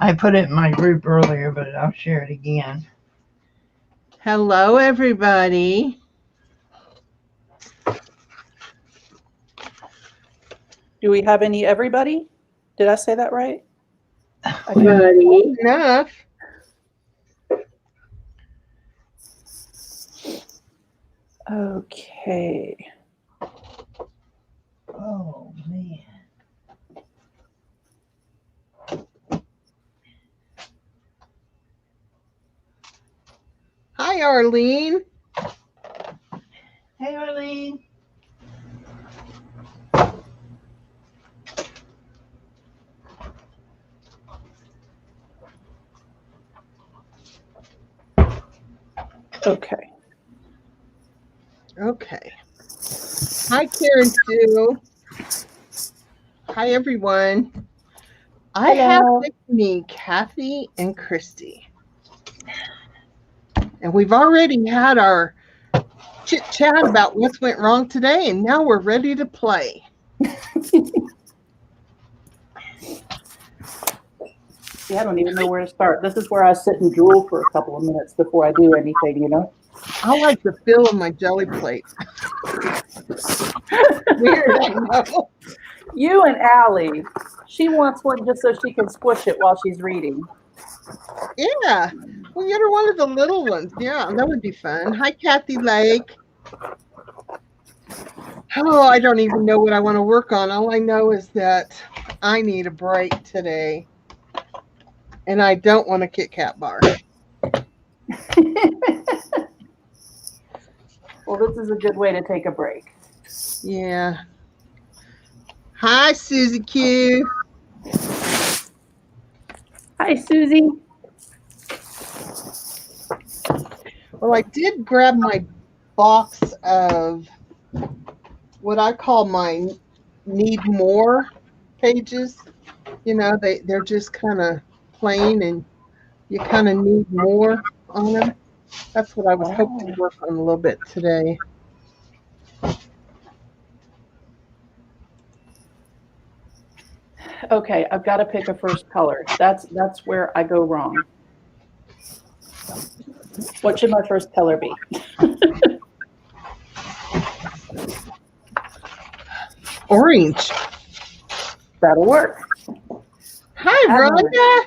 I put it in my group earlier, but I'll share it again. Hello, everybody. Do we have any everybody? Did I say that right? Buddy. Enough. Okay. Oh, man. Hi, Arlene. Hey, Arlene. Okay. Okay. Hi, Karen Sue. Hi, everyone. I have with me Kathy and Christy. And we've already had our chit chat about what went wrong today, and now we're ready to play. See, I don't even know where to start. This is where I sit and drool for a couple of minutes before I do anything, you know? I like the feel of my jelly plate. Weird, I know. You and Allie, she wants one just so she can squish it while she's reading. Yeah, we'll get her one of the little ones. Yeah, that would be fun. Hi, Kathy Lake. Oh, I don't even know what I want to work on. All I know is that I need a break today. And I don't want a Kit Kat bar. Well, this is a good way to take a break. Yeah. Hi, Susie Q. Hi, Susie. Well, I did grab my box of what I call my need more pages. You know, they're just kind of plain and you kind of need more on them. That's what I was hoping to work on a little bit today. Okay, I've got to pick a first color. That's where I go wrong. What should my first color be? Orange. That'll work. Hi, Rhonda.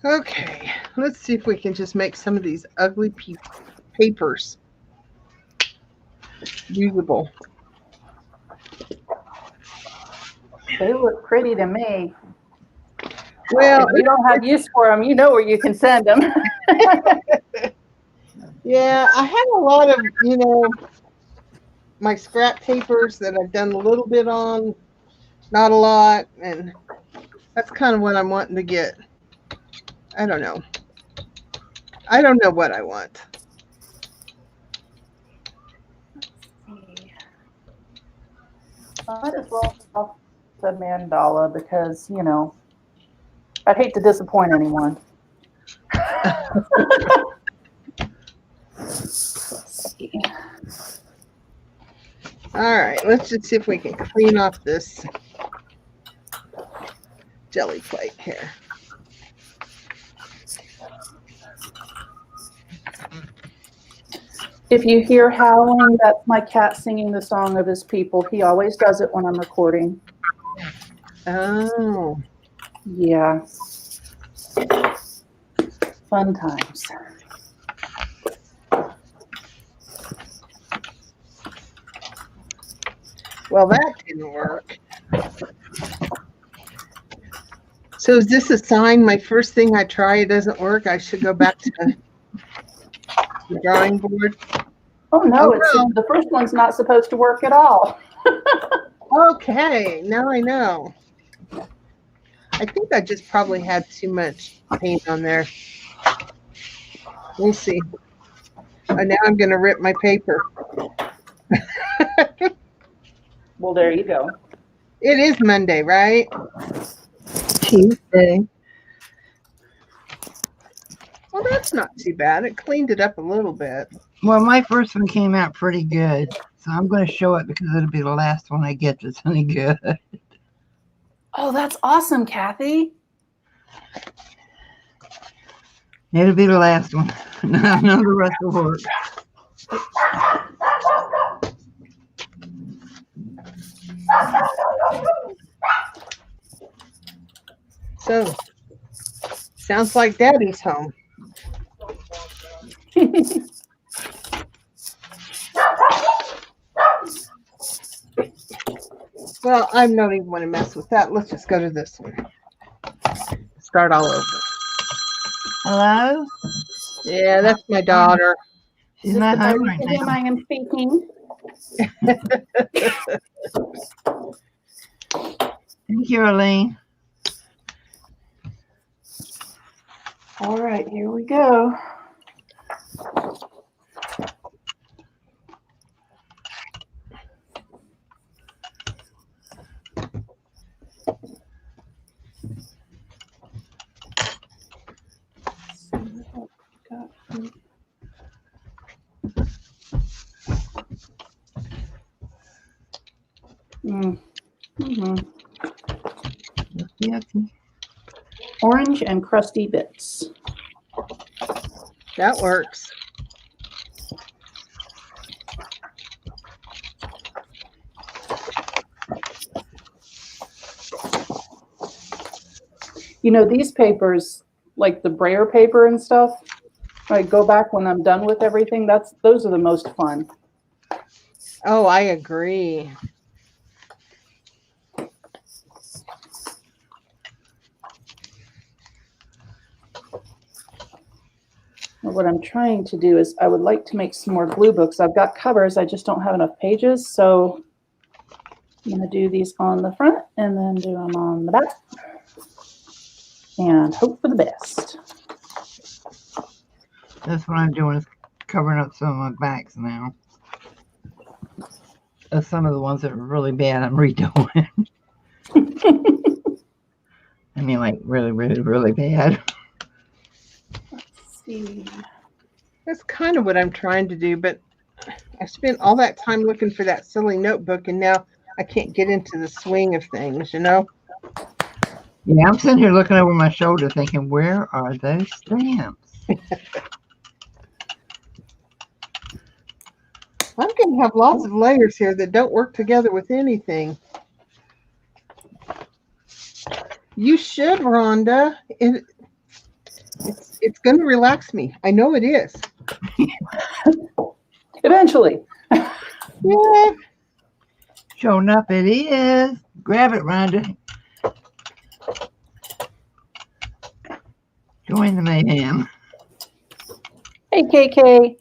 Okay, let's see if we can just make some of these ugly papers usable. They look pretty to me. Well, if you don't have use for them, you know where you can send them. Yeah, I have a lot of, you know, my scrap papers that I've done a little bit on, not a lot, and that's kind of what I'm wanting to get. I don't know. I don't know what I want. I might as well start the mandala because, you know, I'd hate to disappoint anyone. Let's see. All right, let's just see if we can clean off this jelly plate here. If you hear howling, that's my cat singing the song of his people. He always does it when I'm recording. Oh. Yeah. Fun times. Well, that didn't work. So is this a sign my first thing I try it doesn't work? I should go back to the drawing board? Oh, no, the first one's not supposed to work at all. Okay, now I know. I think I just probably had too much paint on there. We'll see. Now I'm going to rip my paper. Well, there you go. It is Monday, right? Tuesday. Well, that's not too bad. It cleaned it up a little bit. Well, my first one came out pretty good, so I'm going to show it because it'll be the last one I get that's any good. Oh, that's awesome, Kathy. It'll be the last one. None of the rest will work. So, sounds like Daddy's home. Well, I don't even want to mess with that. Let's just go to this one. Start all over. Hello? Yeah, that's my daughter. She's not home right To whom now. I am speaking. Thank you, Arlene. All right, here we go. Yucky. Orange and crusty bits. That works. You know, these papers, like the brayer paper and stuff, I go back when I'm done with everything. Those are the most fun. Oh, I agree. What I'm trying to do is I would like to make some more glue books. I've got covers, I just don't have enough pages. So I'm going to do these on the front and then do them on the back and hope for the best. That's what I'm doing is covering up some of my backs now. Some of the ones that are really bad, I'm redoing. I mean, like really, really, really bad. Let's see. That's kind of what I'm trying to do, but I spent all that time looking for that silly notebook, and now I can't get into the swing of things, you know? Yeah, I'm sitting here looking over my shoulder thinking, where are those stamps? I'm going to have lots of layers here that don't work together with anything. You should, Rhonda. It's going to relax me. I know it is. Eventually. Yeah. Showing up it is. Grab it, Rhonda. Join the mayhem. Hey, KK.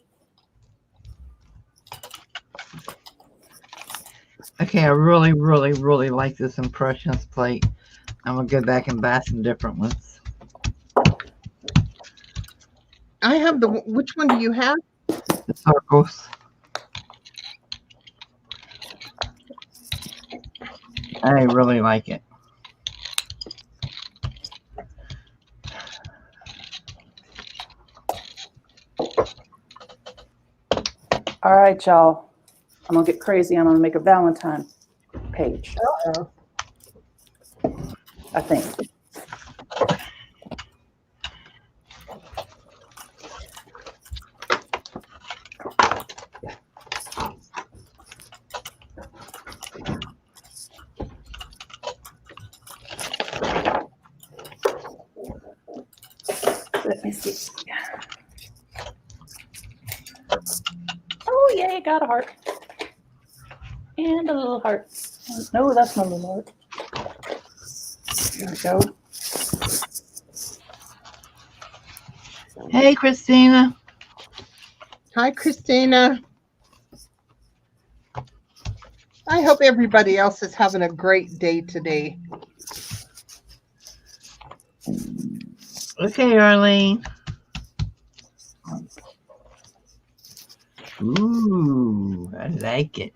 Okay, I really, really, really like this Impressions plate. I'm going to go back and buy some different ones. I have which one do you have? The circles. I really like it. All right, y'all. I'm going to get crazy. I'm going to make a Valentine page. Uh-oh. I think. Let me see. Oh, yay, got a heart. And a little heart. No, that's not a little heart. There we go. Hey, Christina. Hi, Christina. I hope everybody else is having a great day today. Okay, Arlene. Ooh, I like it.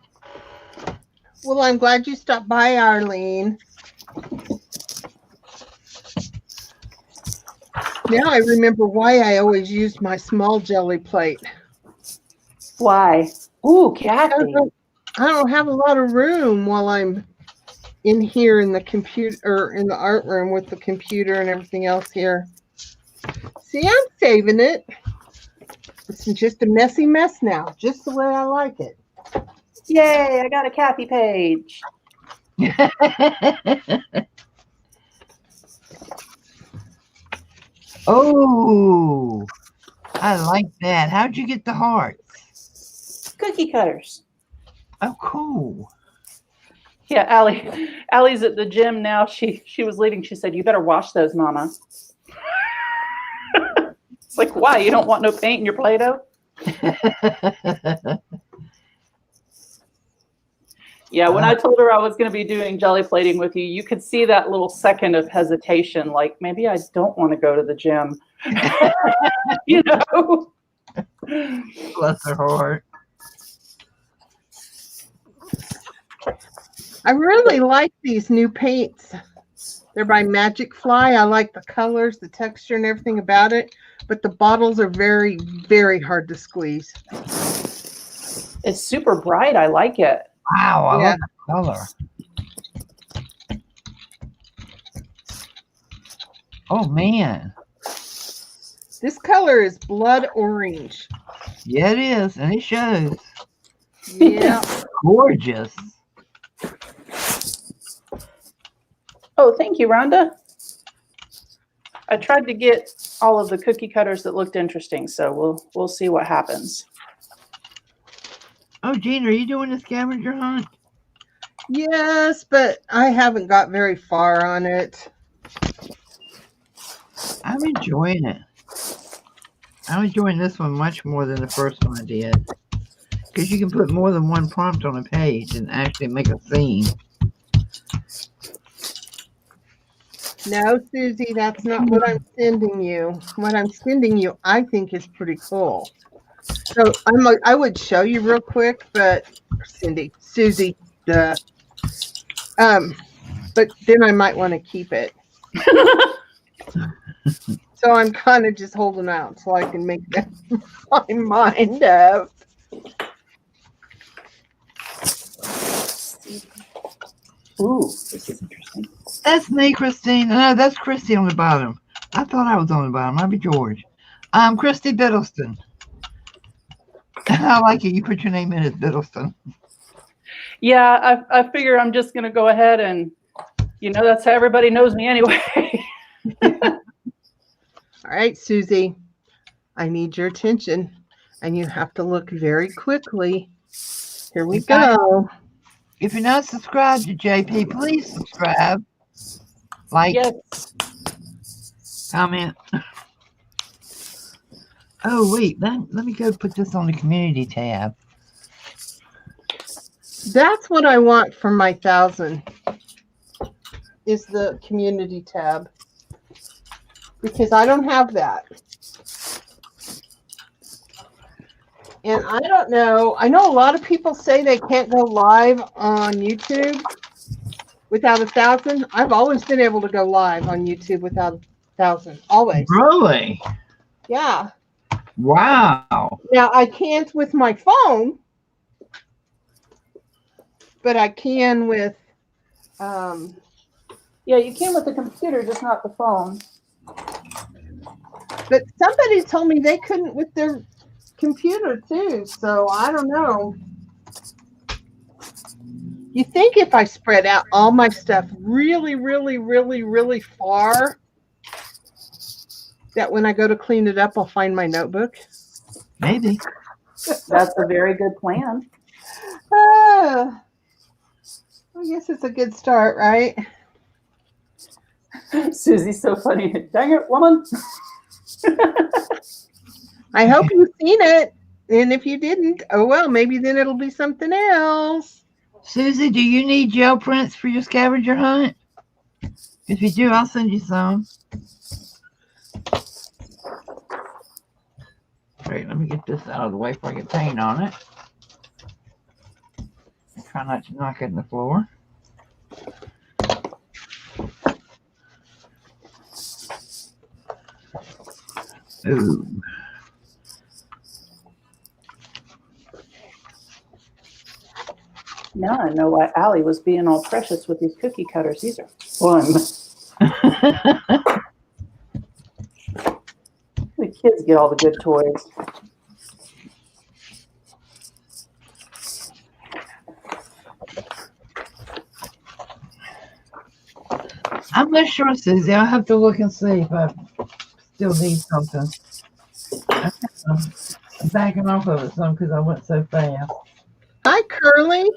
Well, I'm glad you stopped by, Arlene. Now I remember why I always used my small jelly plate. Why? Ooh, Kathy. I don't have a lot of room while I'm in here in the computer or in the art room with the computer and everything else here. See, I'm saving it. It's just a messy mess now, just the way I like it. Yay, I got a Kathy page. Oh, I like that. How'd you get the hearts? Cookie cutters. Oh, cool. Yeah, Allie's at the gym now. She was leaving. She said, "You better wash those, Mama." It's like, why? You don't want no paint in your Play-Doh? Yeah, when I told her I was going to be doing jelly plating with you, you could see that little second of hesitation, like maybe I don't want to go to the gym. You know? Bless her heart. I really like these new paints. They're by Magic Fly. I like the colors, the texture, and everything about it. But the bottles are very, very hard to squeeze. It's super bright. I like it. Wow, I love the color. Oh, man. This color is blood orange. Yeah, it is, and it shows. Yeah. Gorgeous. Oh, thank you, Rhonda. I tried to get all of the cookie cutters that looked interesting, so we'll see what happens. Oh, Jean, are you doing the scavenger hunt? Yes, but I haven't got very far on it. I'm enjoying it. I'm enjoying this one much more than the first one I did. Because you can put more than one prompt on a page and actually make a theme. No, Susie, that's not what I'm sending you. What I'm sending you, I think, is pretty cool. So I would show you real quick, but Susie, but then I might want to keep it. So I'm kind of just holding out so I can make my mind up. Ooh, this is interesting. That's me, Christine. No, that's Christy on the bottom. I thought I was on the bottom. I'd be George. I'm Christy Biddleston. I like it. You put your name in as Biddleston. Yeah, I figure I'm just going to go ahead and, that's how everybody knows me anyway. All right, Susie, I need your attention, and you have to look very quickly. Here we go. If you're not subscribed to JP, please subscribe. Like, yes. Comment. Oh, wait. Let me go put this on the community tab. That's what I want for my 1,000 is the community tab. Because I don't have that. And I don't know. I know a lot of people say they can't go live on YouTube without 1,000. I've always been able to go live on YouTube without 1,000. Always. Really? Yeah. Wow. Now, I can't with my phone, but I can with... yeah, you can with the computer, just not the phone. But somebody told me they couldn't with their computer too, so I don't know. You think if I spread out all my stuff really, really, really, really far, that when I go to clean it up, I'll find my notebook? Maybe. That's a very good plan. I guess it's a good start, right? Susie's so funny. Dang it, woman. I hope you've seen it. And if you didn't, oh well, maybe then it'll be something else. Susie, do you need gel prints for your scavenger hunt? If you do, I'll send you some. Great, let me get this out of the way before I get paint on it. Try not to knock it in the floor. Ooh. Now I know why Allie was being all precious with these cookie cutters. These are fun. The kids get all the good toys. I'm not sure, Susie. I'll have to look and see if I still need something. I'm backing off of it some because I went so fast. Hi, Curly.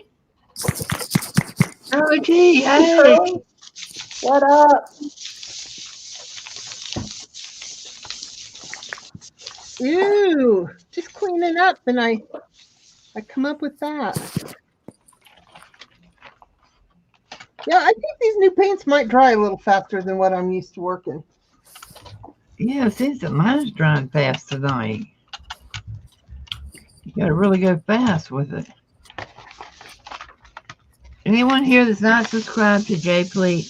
Oh, gee, hey. Curly, what up? Ew, just cleaning up, and I come up with that. Yeah, I think these new paints might dry a little faster than what I'm used to working. Yeah, it seems that mine's drying fast tonight. You gotta really go fast with it. Anyone here that's not subscribed to JP,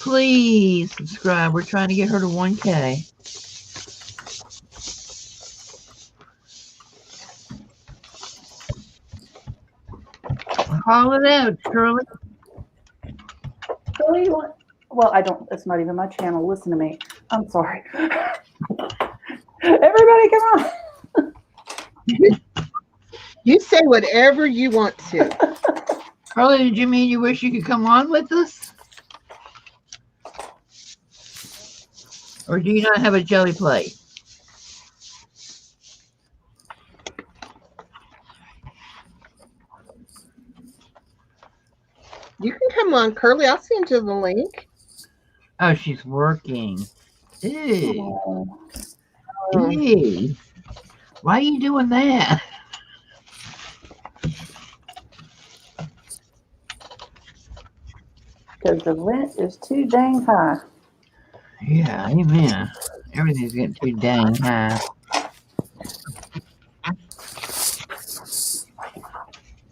please subscribe. We're trying to get her to 1K. Call it out, Shirley. Curly, you want? Well, I don't. It's not even my channel. Listen to me. I'm sorry. Everybody, come on. You say whatever you want to. Shirley, did you mean you wish you could come on with us? Or do you not have a jelly plate? You can come on, Curly. I'll send you the link. Oh, she's working. Ew. Oh. Ew. Why are you doing that? Because the rent is too dang high. Yeah, amen. Everything's getting too dang high.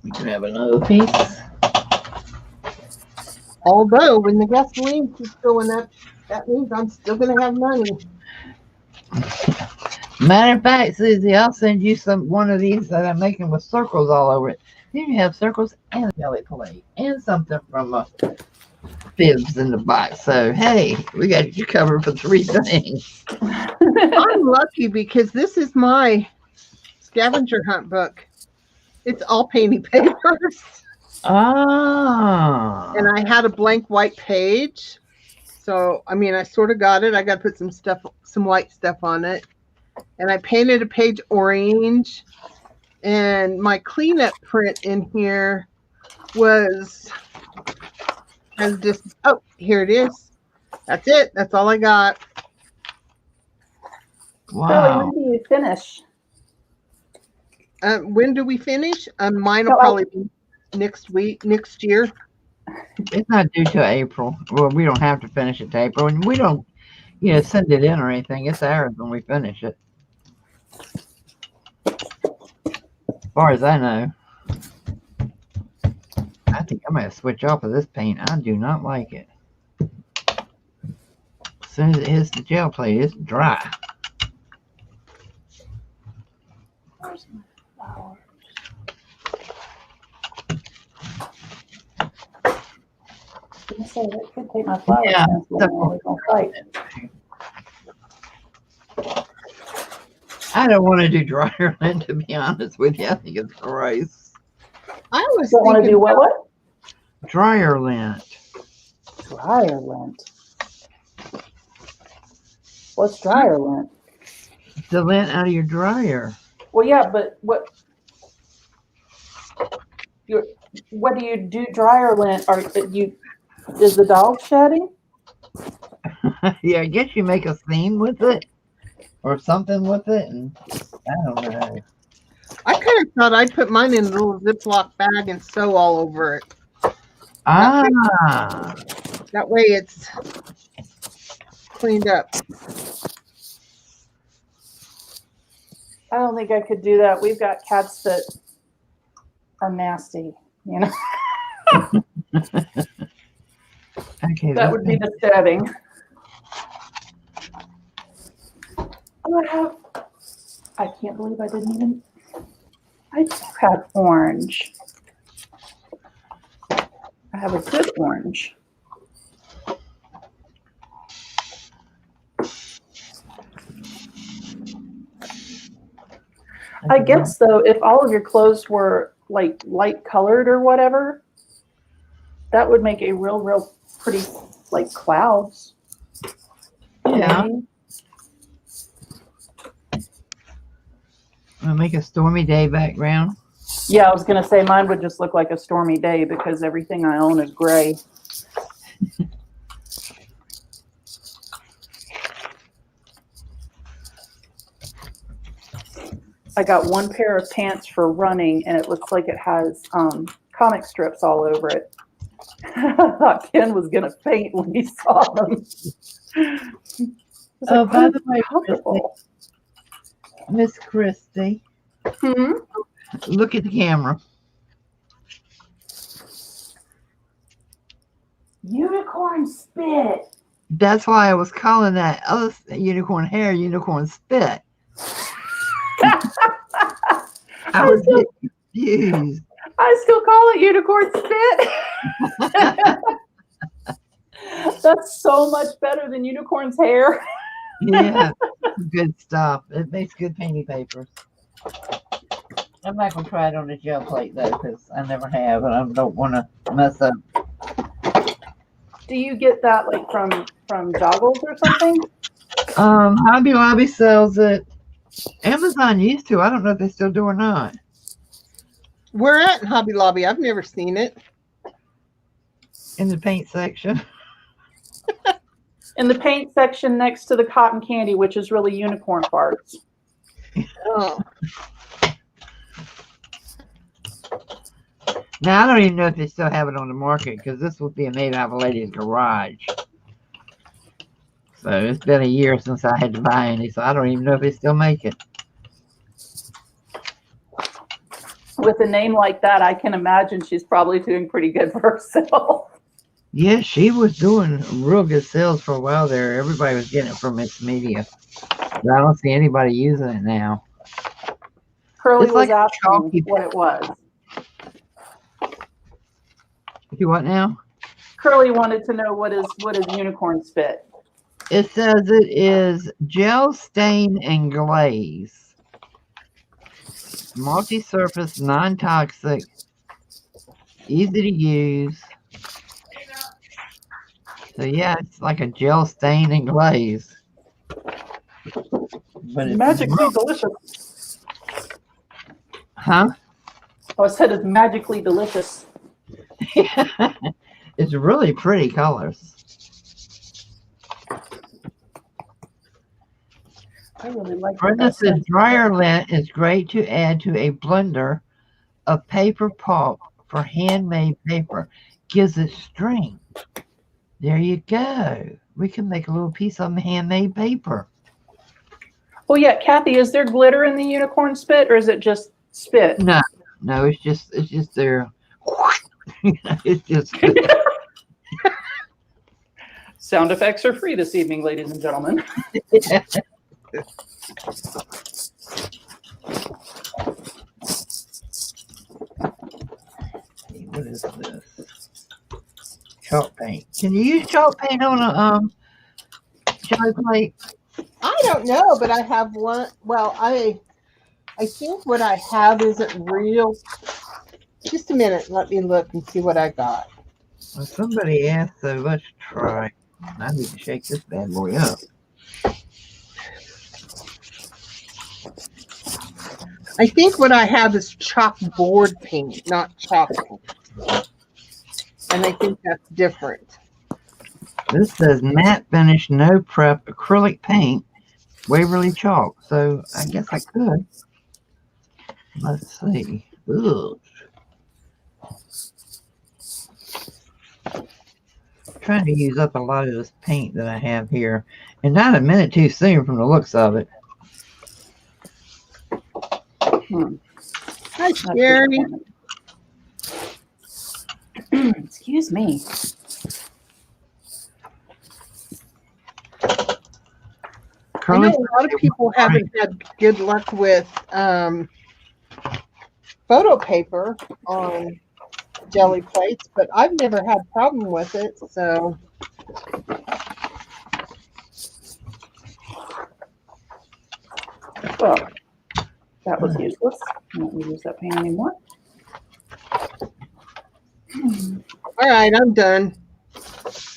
You can have another piece. Although, when the gasoline keeps going up, that means I'm still going to have money. Matter of fact, Susie, I'll send you one of these that I'm making with circles all over it. Then you have circles and a jelly plate and something from Fibs in the box. So, hey, we got you covered for 3 things. I'm lucky because this is my scavenger hunt book. It's all painting papers. Ah. And I had a blank white page. So, I mean, I sort of got it. I got to put some white stuff on it. And I painted a page orange. And my cleanup print in here was just, oh, here it is. That's it. That's all I got. Wow. Curly, when do you finish? When do we finish? Mine will probably be next year. It's not due till April. Well, we don't have to finish it to April. And we don't, send it in or anything. It's ours when we finish it. As far as I know. I think I'm going to switch off of this paint. I do not like it. As soon as it hits the gel plate, it's dry. Where's my flowers? I was gonna say, that could take my flowers. Yeah, down, so we're gonna fight. I don't want to do dryer lint, to be honest with you. I think it's gross. I was Don't want to do what? Dryer lint. Dryer lint. What's dryer lint? The lint out of your dryer. Well, yeah, but what do you do dryer lint? Is the dog shedding? Yeah, I guess you make a theme with it or something with it, and I don't know. I kind of thought I'd put mine in a little Ziploc bag and sew all over it. Ah. That way it's cleaned up. I don't think I could do that. We've got cats that are nasty, Okay. That would be disturbing. Oh, I can't believe I do have orange. I have a good orange. I guess though, if all of your clothes were like light colored or whatever, that would make a real pretty like clouds. Yeah. Maybe. I'll make a stormy day background. Yeah, I was gonna say mine would just look like a stormy day because everything I own is gray. I got one pair of pants for running, and it looks like it has comic strips all over it. I thought Ken was going to faint when he saw them. Oh, by the way, comfortable. Miss Christie, look at the camera. Unicorn spit. That's why I was calling that other unicorn hair unicorn spit. I was confused. I still call it unicorn spit. That's so much better than unicorn's hair. Yeah, good stuff. It makes good painting papers. I'm not going to try it on a gel plate, though, because I never have, and I don't want to mess up. Do you get that like from Joggles or something? Hobby Lobby sells it. Amazon used to. I don't know if they still do or not. We're at Hobby Lobby. I've never seen it. In the paint section. In the paint section next to the cotton candy, which is really unicorn parts. Oh. Now, I don't even know if they still have it on the market because this would be made out of a lady's garage. So it's been a year since I had to buy any, so I don't even know if they still make it. With a name like that, I can imagine she's probably doing pretty good for herself. Yeah, she was doing real good sales for a while there. Everybody was getting it from Mixed Media. But I don't see anybody using it now. Curly It's was like a asking chalky what it was. You what now? Curly wanted to know what is unicorn spit. It says it is gel stain and glaze. Multi-surface, non-toxic, easy to use. So yeah, it's like a gel stain and glaze. But it's Magically delicious. Huh? Oh, I said it's magically delicious. It's really pretty colors. I really like Brenda says dryer lint is great to add to a blender of paper pulp for handmade paper. Gives it strength. There you go. We can make a little piece of handmade paper. Well, yeah, Kathy, is there glitter in the unicorn spit, or is it just spit? No, it's just there. It's just. Sound effects are free this evening, ladies and gentlemen. What is this? Chalk paint. Can you use chalk paint on a jelly plate? I don't know, but I have one. Well, I think what I have isn't real. Just a minute. Let me look and see what I got. Well, somebody asked, so let's try. I need to shake this bad boy up. I think what I have is chalkboard paint, not chalk paint. And I think that's different. This says matte finish, no prep, acrylic paint, Waverly chalk. So I guess I could. Let's see. Ugh. Trying to use up a lot of this paint that I have here, and not a minute too soon from the looks of it. Hi, Sherry. Excuse me. I know a lot of people haven't had good luck with photo paper on jelly plates, but I've never had a problem with it. So Well, that was useless. I don't need to use that pan anymore. all right, I'm done.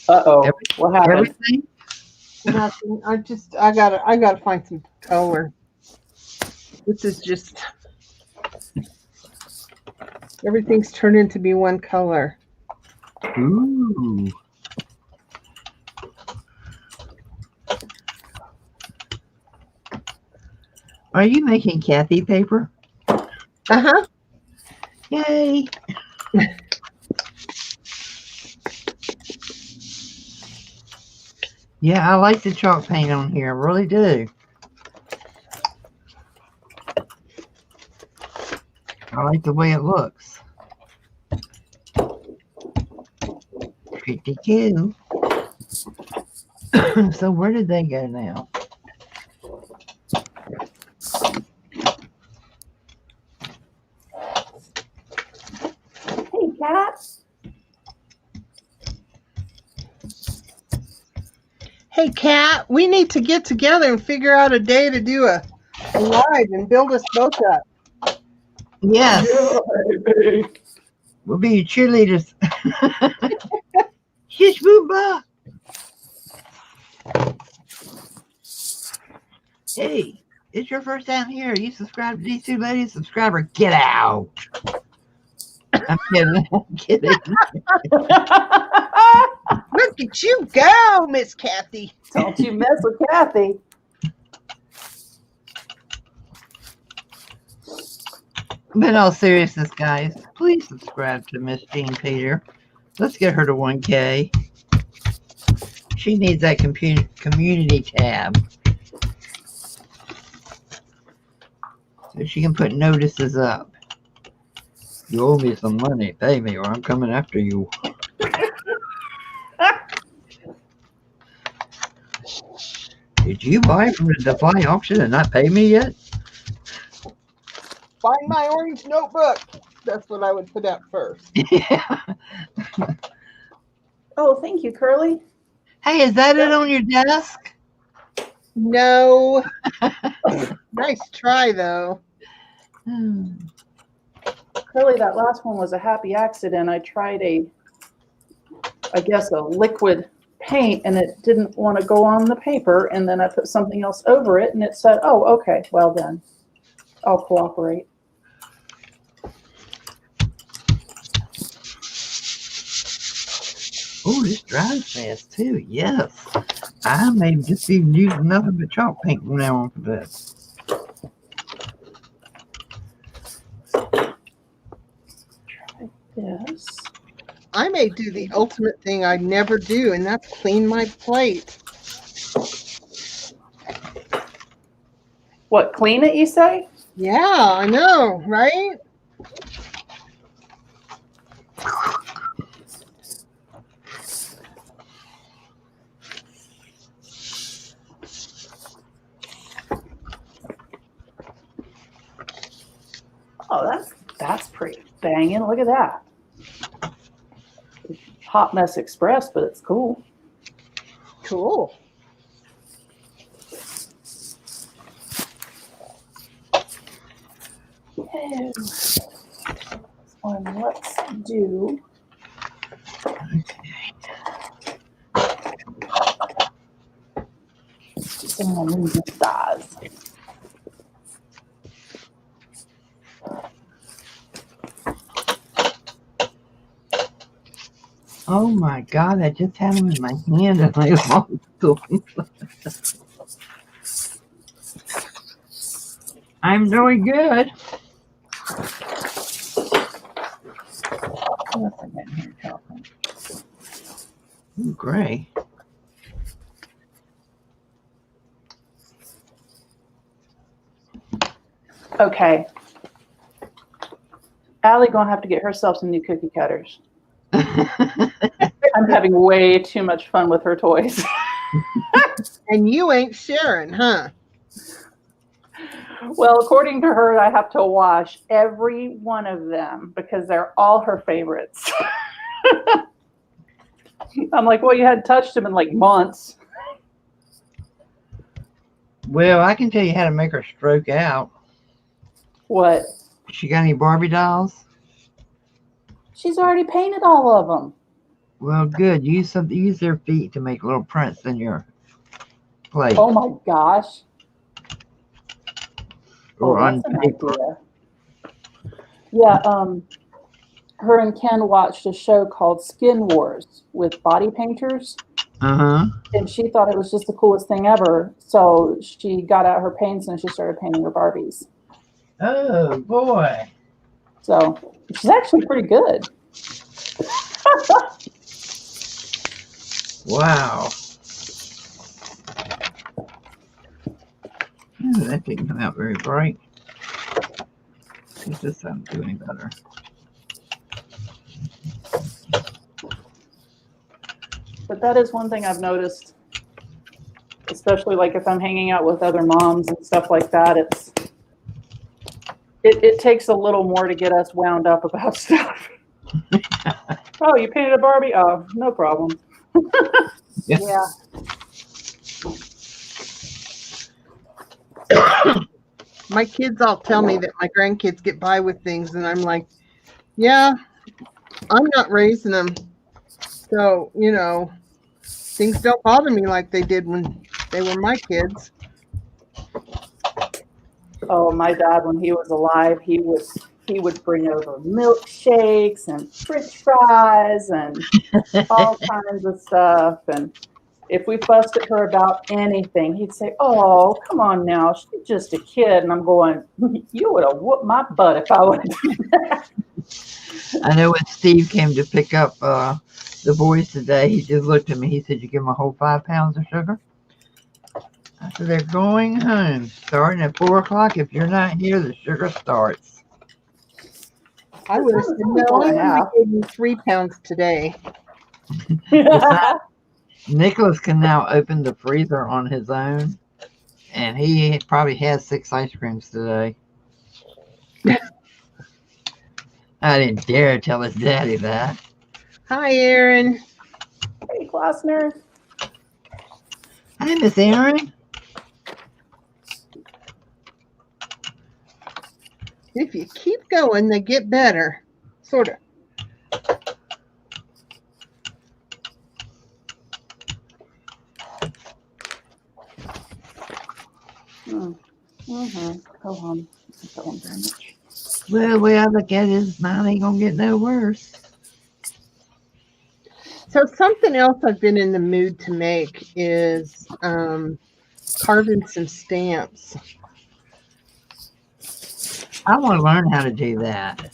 Uh-oh. What happened? Everything? Nothing. I gotta find some color. This is just everything's turned into be one color. Ooh. Are you making Kathy paper? Uh-huh. Yay. Yeah, I like the chalk paint on here. I really do. I like the way it looks. Pretty cool. So where did they go now? Hey, Cat. Hey, Kat, we need to get together and figure out a day to do a live and build us both up. Yes, we'll be your cheerleaders. Shish booba. Hey, it's your first time here. You subscribe to these two ladies? Subscriber, get out. I'm kidding. I'm kidding. Look at you go, Miss Kathy. Don't you mess with Kathy. But in all seriousness, guys, please subscribe to Miss Jean Peter. Let's get her to 1K. She needs that community tab so she can put notices up. You owe me some money, pay me, or I'm coming after you. Did you buy from the Defy auction and not pay me yet? Find my orange notebook. That's what I would put up first. Yeah. Oh, thank you, Curly. Hey, is that it on your desk? No. Nice try, though. Curly, that last one was a happy accident. I tried I guess a liquid paint, and it didn't want to go on the paper, and then I put something else over it, and it said, oh, okay, well then, I'll cooperate. Oh, this dries fast too. Yes. I may just be using nothing but chalk paint from now on for this. Try this. I may do the ultimate thing I never do, and that's clean my plate. What, clean it, you say? Yeah, I know, right? Oh, that's pretty banging. Look at that. Hot Mess Express, but it's cool. Cool. Okay. This one, let's do. Some more moving stars. Oh my God, I just had them in my hand and I lost them. I'm doing good. Ooh, gray. Okay. Allie gonna have to get herself some new cookie cutters. I'm having way too much fun with her toys. And you ain't sharing, huh? Well, according to her, I have to wash every one of them because they're all her favorites. I'm like, well, you hadn't touched them in like months. Well, I can tell you how to make her stroke out. What? She got any Barbie dolls? She's already painted all of them. Well, good. Use their feet to make little prints in your plate Oh my gosh. or on That's an paper. idea. Yeah, her and Ken watched a show called Skin Wars with body painters, Uh-huh. and she thought it was just the coolest thing ever. So she got out her paints and she started painting her Barbies. Oh boy. So she's actually pretty good. Wow. Ooh, that didn't come out very bright. This doesn't do any better. But that is one thing I've noticed, especially like if I'm hanging out with other moms and stuff like that. It takes a little more to get us wound up about stuff. Oh, you painted a Barbie? Oh, no problem. Yeah. My kids all tell me that my grandkids get by with things, and I'm like, yeah, I'm not raising them. So, things don't bother me like they did when they were my kids. Oh, my dad, when he was alive, he would bring over milkshakes and French fries and all kinds of stuff. And if we fussed at her about anything, he'd say, "Oh, come on now, she's just a kid." And I'm going, "You would have whooped my butt if I would have done that." I know when Steve came to pick up the boys today, he just looked at me. He said, "You give them a whole 5 pounds of sugar?" I said, "They're going home. Starting at 4 o'clock. If you're not here, the sugar starts." I would have said, no, I only gave you 3 pounds today. Nicholas can now open the freezer on his own, and he probably has 6 ice creams today. I didn't dare tell his daddy that. Hi, Aaron. Hey, Klossner. Hi, Miss Aaron. If you keep going, they get better. Sort of. Hold on. That one very much. Well, the way I look at it is mine ain't gonna get no worse. So something else I've been in the mood to make is carving some stamps. I want to learn how to do that.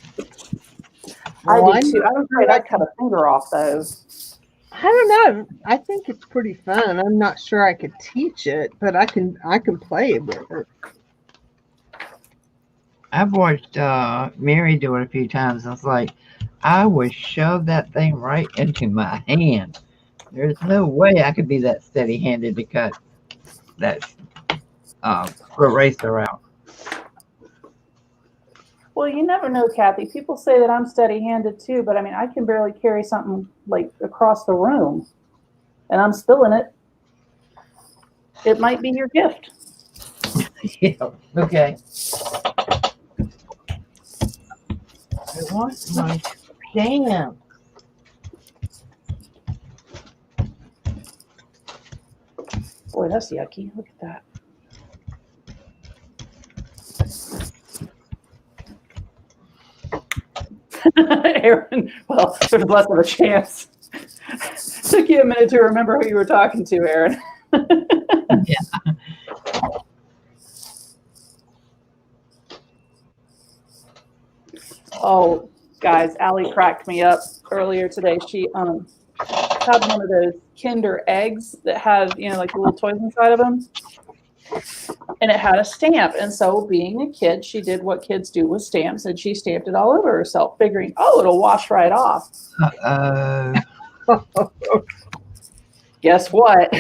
I do too. I'm afraid I cut a finger off those. I don't know. I think it's pretty fun. I'm not sure I could teach it, but I can play with it. I've watched Mary do it a few times, and it's like I would shove that thing right into my hand. There's no way I could be that steady-handed to cut that eraser out. Well, you never know, Kathy. People say that I'm steady-handed too, but I mean, I can barely carry something like across the room, and I'm still in it. It might be your gift. Yeah. Okay. I want my stamp. Boy, that's yucky. Look at that. Aaron, well, there's less of a chance. Took you a minute to remember who you were talking to, Aaron. Yeah. Oh, guys, Allie cracked me up earlier today. She had one of those Kinder eggs that have, like the little toys inside of them. And it had a stamp. And so being a kid, she did what kids do with stamps, and she stamped it all over herself, figuring, oh, it'll wash right off. Uh-oh. Guess what?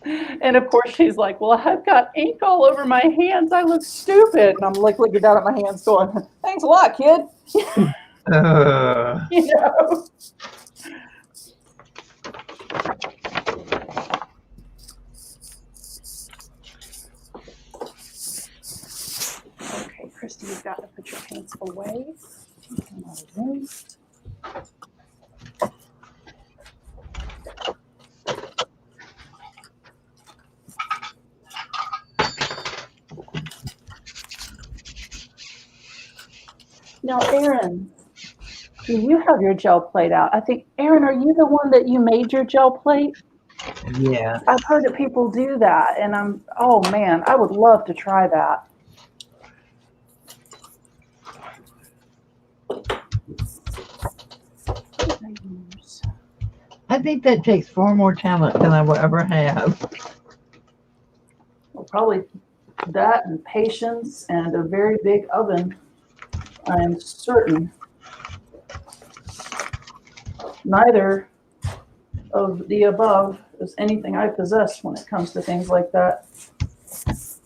And of course she's like, well, I've got ink all over my hands. I look stupid. And I'm like looking down at my hands going, thanks a lot, kid. You know? Okay, Christy, you've got to put your paints away. Come out of room. Now, Erin, do you have your gel plate out? I think, Erin, are you the one that you made your gel plate? Yeah. I've heard that people do that, and oh man, I would love to try that. I think that takes far more talent than I will ever have. Well, probably that and patience and a very big oven. I'm certain. Neither of the above is anything I possess when it comes to things like that. It's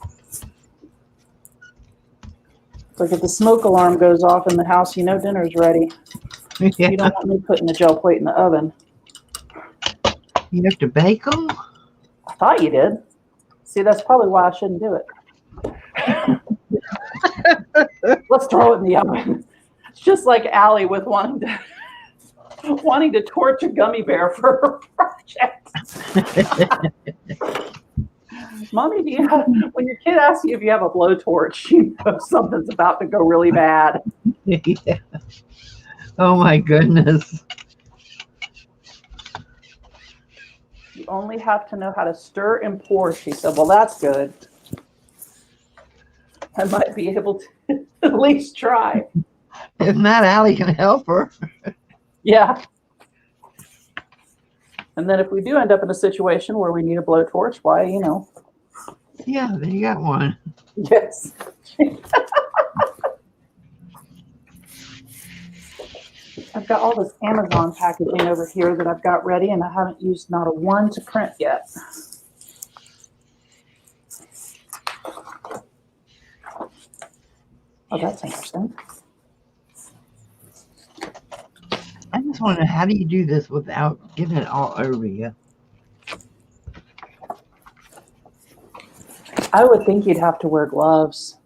like if the smoke alarm goes off in the house, you know dinner's ready. Yeah. You don't want me putting the gel plate in the oven. You have to bake them? I thought you did. See, that's probably why I shouldn't do it. Let's throw it in the oven. It's just like Allie with wanting to torch a gummy bear for her project. Mommy, do you have, when your kid asks you if you have a blowtorch, you know something's about to go really bad. Yeah. Oh my goodness. You only have to know how to stir and pour, she said. Well, that's good. I might be able to at least try. If not, Allie can help her. Yeah. And then if we do end up in a situation where we need a blowtorch, why, you know. Yeah, then you got one. Yes. I've got all this Amazon packaging over here that I've got ready, and I haven't used not a one to print yet. Oh, that's interesting. I just wonder, how do you do this without getting it all over you? I would think you'd have to wear gloves.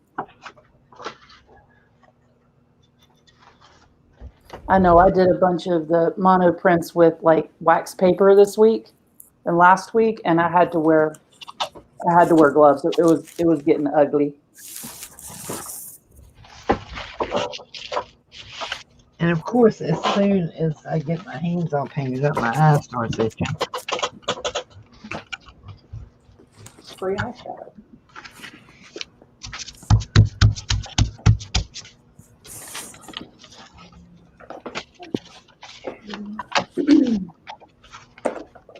I know I did a bunch of the mono prints with like wax paper this week and last week, and I had to wear gloves. It was getting ugly. And of course, as soon as I get my hands all painted up, my eyes start itching. Free eyeshadow.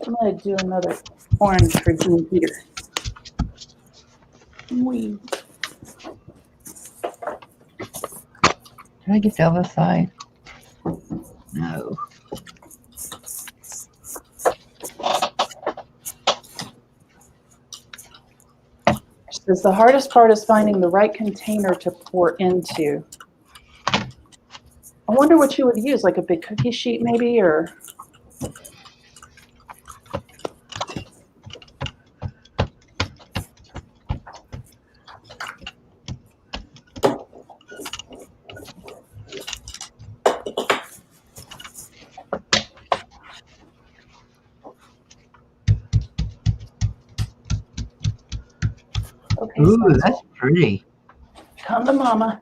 I'm going to do another orange for Dean Peter. Wee. Can I get the other side? No. She says the hardest part is finding the right container to pour into. I wonder what you would use, like a big cookie sheet maybe, or... Okay, Ooh, so that's pretty. come to mama.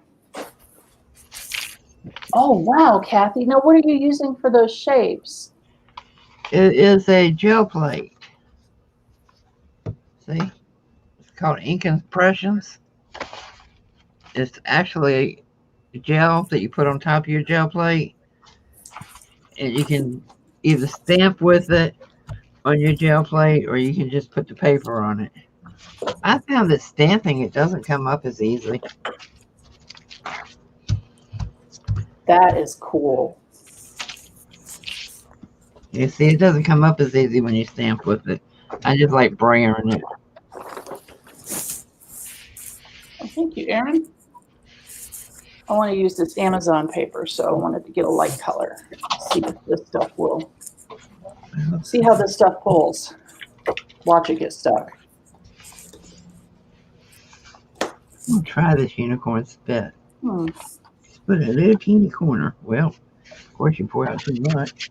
Oh, wow, Kathy. Now, what are you using for those shapes? It is a gel plate. See? It's called Ink Impressions. It's actually a gel that you put on top of your gel plate. And you can either stamp with it on your gel plate, or you can just put the paper on it. I found that stamping it doesn't come up as easily. That is cool. You see, it doesn't come up as easy when you stamp with it. I just like braying it. Well, thank you, Erin. I want to use this Amazon paper, so I wanted to get a light color. See if this stuff will. See how this stuff pulls. Watch it get stuck. I'll try this unicorn spit. Hmm. Put a little teeny corner. Well, of course you pour out too much.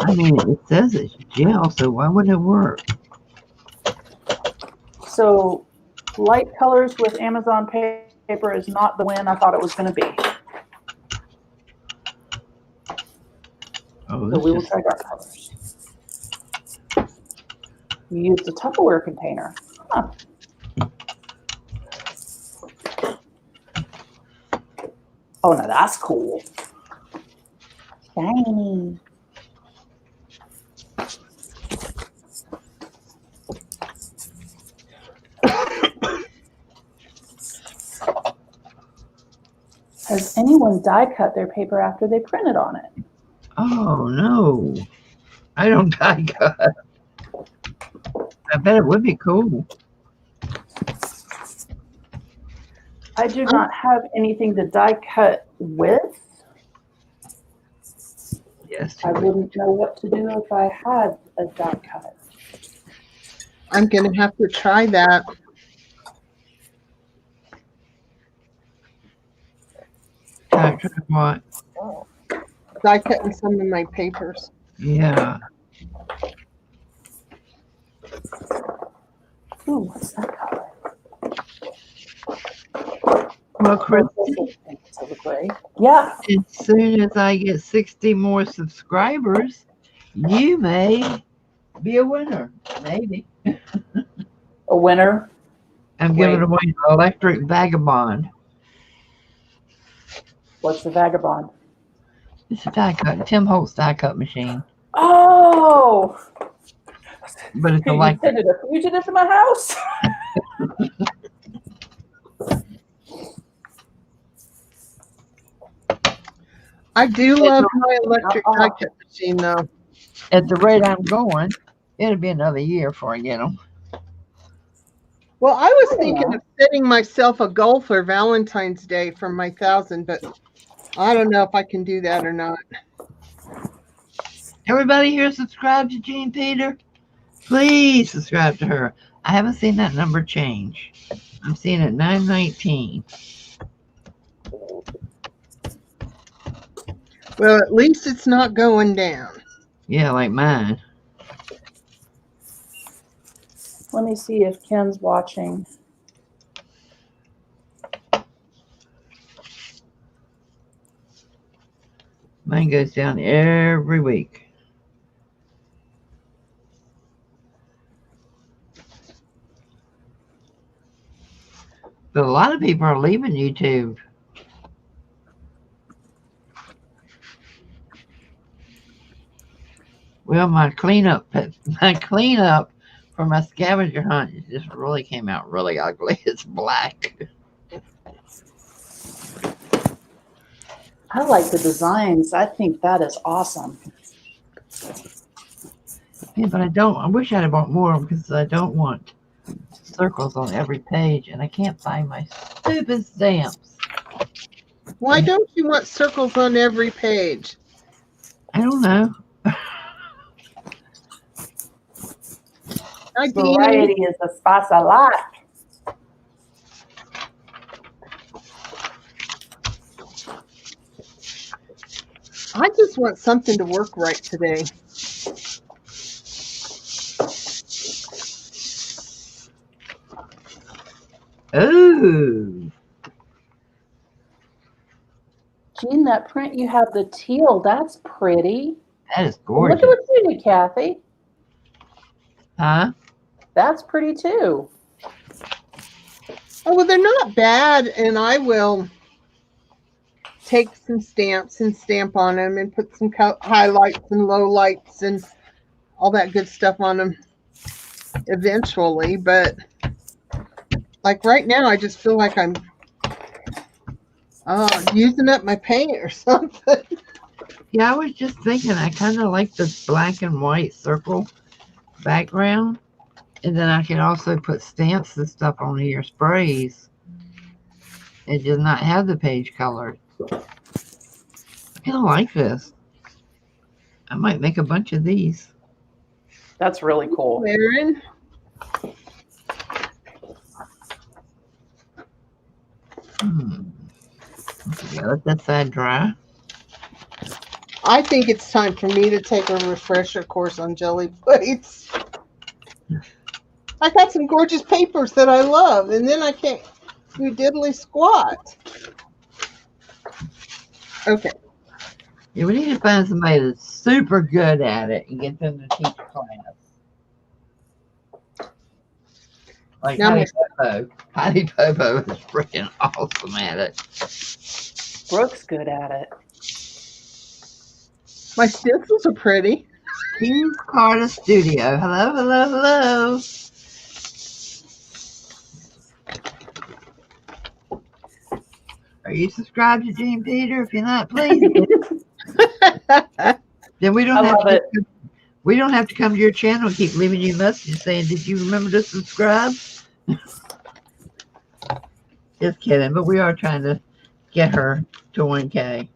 I mean, it says it's gel, so why wouldn't it work? So light colors with Amazon paper is not the win I thought it was going to be. Oh, So we will this try dark colors. You used a Tupperware container. Huh. Oh, no, that's cool. Shiny. Has anyone die cut their paper after they printed on it? Oh no, I don't die cut. I bet it would be cool. I do not have anything to die cut with. Yes, I wouldn't know what to do if I had a die cut. I'm going to have to try that. try what? Die cutting some of my papers. Yeah. Ooh, what's that color? Well, Chris, Yeah. as soon as I get 60 more subscribers, you may be a winner. Maybe. A winner. I'm giving away an electric vagabond. What's the vagabond? It's a die cut, Tim Holtz die cut machine. Oh! But it's You electric. sent it a fugitive to my house? I do love my electric die cut machine, though. At the rate I'm going, it'll be another year before I get them. Well, I was thinking of setting myself a goal for Valentine's Day for my 1,000, but I don't know if I can do that or not. Everybody here subscribe to Jean Peter? Please subscribe to her. I haven't seen that number change. I'm seeing it 919. Well, at least it's not going down. Yeah, like mine. Let me see if Ken's watching. Mine goes down every week. But a lot of people are leaving YouTube. Well, my cleanup for my scavenger hunt just really came out really ugly. It's black. I like the designs. I think that is awesome. Yeah, but I wish I'd have bought more because I don't want circles on every page, and I can't find my stupid stamps. Why don't you want circles on every page? I don't know. Variety is the spice I like. I just want something to work right today. Ooh. Jean, that print you have the teal, that's pretty. That is Well, gorgeous. look at what you did, Kathy. Huh? That's pretty too. Oh, well, they're not bad, and I will take some stamps and stamp on them and put some highlights and lowlights and all that good stuff on them eventually. But like right now, I just feel like I'm using up my paint or something. Yeah, I was just thinking, I kind of like this black and white circle background. And then I can also put stamps and stuff on here, sprays. It does not have the page color. I kind of like this. I might make a bunch of these. That's really cool. Aaron. Yeah, let that side dry. I think it's time for me to take a refresher course on jelly plates. I got some gorgeous papers that I love, and then I can't do diddly squat. Okay. Yeah, we need to find somebody that's super good at it and get them to teach class. Like Now Heidi Popo. Heidi Popo is freaking awesome at it. Brooke's good at it. My stencils are pretty. Keys Carter Studio. Hello, hello, hello. Are you subscribed to Gene Peter? If you're not, please. Then we don't I have love to. it. We don't have to come to your channel and keep leaving you messages saying, "Did you remember to subscribe?" Just kidding, but we are trying to get her to 1K.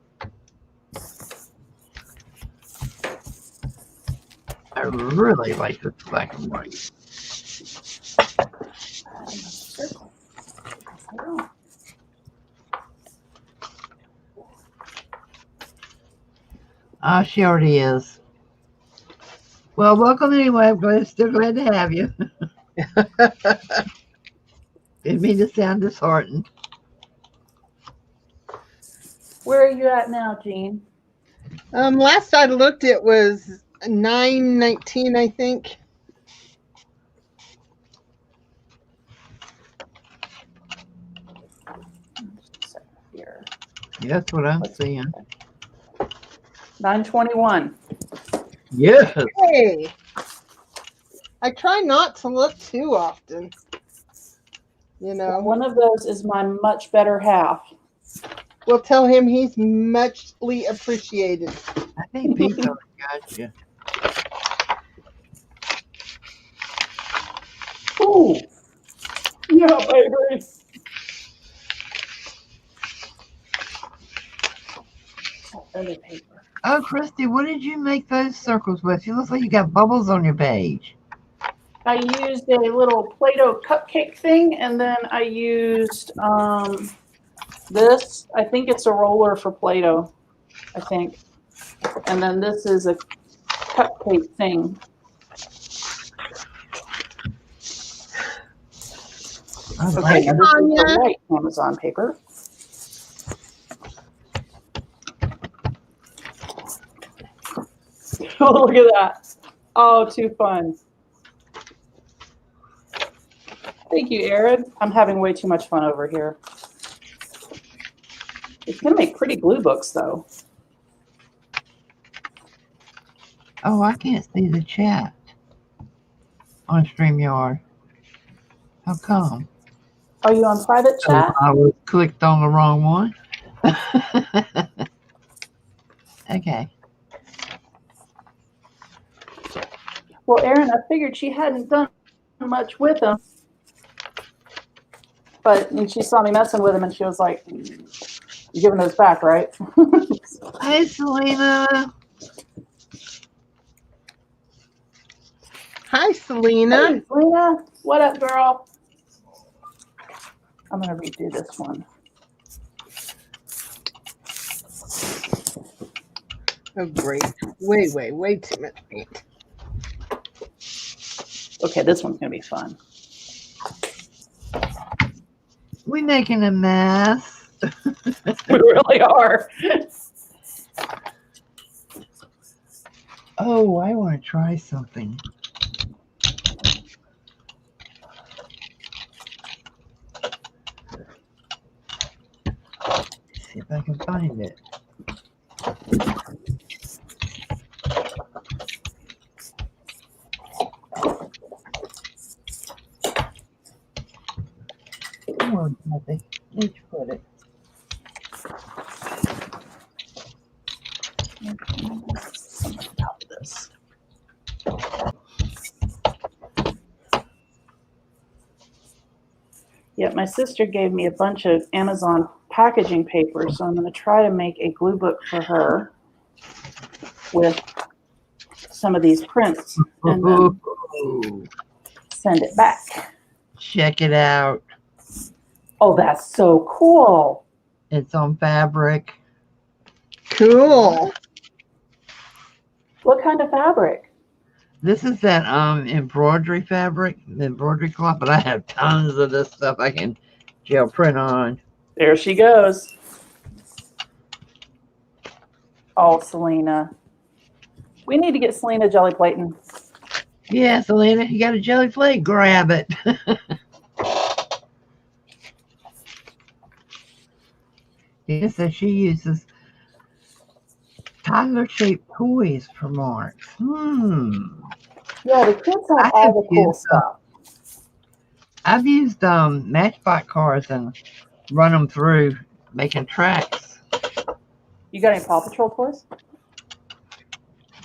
I really like this black and white. Ah, she already is. Well, welcome anyway. I'm still glad to have you. Didn't mean to sound disheartened. Where are you at now, Jean? Last I looked, it was 9:19, I think. Here. Yeah, that's what I'm seeing. 9:21. Yes. Hey, I try not to look too often. You know, One of those is my much better half. we'll tell him he's muchly appreciated. I think Pete already got you. Ooh. Yeah, baby. Other paper. Oh, Christy, what did you make those circles with? You look like you got bubbles on your page. I used a little Play-Doh cupcake thing, and then I used this. I think it's a roller for Play-Doh, I think. And then this is a cupcake thing. Okay, now this is the white Amazon paper. Oh, look at that. Oh, too fun. Thank you, Erin. I'm having way too much fun over here. It's going to make pretty glue books, though. Oh, I can't see the chat on StreamYard. How come? Are you on private chat? I was clicked on the wrong one. Okay. Well, Erin, I figured she hadn't done much with them. But and she saw me messing with them, and she was like, "You're giving those back, right?" Hey, Selena. Hi, Selena. Hey, Selena. What up, girl? I'm going to redo this one. Oh, great. Way too much paint. Okay, this one's going to be fun. We making a mess. We really are. Oh, I want to try something. See if I can find it. Come on, Kathy. Let's put it. Something about this. Yeah, my sister gave me a bunch of Amazon packaging paper, so I'm going to try to make a glue book for her with some of these prints and then send it back. Check it out. Oh, that's so cool. It's on fabric. Cool. What kind of fabric? This is that embroidery fabric, the embroidery cloth, but I have tons of this stuff I can gel print on. There she goes. Oh, Selena. We need to get Selena jelly plating. Yeah, Selena, you got a jelly plate? Grab it. Yes, so she uses toddler-shaped toys for marks. Yeah, the kids have all the cool stuff. I've used Matchbox cars and run them through making tracks. You got any Paw Patrol toys?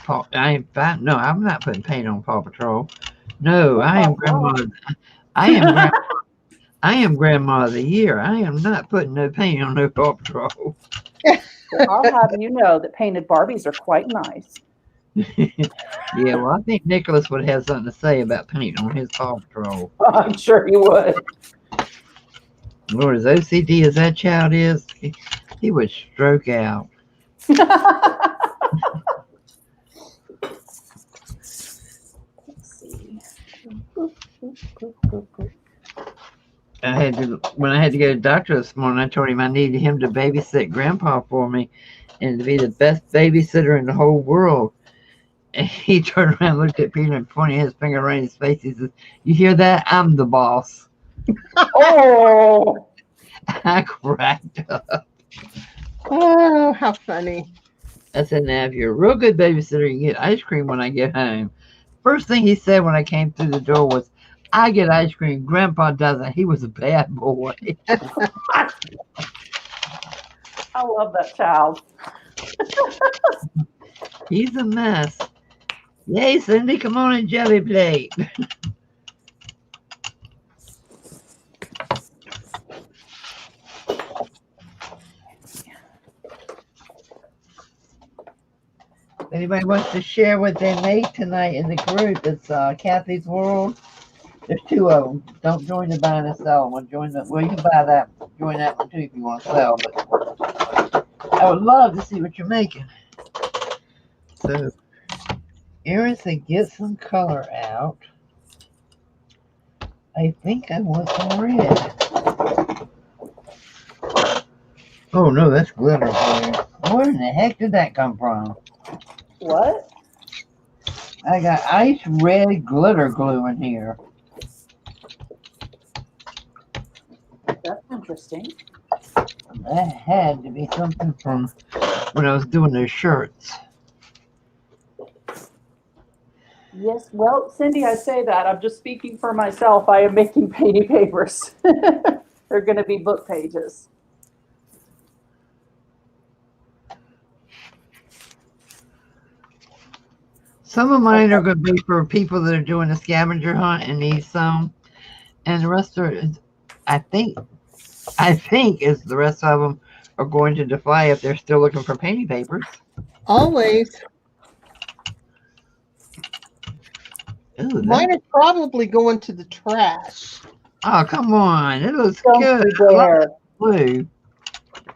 No, I'm not putting paint on Paw Patrol. No, I am grandmother. I am grandma of the year. I am not putting no paint on no Paw Patrol. I'll have you know that painted Barbies are quite nice. Yeah, well, I think Nicholas would have something to say about paint on his Paw Patrol. I'm sure he would. Lord, as OCD as that child is, he would stroke out. Let's see. When I had to go to the doctor this morning, I told him I needed him to babysit Grandpa for me and to be the best babysitter in the whole world. And he turned around, looked at Peter, and pointed his finger right in his face. He says, "You hear that? I'm the boss." Oh! I cracked up. Oh, how funny. I said, "Now, if you're a real good babysitter, you get ice cream when I get home." First thing he said when I came through the door was, "I get ice cream. Grandpa doesn't. He was a bad boy." I love that child. He's a mess. Yay, Cindy, come on and jelly plate. Anybody wants to share what they made tonight in the group? It's Kathy's World. There's two of them. Don't join the buy and sell one. Join the, well, you can buy that. Join that one too if you want to sell. But I would love to see what you're making. So, Erin said, get some color out. I think I want some red. Oh no, that's glitter glue. Where in the heck did that come from? What? I got ice red glitter glue in here. That's interesting. That had to be something from when I was doing those shirts. Yes, well, Cindy, I say that. I'm just speaking for myself. I am making painty papers. They're going to be book pages. Some of mine are going to be for people that are doing a scavenger hunt and need some. And the rest are, I think is the rest of them are going to Defy if they're still looking for painting papers. Always. Ooh, Mine are probably going to the trash. oh, come on. It looks Don't good. you dare. Blue.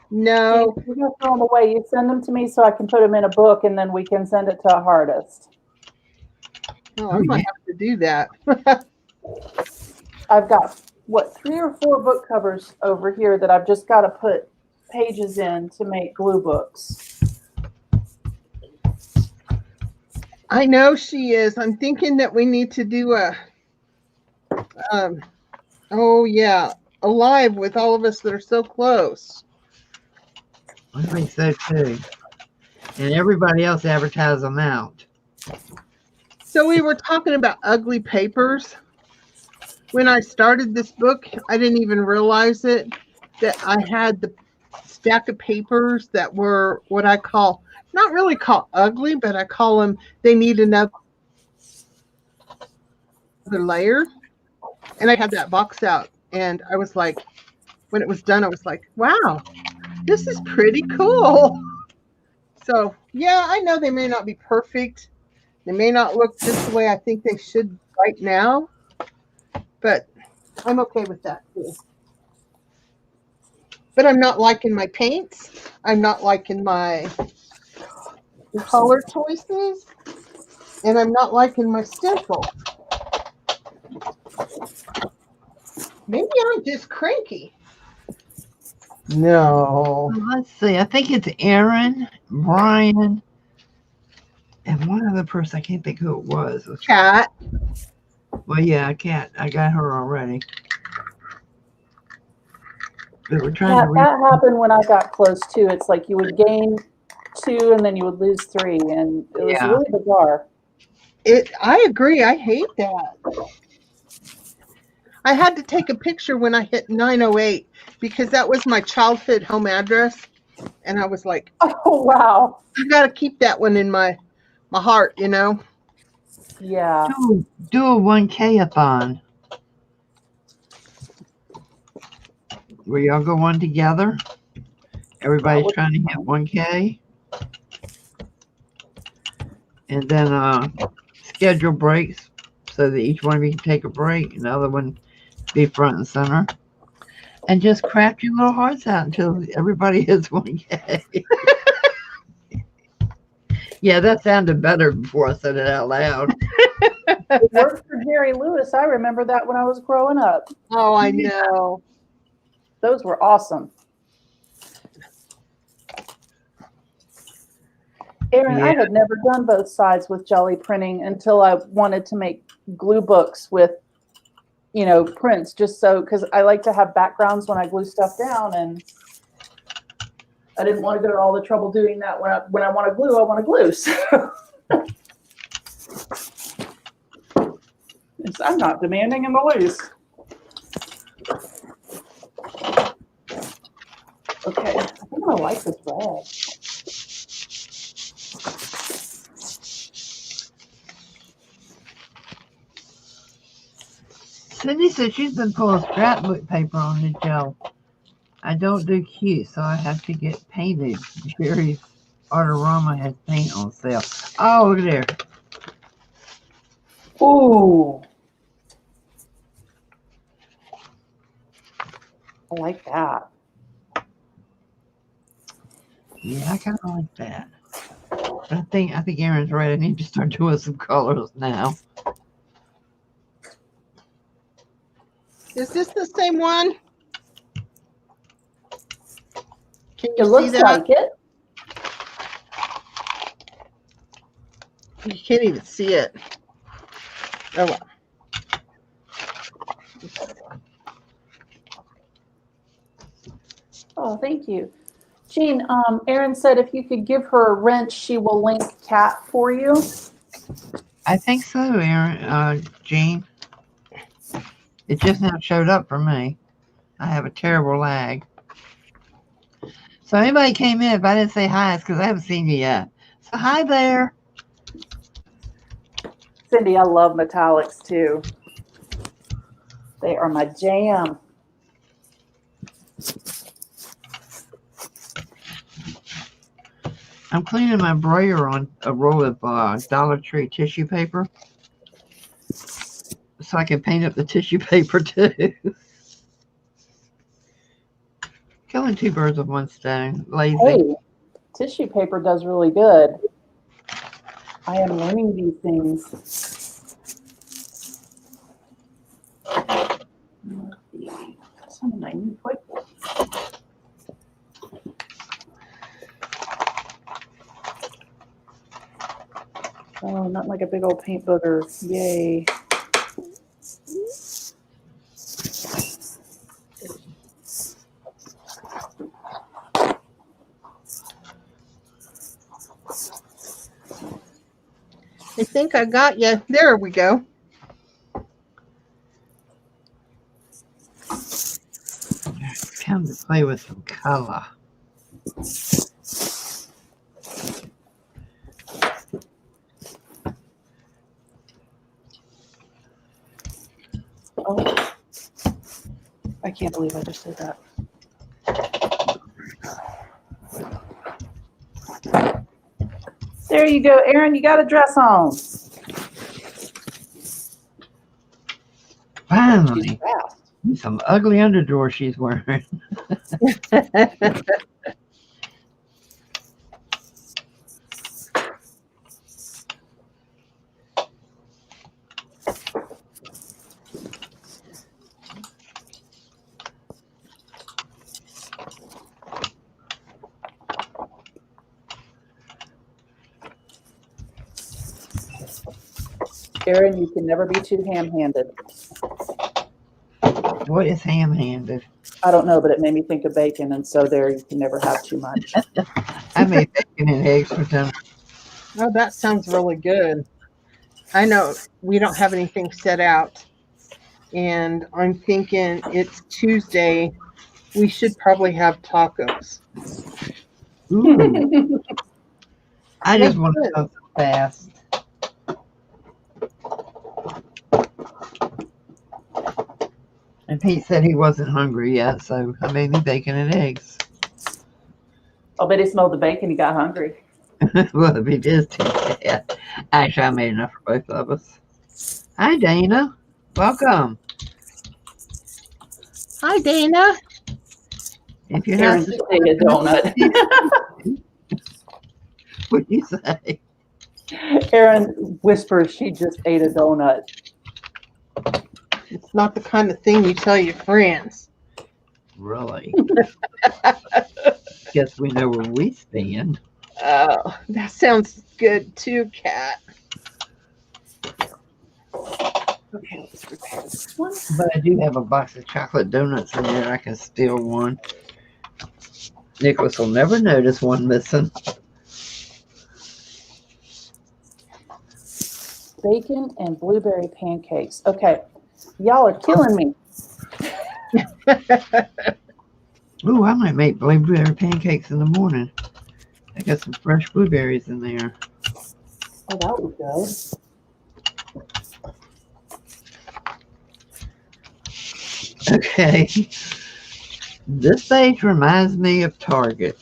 No. You're going to throw them away. You send them to me so I can put them in a book and then we can send it to a artist. Oh, I might have to do that. I've got, what, 3 or 4 book covers over here that I've just got to put pages in to make glue books. I know she is. I'm thinking that we need to do a, oh yeah, a live with all of us that are so close. I think so too. And everybody else advertise them out. So we were talking about ugly papers. When I started this book, I didn't even realize it, that I had the stack of papers that were what I call not really call ugly, but I call them, they need another layer. And I had that box out, and I was like, when it was done, I was like, wow, this is pretty cool. So, yeah, I know they may not be perfect. They may not look just the way I think they should right now, but I'm okay with that too. But I'm not liking my paints. I'm not liking my color choices. And I'm not liking my stencil. Maybe I'm just cranky. No. Well, let's see. I think it's Aaron, Brian, and one other person. I can't think who it was. Cat. Well, yeah, Cat. I got her already. But we're trying to That happened when I got close too. It's like you would gain 2 and then you would lose 3, and it was Yeah. really bizarre. I agree. I hate that. I had to take a picture when I hit 908 because that was my childhood home address. And I was like, Oh, wow. I got to keep that one in my heart, you know? Yeah. do a 1K-a-thon. Where y'all go one together. Everybody's trying to hit 1K. And then schedule breaks so that each one of you can take a break. Another one be front and center. And just craft your little hearts out until everybody hits 1K. Yeah, that sounded better before I said it out loud. It worked for Jerry Lewis. I remember that when I was growing up. Oh, I know. Those were awesome. Aaron, I had never done both sides with Gelli Printing until I wanted to make glue books with, prints, just so, because I like to have backgrounds when I glue stuff down, and I didn't want to go to all the trouble doing that when I want to glue, I want to glue. So I'm not demanding in the least. Okay, I think I like this red. Cindy said she's been pulling scrapbook paper on the gel. I don't do cute, so I have to get painted. Jerry's Artorama has paint on sale. Oh, look there. Ooh. I like that. Yeah, I kind of like that. But I think Aaron's right. I need to start doing some colors now. Is this the same one? Can It you see looks that? like it. You can't even see it. Oh, well. Oh, thank you. Jean, Erin said if you could give her a wrench, she will link Cat for you. I think so, Aaron. Jean. It just now showed up for me. I have a terrible lag. So anybody came in, if I didn't say hi, it's because I haven't seen you yet. So hi there. Cindy, I love metallics too. They are my jam. I'm cleaning my brayer on a roll of Dollar Tree tissue paper so I can paint up the tissue paper too. Killing two birds with one stone. Lazy. Hey, tissue paper does really good. I am learning these things. Some of my new whiteboard. Oh, not like a big old paint booger. Yay. I think I got you. There we go. It's time to play with some color. Oh, I can't believe I just did that. There you go, Erin. You got a dress on. Finally. She's fast. Some ugly underdrawers she's wearing. Erin, you can never be too ham-handed. What is ham-handed? I don't know, but it made me think of bacon, and so there, you can never have too much. I made bacon and eggs for dinner. Oh, that sounds really good. I know we don't have anything set out, and I'm thinking it's Tuesday. We should probably have tacos. Ooh. I just That's want good. something fast. And Pete said he wasn't hungry yet, so I made me bacon and eggs. I'll bet he smelled the bacon. He got hungry. Well, if he is too bad. Actually, I made enough for both of us. Hi, Dana. Welcome. Hi, Dana. If you're Erin not just ate a donut. what do you say? Erin whispers she just ate a donut. It's not the kind of thing you tell your friends. Really? Guess we know where we stand. Oh, that sounds good too, Kat. Okay, let's repair this one. But I do have a box of chocolate donuts in there. I can steal one. Nicholas will never notice one missing. Bacon and blueberry pancakes. Okay, y'all are killing me. Ooh, I might make blueberry pancakes in the morning. I got some fresh blueberries in there. Oh, that would be good. Okay. This page reminds me of Target.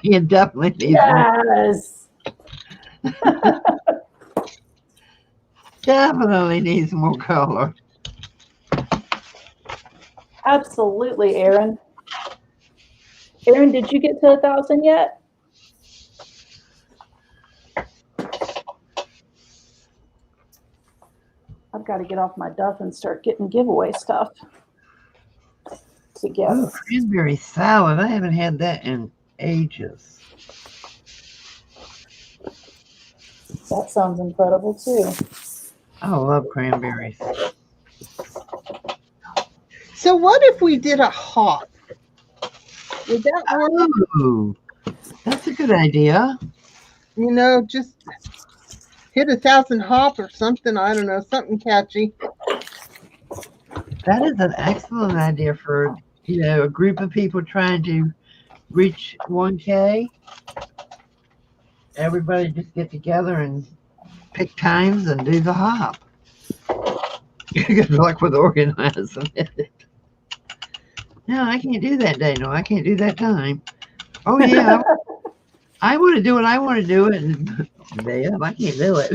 You definitely need Yes. definitely needs more color. Absolutely, Erin. Erin, did you get to 1,000 yet? I've got to get off my duff and start getting giveaway stuff together. Ooh, cranberry salad. I haven't had that in ages. That sounds incredible too. I love cranberries. So what if we did a hop? Would that work? Ooh, that's a good idea. You know, just hit 1,000 hop or something. I don't know, something catchy. That is an excellent idea for, a group of people trying to reach 1K. Everybody just get together and pick times and do the hop. Good luck with organizing it. No, I can't do that day. No, I can't do that time. Oh, yeah. I want to do it. I want to do it. And day up, I can't do it.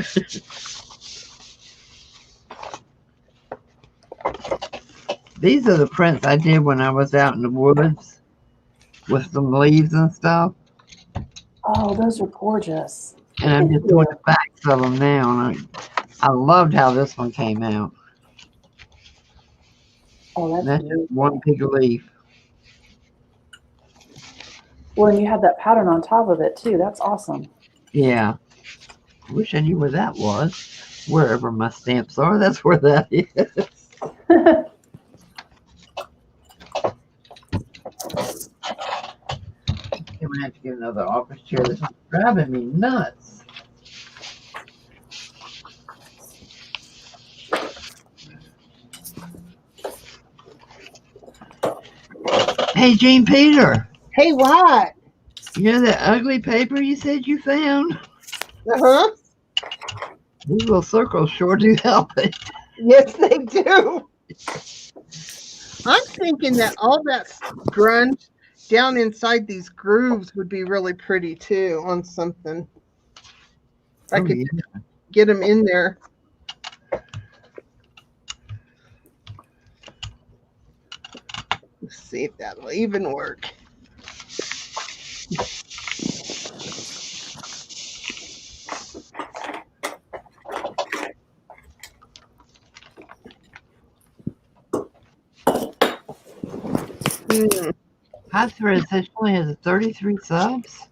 These are the prints I did when I was out in the woods with some leaves and stuff. Oh, those are gorgeous. And I'm just doing the backs of them now. And I loved how this one came out. Oh, And that's that's beautiful. just one big leaf. Well, and you have that pattern on top of it too. That's awesome. Yeah. I wish I knew where that was. Wherever my stamps are, that's where that is. I'm gonna have to get another office chair. This is driving me nuts. Hey, Jean Peter, Hey, what? you know that ugly paper you said you found? Uh-huh. These little circles sure do help it. Yes, they do. I'm thinking that all that grunge down inside these grooves would be really pretty too on something. I Oh, could yeah. get them in there. Let's see if that'll even work. Hmm. Hot Thread says she only has 33 subs.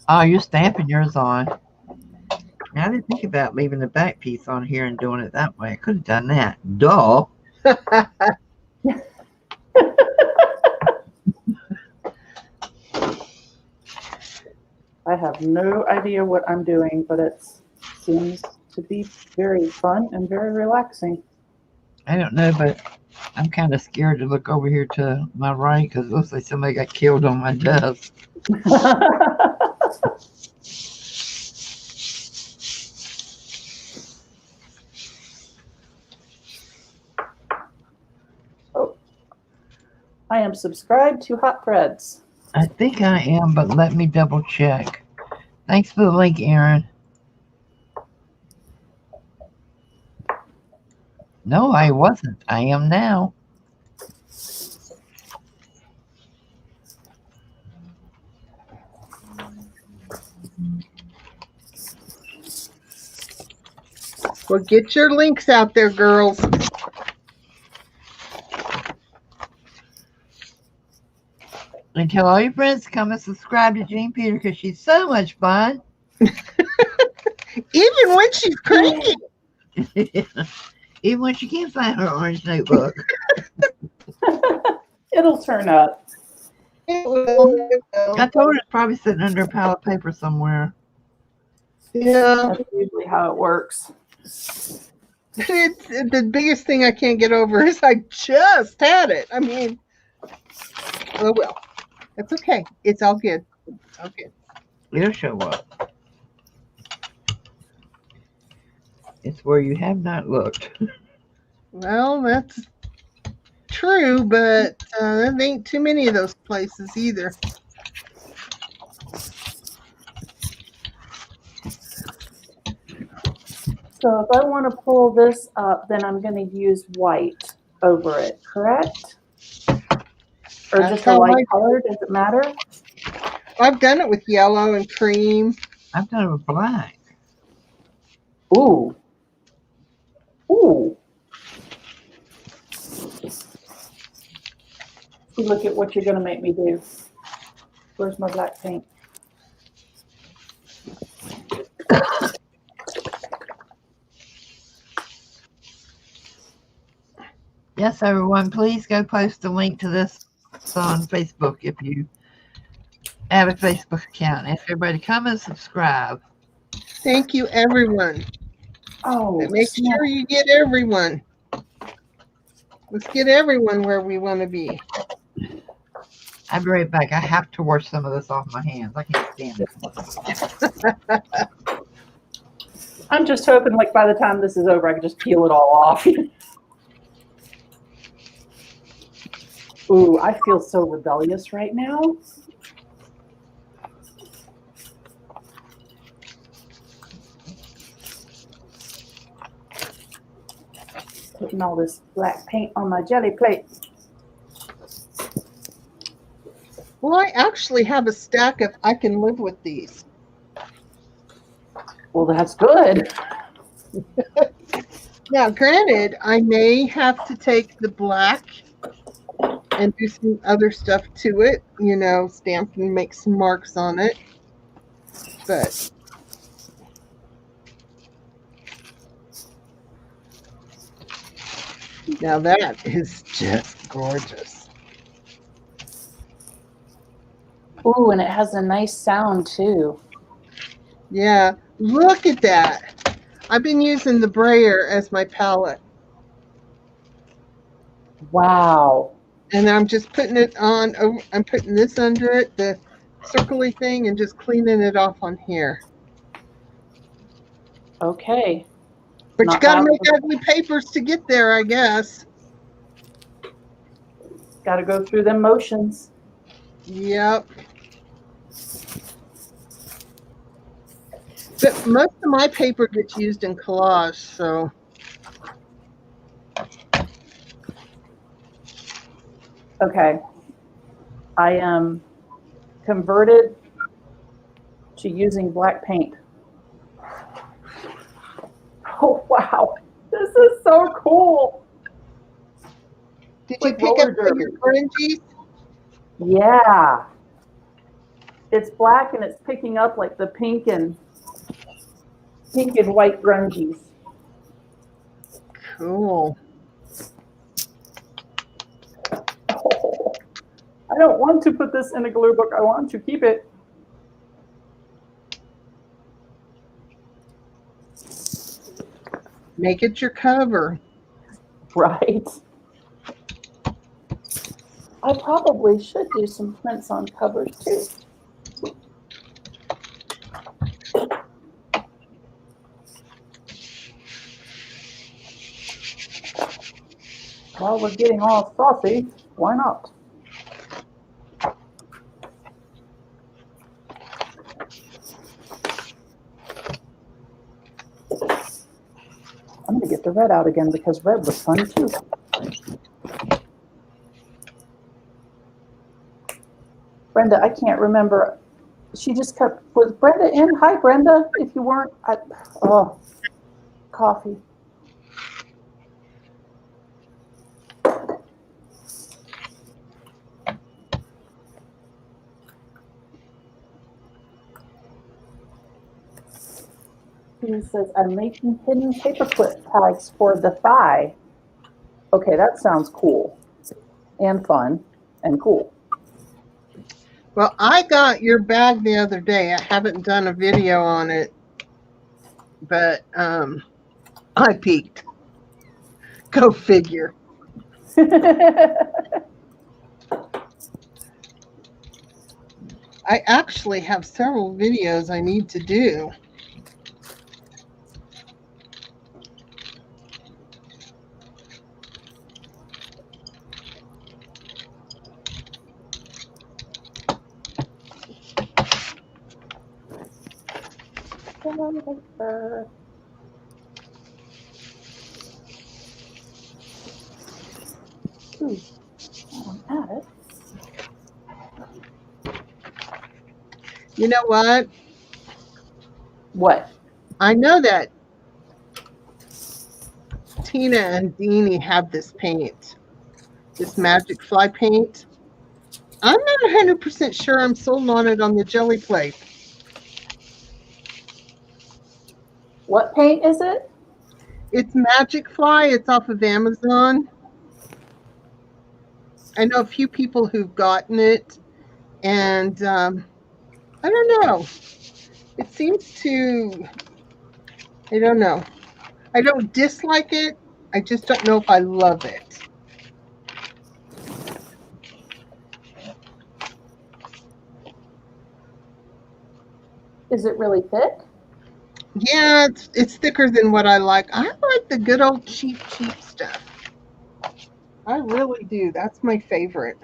Oh, you're stamping yours on. Now, I didn't think about leaving the back piece on here and doing it that way. I could have done that. Duh. I have no idea what I'm doing, but it seems to be very fun and very relaxing. I don't know, but I'm kind of scared to look over here to my right because it looks like somebody got killed on my desk. Oh, I am subscribed to Hot Threads. I think I am, but let me double check. Thanks for the link, Aaron. No, I wasn't. I am now. Well, get your links out there, girls. And tell all your friends to come and subscribe to Jean Peter because she's so much fun. Even when she's cranky. Even when she can't find her orange notebook. It'll turn up. It will. I told her it's probably sitting under a pile of paper somewhere. Yeah. That's usually how it works. It's the biggest thing I can't get over is I just had it. I mean, oh well. That's okay. It's all good. It's all good. It'll show up. It's where you have not looked. Well, that's true, but there ain't too many of those places either. So if I want to pull this up, then I'm going to use white over it, correct? Or That's just a how light I- color? Does it matter? I've done it with yellow and cream. I've done it with black. Ooh. Ooh. See, look at what you're going to make me do. Where's my black paint? Yes, everyone, please go post a link to this on Facebook if you have a Facebook account. Ask everybody to come and subscribe. Thank you, everyone. Oh, But make snap. sure you get everyone. Let's get everyone where we want to be. I'll be right back. I have to wash some of this off my hands. I can't stand it. I'm just hoping, like, by the time this is over, I can just peel it all off. Ooh, I feel so rebellious right now. Putting all this black paint on my jelly plate. Well, I actually have a stack of I can live with these. Well, that's good. Now, granted, I may have to take the black and do some other stuff to it, you know, stamp and make some marks on it. But now that is just gorgeous. Ooh, and it has a nice sound too. Yeah, look at that. I've been using the brayer as my palette. Wow. And I'm just putting it on, I'm putting this under it, the circly thing, and just cleaning it off on here. Okay. But you Not got to bad. make ugly papers to get there, I guess. Got to go through them motions. Yep. But most of my paper gets used in collage, so. Okay. I am converted to using black paint. Oh, wow. This is so cool. Did you Like pick up roller all your derby. grungies? Yeah. It's black and it's picking up like the pink and white grungies. Cool. Oh, I don't want to put this in a glue book. I want to keep it. Make it your cover. Right. I probably should do some prints on covers too. While we're getting all saucy, why not? I'm gonna get the red out again because red was fun too. Brenda, I can't remember. She just kept, was Brenda in? Hi, Brenda. If you weren't, oh, coffee. He says, I'm making hidden paperclip tags for the thigh. Okay, that sounds cool and fun and cool. Well, I got your bag the other day. I haven't done a video on it, but I peeked. Go figure. I actually have several videos I need to do. Ooh, I'm at it. You know what? What? I know that Tina and Deanie have this paint, this magic fly paint. I'm not 100% sure I'm sold on it on the Gelli plate. What paint is it? It's Magic Fly. It's off of Amazon. I know a few people who've gotten it, and I don't know. It seems to, I don't know. I don't dislike it. I just don't know if I love it. Is it really thick? Yeah, it's thicker than what I like. I like the good old cheap stuff. I really do. That's my favorite.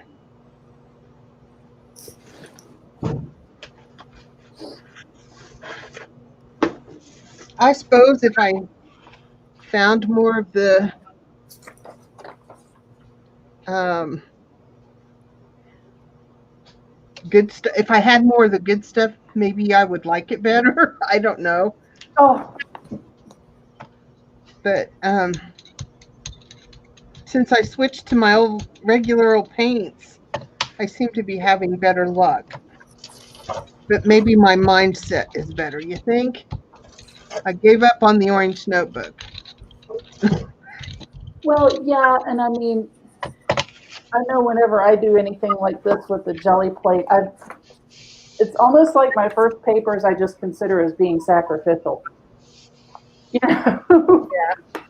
I suppose if I found more of the good stuff, if I had more of the good stuff, maybe I would like it better. I don't know. Oh, But since I switched to my old regular old paints, I seem to be having better luck. But maybe my mindset is better, you think? I gave up on the orange notebook. well, yeah, and I mean, I know whenever I do anything like this with the Gelli plate, it's almost like my first papers I just consider as being sacrificial. You know? Yeah.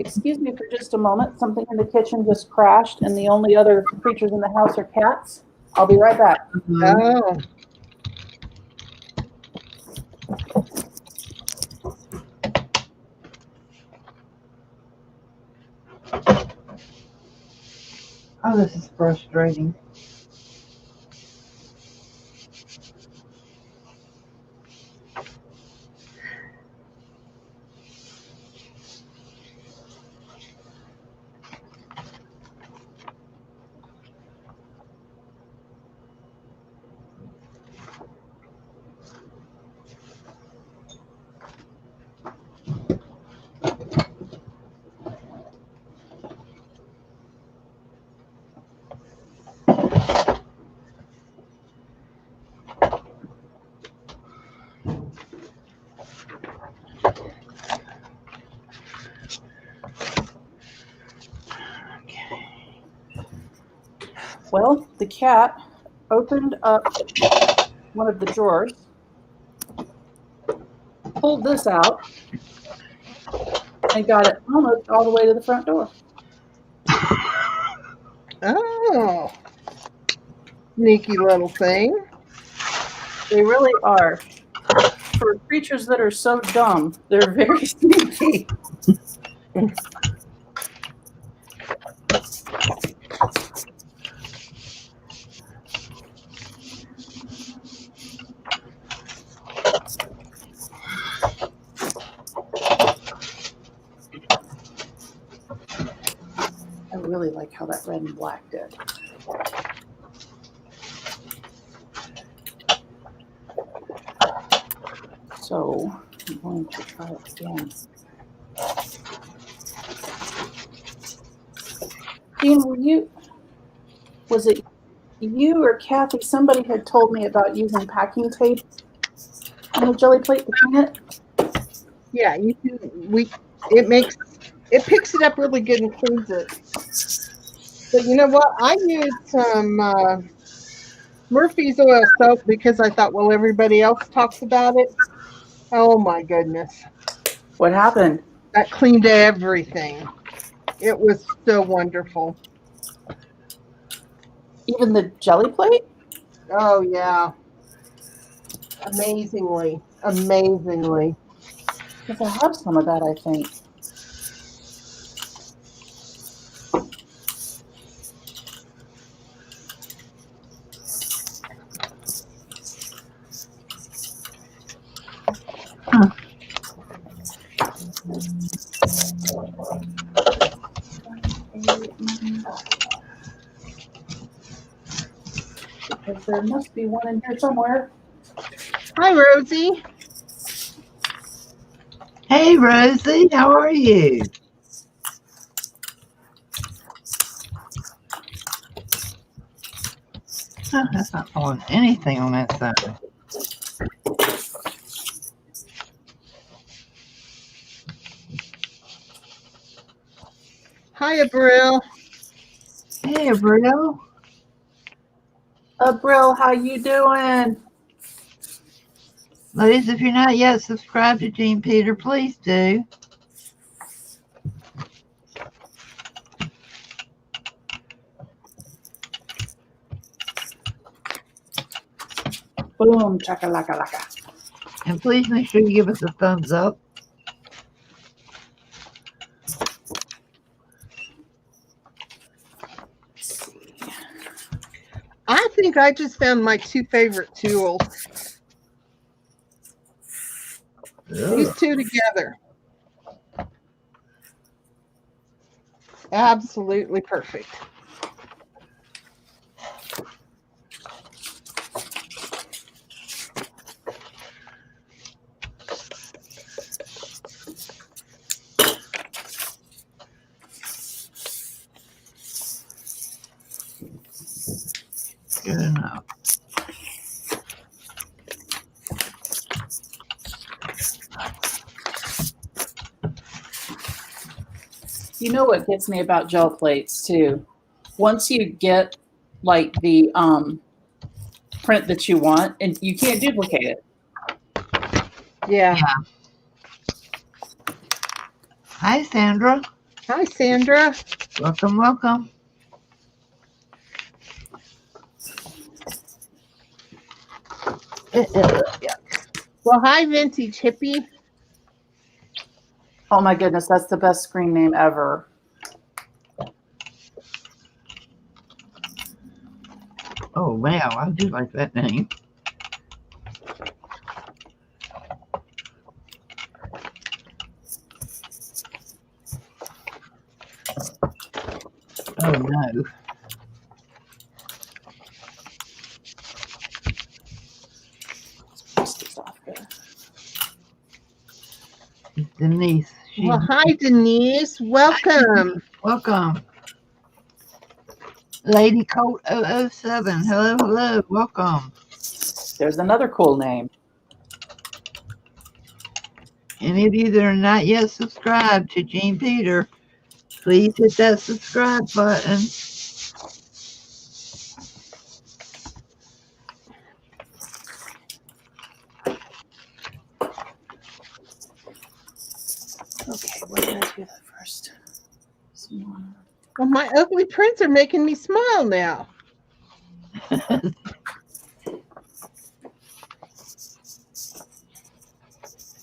Excuse me for just a moment. Something in the kitchen just crashed, and the only other creatures in the house are cats. I'll be right back. Oh, Oh, this is frustrating. Well, the cat opened up one of the drawers, pulled this out, and got it almost all the way to the front door. oh, sneaky little thing. They really are. For creatures that are so dumb, they're very sneaky. I really like how that red and black did. So I'm going to try it again. Dean, was it you or Kathy? Somebody had told me about using packing tape on the jelly plate to clean it. Yeah, you can. It picks it up really good and cleans it. But you know what? I used some Murphy's oil soap because I thought, well, everybody else talks about it. Oh my goodness, What happened? that cleaned everything. It was so wonderful. Even the jelly plate? Oh yeah, amazingly. Because I have some of that, I think. Because there must be one in here somewhere. Hi, Rosie. Hey, Rosie, how are you? Oh, that's not pulling anything on that side. Hi, Abril. Hey, Abril. Abril, how you doing? Ladies, if you're not yet subscribed to Gene Peter, please do. Boom, chakalaka-laka. And please make sure you give us a thumbs up. I think I just found my two favorite tools. These two together. Absolutely perfect. Good enough. You know what gets me about gel plates too? Once you get like the print that you want, and you can't duplicate it. Yeah. Hi, Sandra. Hi, Sandra. Welcome, welcome. Yeah. Well, hi, Vintage Hippie. Oh my goodness, that's the best screen name ever. Oh, wow. I do like that name. Oh, no. Let's this off there. It's Denise. Well, hi, Denise. Welcome. Welcome. Lady Colt 007. Hello, hello. Welcome. There's another cool name. Any of you that are not yet subscribed to Gene Peter, please hit that subscribe button. Okay, what did I do that first? Well, my ugly prints are making me smile now.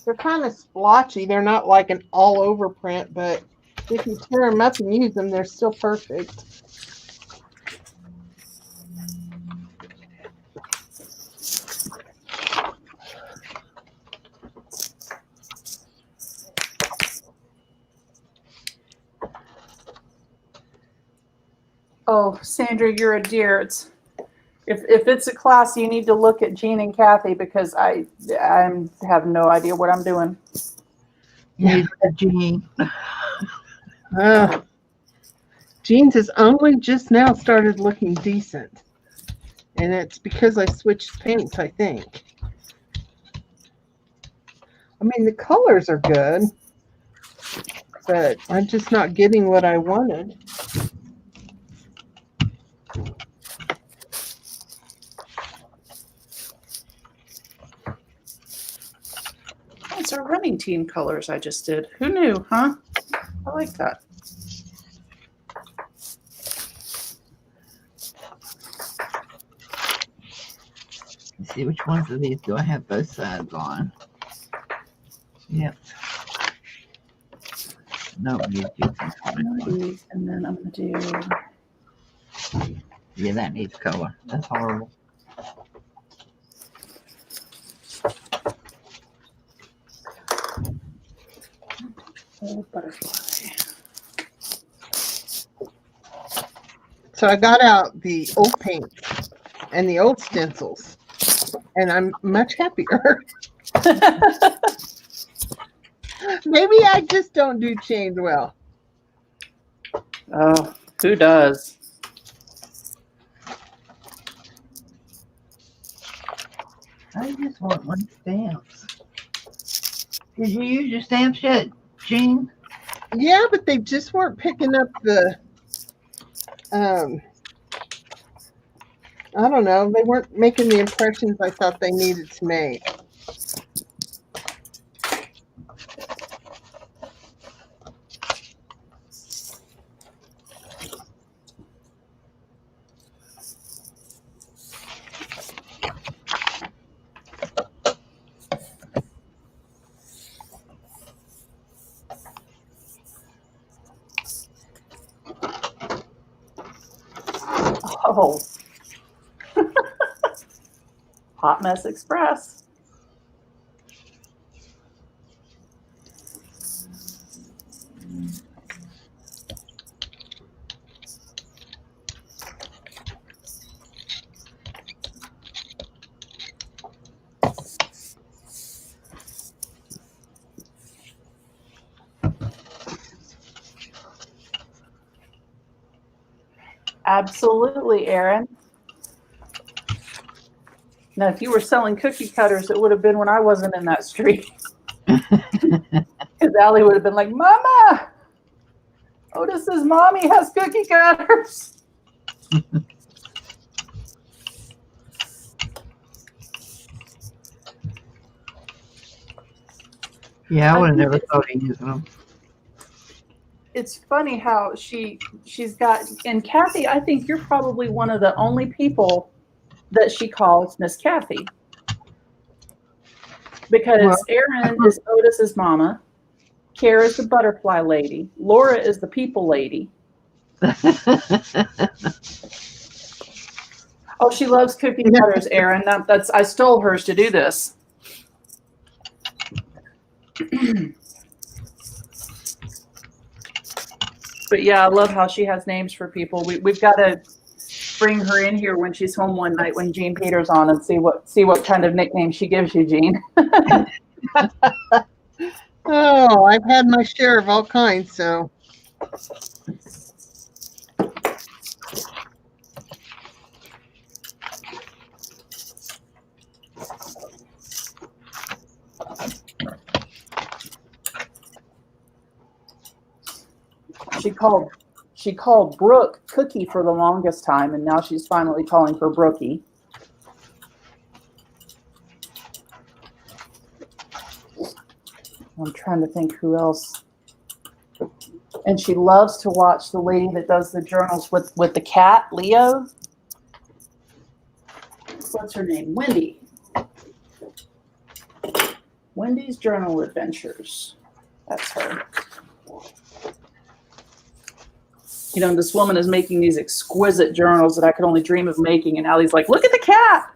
They're kind of splotchy. They're not like an all-over print, but if you tear them up and use them, they're still perfect. Oh, Sandra, you're a dear. If it's a class, you need to look at Jean and Kathy because I have no idea what I'm doing. Yeah, Gene. Jeans has only just now started looking decent. And it's because I switched paints, I think. I mean, the colors are good, but I'm just not getting what I wanted. Oh, it's our running team colors I just did. Who knew, huh? I like that. Let's see which ones of these do I have both sides on. Yep. No, you do. And then I'm going to do... Yeah, that needs color. That's horrible. Oh, butterfly. So I got out the old paints and the old stencils, and I'm much happier. Maybe I just don't do change well. Oh, who does? I just want my stamps. Did you use your stamps yet, Jean? Yeah, but they just weren't picking up the, I don't know, they weren't making the impressions I thought they needed to make. Oh. Hot Mess Express. Absolutely, Erin. Now, if you were selling cookie cutters, it would have been when I wasn't in that street. Because Allie would have been like, Mama, Otis's mommy has cookie cutters. Yeah, I would have never thought of using them. it's funny how she's got, and Kathy, I think you're probably one of the only people that she calls Miss Kathy. Because Well, Erin is Otis's mama, Kara is the butterfly lady, Laura is the people lady. Oh, she loves cookie cutters, Erin. That's I stole hers to do this. But yeah, I love how she has names for people. We've got to bring her in here when she's home one night when Jean Peter's on and see what kind of nickname she gives you, Jean. Oh, I've had my share of all kinds, so. She called Brooke Cookie for the longest time, and now she's finally calling her Brookie. I'm trying to think who else. And she loves to watch the lady that does the journals with the cat, Leo. What's her name? Wendy. Wendy's Journal Adventures. That's her. You know, this woman is making these exquisite journals that I could only dream of making, and Allie's like, look at the cat.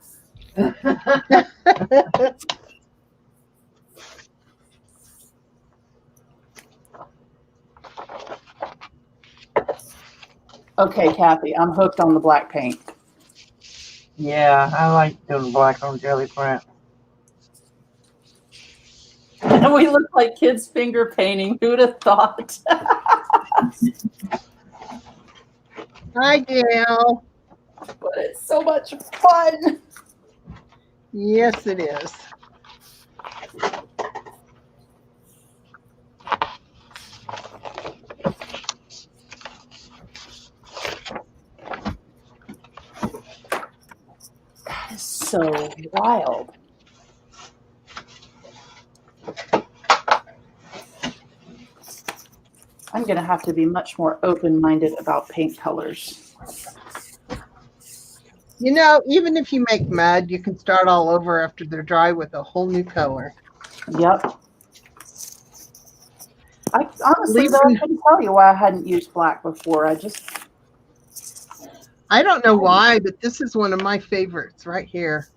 Okay, Kathy, I'm hooked on the black paint. Yeah, I like doing black on Gelli Print. And we look like kids finger painting. Who'd have thought? Hi, Gail. But it's so much fun. Yes, it is. That is so wild. I'm going to have to be much more open-minded about paint colors. You know, even if you make mud, you can start all over after they're dry with a whole new color. Yep. I honestly, though, I couldn't tell you why I hadn't used black before. I don't know why, but this is one of my favorites right here.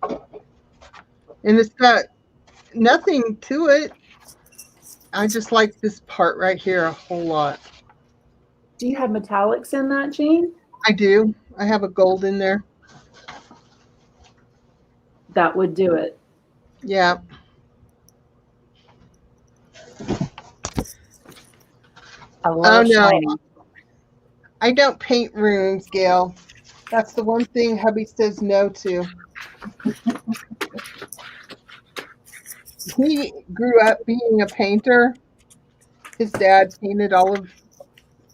And it's got nothing to it. I just like this part right here a whole lot. Do you have metallics in that, Jean? I do. I have a gold in there. That would do it. Yeah. I love shiny. No. I don't paint rooms, Gail. That's the one thing hubby says no to. He grew up being a painter. His dad painted all of,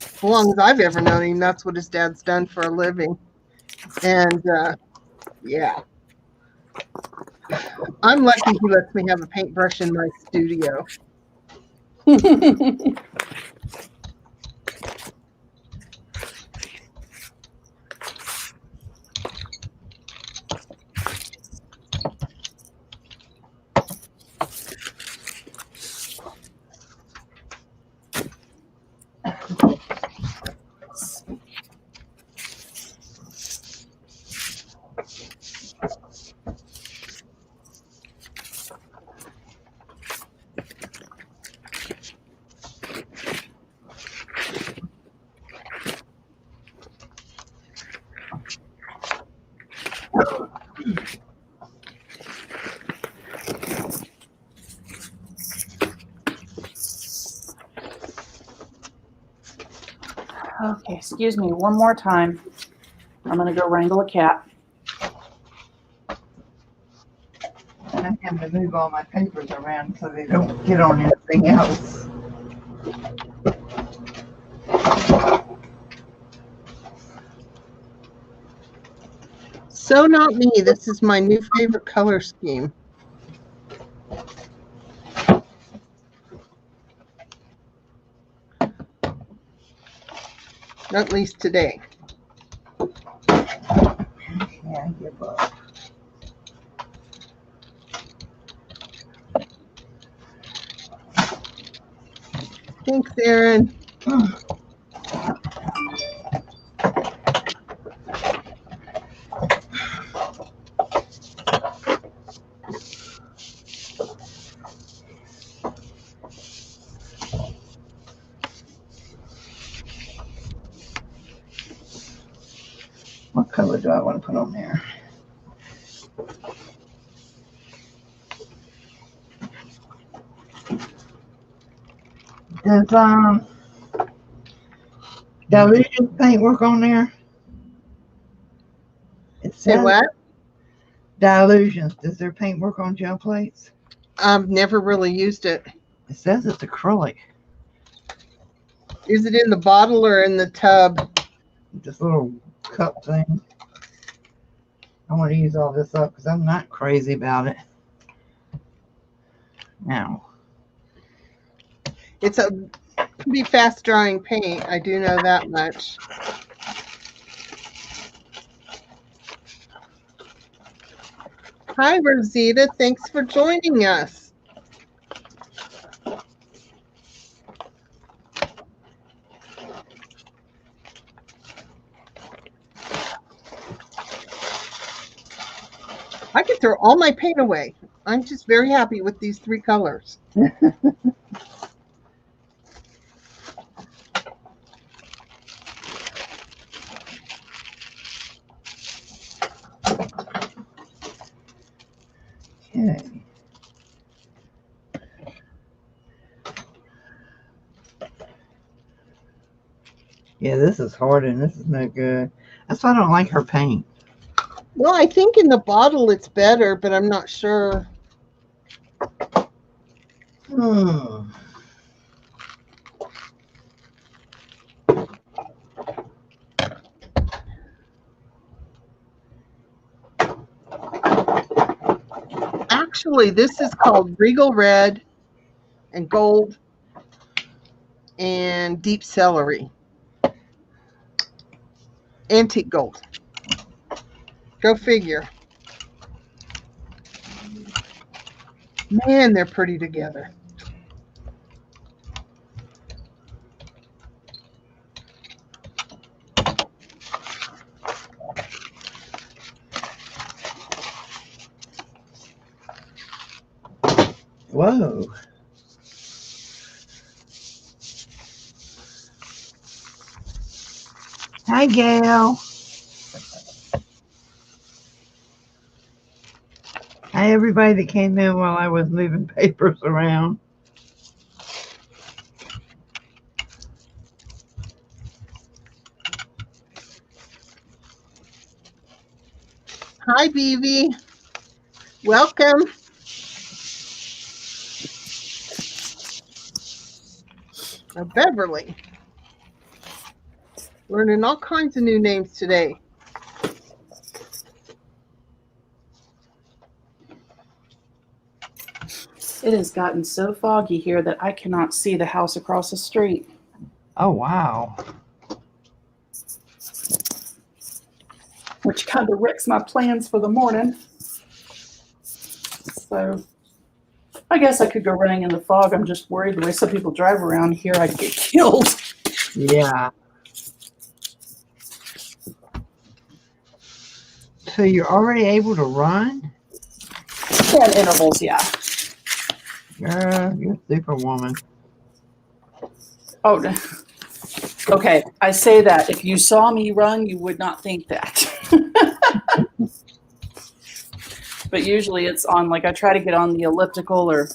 as long as I've ever known him, that's what his dad's done for a living. And yeah. I'm lucky he lets me have a paintbrush in my studio. Okay, excuse me one more time. I'm going to go wrangle a cat. And I have to move all my papers around so they don't get on anything else. So not me. This is my new favorite color scheme. At least today. Yeah, I give up. Thanks, Aaron. What color do I want to put on there? Does dilution paint work on there? It Say says what? dilutions. Does their paint work on gel plates? I've never really used it. It says it's acrylic. Is it in the bottle or in the tub? This little cup thing. I want to use all this up because I'm not crazy about it. Now, It's a pretty fast drying paint. I do know that much. Hi, Rosita. Thanks for joining us. I could throw all my paint away. I'm just very happy with these 3 colors. okay. Yeah, this is hard and this is no good. That's why I don't like her paint. Well, I think in the bottle it's better, but I'm not sure. Hmm. Actually, this is called Regal Red and Gold and Deep Celery. Antique Gold. Go figure. Man, they're pretty together. Whoa. Hi, Gail. Hi, everybody that came in while I was moving papers around. Hi, BB. Welcome. Now, Beverly. Learning all kinds of new names today. It has gotten so foggy here that I cannot see the house across the street. Oh, wow. Which kind of wrecks my plans for the morning. So I guess I could go running in the fog. I'm just worried the way some people drive around here, I'd get killed. Yeah. So you're already able to run? At intervals, yeah. Girl, you're Superwoman. Oh, no. Okay. I say that. If you saw me run, you would not think that. But usually it's on, like, I try to get on the elliptical or,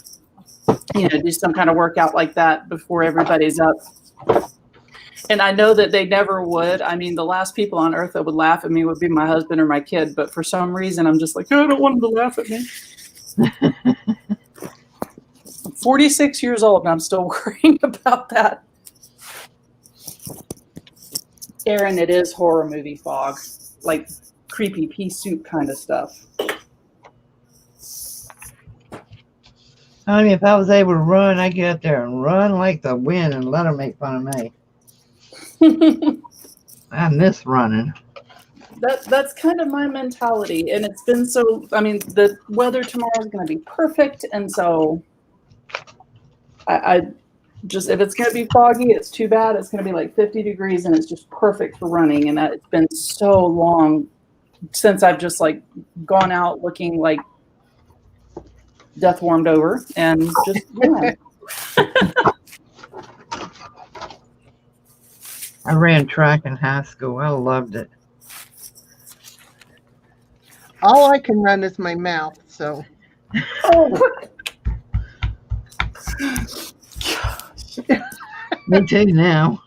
do some kind of workout like that before everybody's up. And I know that they never would. I mean, the last people on earth that would laugh at me would be my husband or my kid. But for some reason, I'm just like, oh, I don't want them to laugh at me. I'm 46 years old and I'm still worrying about that. Aaron, it is horror movie fog, like creepy pea soup kind of stuff. I mean, if I was able to run, I'd get up there and run like the wind and let them make fun of me. I miss running. That's kind of my mentality, and it's been so. I mean, the weather tomorrow is going to be perfect, and so I just, if it's going to be foggy, it's too bad. It's going to be like 50 degrees, and it's just perfect for running. And it's been so long since I've just like gone out looking like death warmed over and just run. I ran track in high school. I loved it. All I can run is my mouth, so. Oh, Me too now.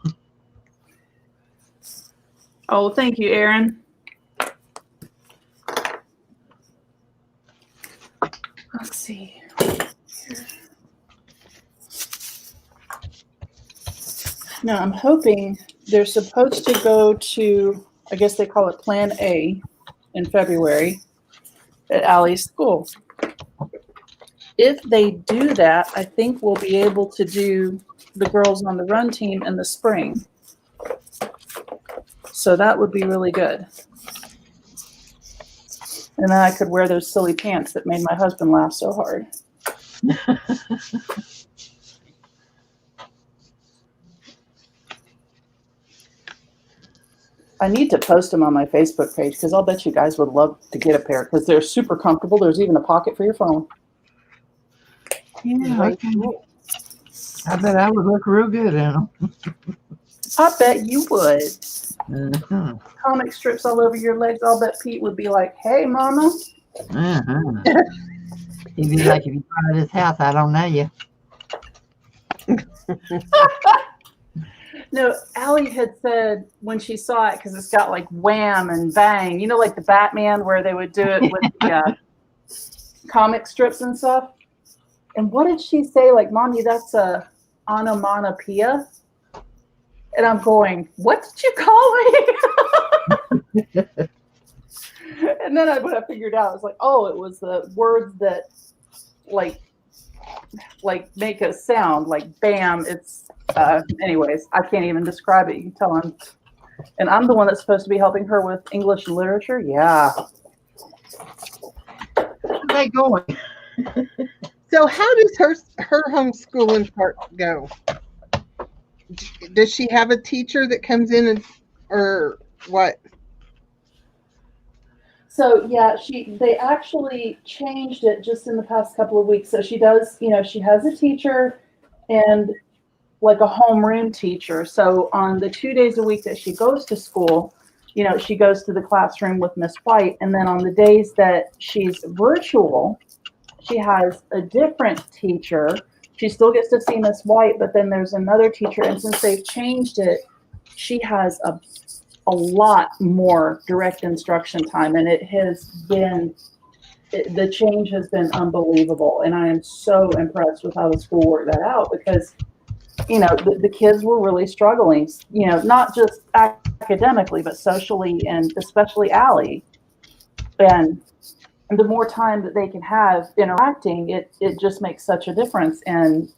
oh, thank you, Aaron. Let's see. Now, I'm hoping they're supposed to go to, I guess they call it Plan A in February at Allie's school. If they do that, I think we'll be able to do the girls on the run team in the spring. So that would be really good. And then I could wear those silly pants that made my husband laugh so hard. I need to post them on my Facebook page because I'll bet you guys would love to get a pair because they're super comfortable. There's even a pocket for your phone. Yeah, I bet I would look real good in them. I bet you would. Uh-huh. Comic strips all over your legs. I'll bet Pete would be like, "Hey, Mama." Uh-huh. He'd be like, if you come to this house, I don't know you. No, Allie had said when she saw it, because it's got like wham and bang, you know, like the Batman where they would do it with the comic strips and stuff. And what did she say? Like, Mommy, that's a onomatopoeia. And I'm going, what did you call me? And then when I figured out, I was like, oh, it was the words that like make a sound, like bam. It's anyways, I can't even describe it. You can tell him. And I'm the one that's supposed to be helping her with English and literature. Yeah. Where are they going? So how does her homeschooling part go? Does she have a teacher that comes in and, or what? So yeah, they actually changed it just in the past couple of weeks. So she does, she has a teacher and like a homeroom teacher. So on the 2 days a week that she goes to school, she goes to the classroom with Miss White. And then on the days that she's virtual, she has a different teacher. She still gets to see Miss White, but then there's another teacher. And since they've changed it, she has a lot more direct instruction time. And it has been, the change has been unbelievable. And I am so impressed with how the school worked that out because, the kids were really struggling, not just academically, but socially and especially Allie. And the more time that they can have interacting, it just makes such a difference. And,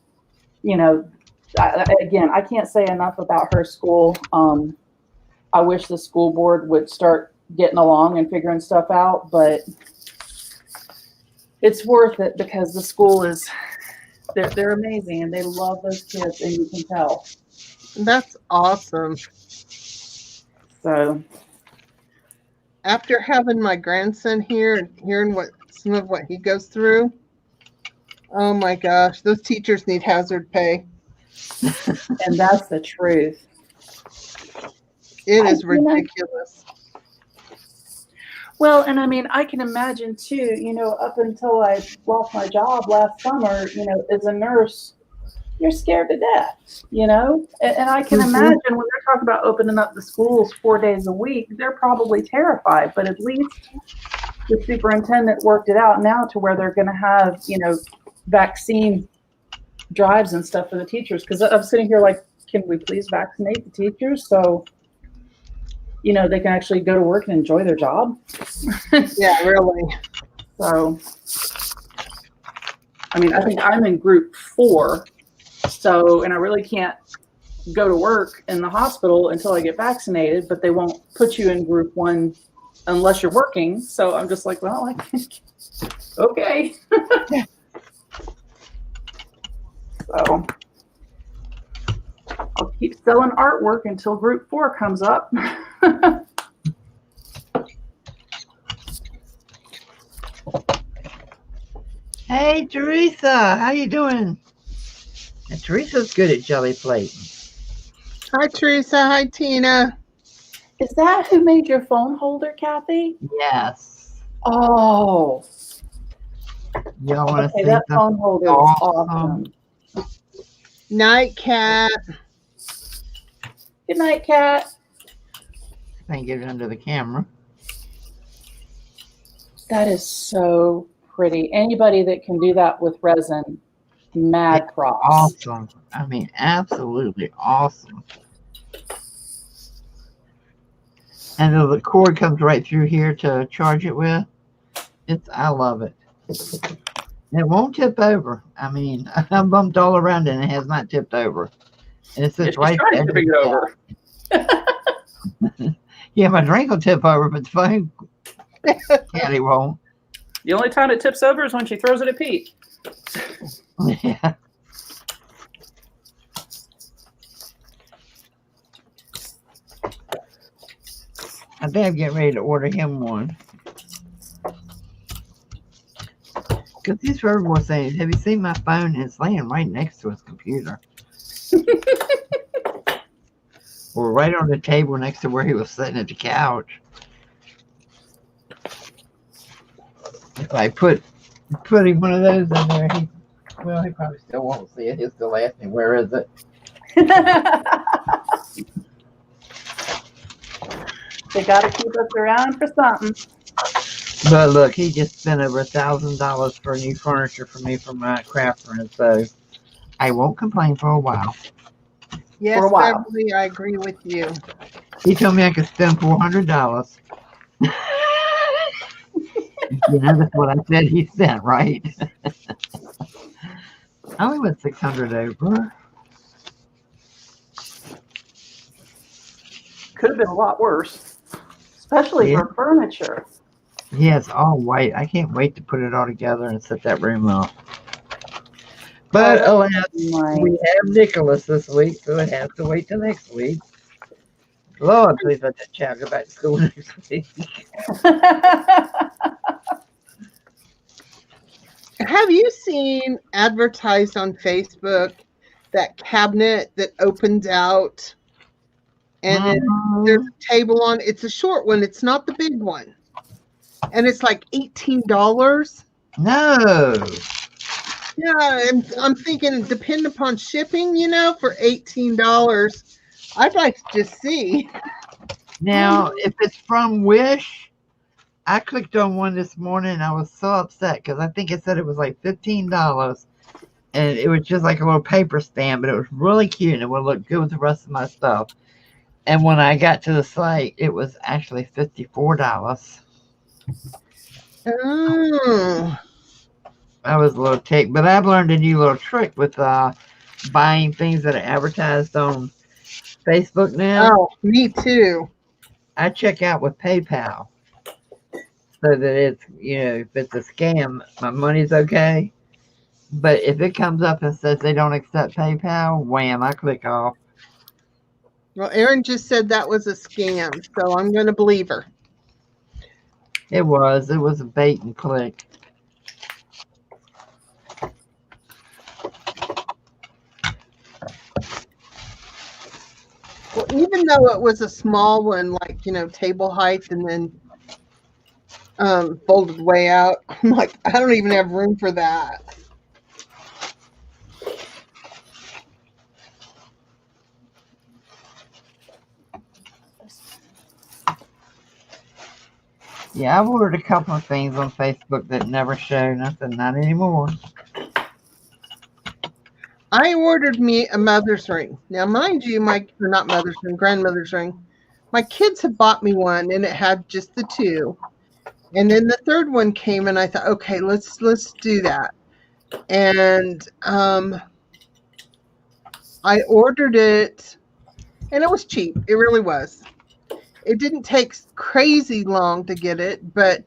again, I can't say enough about her school. I wish the school board would start getting along and figuring stuff out, but it's worth it because the school they're amazing and they love those kids and you can tell. That's awesome. So after having my grandson here and hearing some of what he goes through, oh my gosh, those teachers need hazard pay. And that's the truth. It is ridiculous. Well, and I mean, I can imagine too, up until I lost my job last summer, as a nurse, you're scared to death, and I can imagine when they're talking about opening up the schools 4 days a week, they're probably terrified, but at least the superintendent worked it out now to where they're going to have, vaccine drives and stuff for the teachers. Cause I'm sitting here like, can we please vaccinate the teachers? So, they can actually go to work and enjoy their job. Yeah, really. So, I mean, I think I'm in group 4. So, and I really can't go to work in the hospital until I get vaccinated, but they won't put you in group 1 unless you're working. So I'm just like, well, okay. So I'll keep selling artwork until group 4 comes up. Hey, Teresa, how you doing? And Teresa's good at jelly plating. Hi, Teresa. Hi, Tina. Is that who made your phone holder, Kathy? Yes. Oh, Y'all want to okay, see that something phone holder is awesome. Night, Cat. Good night, Kat. Can't get it under the camera. That is so pretty. Anybody that can do that with resin, mad props. Awesome. I mean, absolutely awesome. And the cord comes right through here to charge it with. I love it. It won't tip over. I mean, I bumped all around it and it has not tipped over. And it sits right there. To bring it over. Yeah, my drink will tip over, but the phone caddy won't. The only time it tips over is when she throws it at Pete. Yeah. I think I'm getting ready to order him one. Because these were saying, have you seen my phone? It's laying right next to his computer. Or right on the table next to where he was sitting at the couch. If I putting one of those in there, he probably still won't see it. He'll still ask me, where is it? They got to keep us around for something. But look, he just spent over $1,000 for new furniture for me for my craft room, so I won't complain for a while. Yes, For a while. Beverly, I agree with you. He told me I could spend $400. You know, that's what I said he spent, right? I only went 600 over. Could have been a lot worse, especially Yeah. for furniture. Yeah, it's all white. I can't wait to put it all together and set that room up. But alas, we have Nicholas this week, so it has to wait till next week. Lord, please let that child go back to school next week. Have you seen advertised on Facebook that cabinet that opens out and then there's a table on? It's a short one. It's not the big one. And it's like $18. No. Yeah, I'm thinking, depending upon shipping, for $18, I'd like to just see. Now, if it's from Wish, I clicked on one this morning and I was so upset because I think it said it was like $15 and it was just like a little paper stamp, but it was really cute and it would look good with the rest of my stuff. And when I got to the site, it was actually $54. Oh. I was a little ticked, but I've learned a new little trick with buying things that are advertised on Facebook now. Oh, me too. I check out with PayPal so that it's, if it's a scam, my money's okay. But if it comes up and says they don't accept PayPal, wham, I click off. Well, Erin just said that was a scam, so I'm going to believe her. It was a bait and click. Well, even though it was a small one, like, table height and then folded way out, I'm like, I don't even have room for that. Yeah, I've ordered a couple of things on Facebook that never show nothing, not anymore. I ordered me a mother's ring. Now, mind you, not mother's ring, grandmother's ring. My kids had bought me one, and it had just the two. And then the third one came, and I thought, okay, let's do that. And I ordered it, and it was cheap. It really was. It didn't take crazy long to get it, but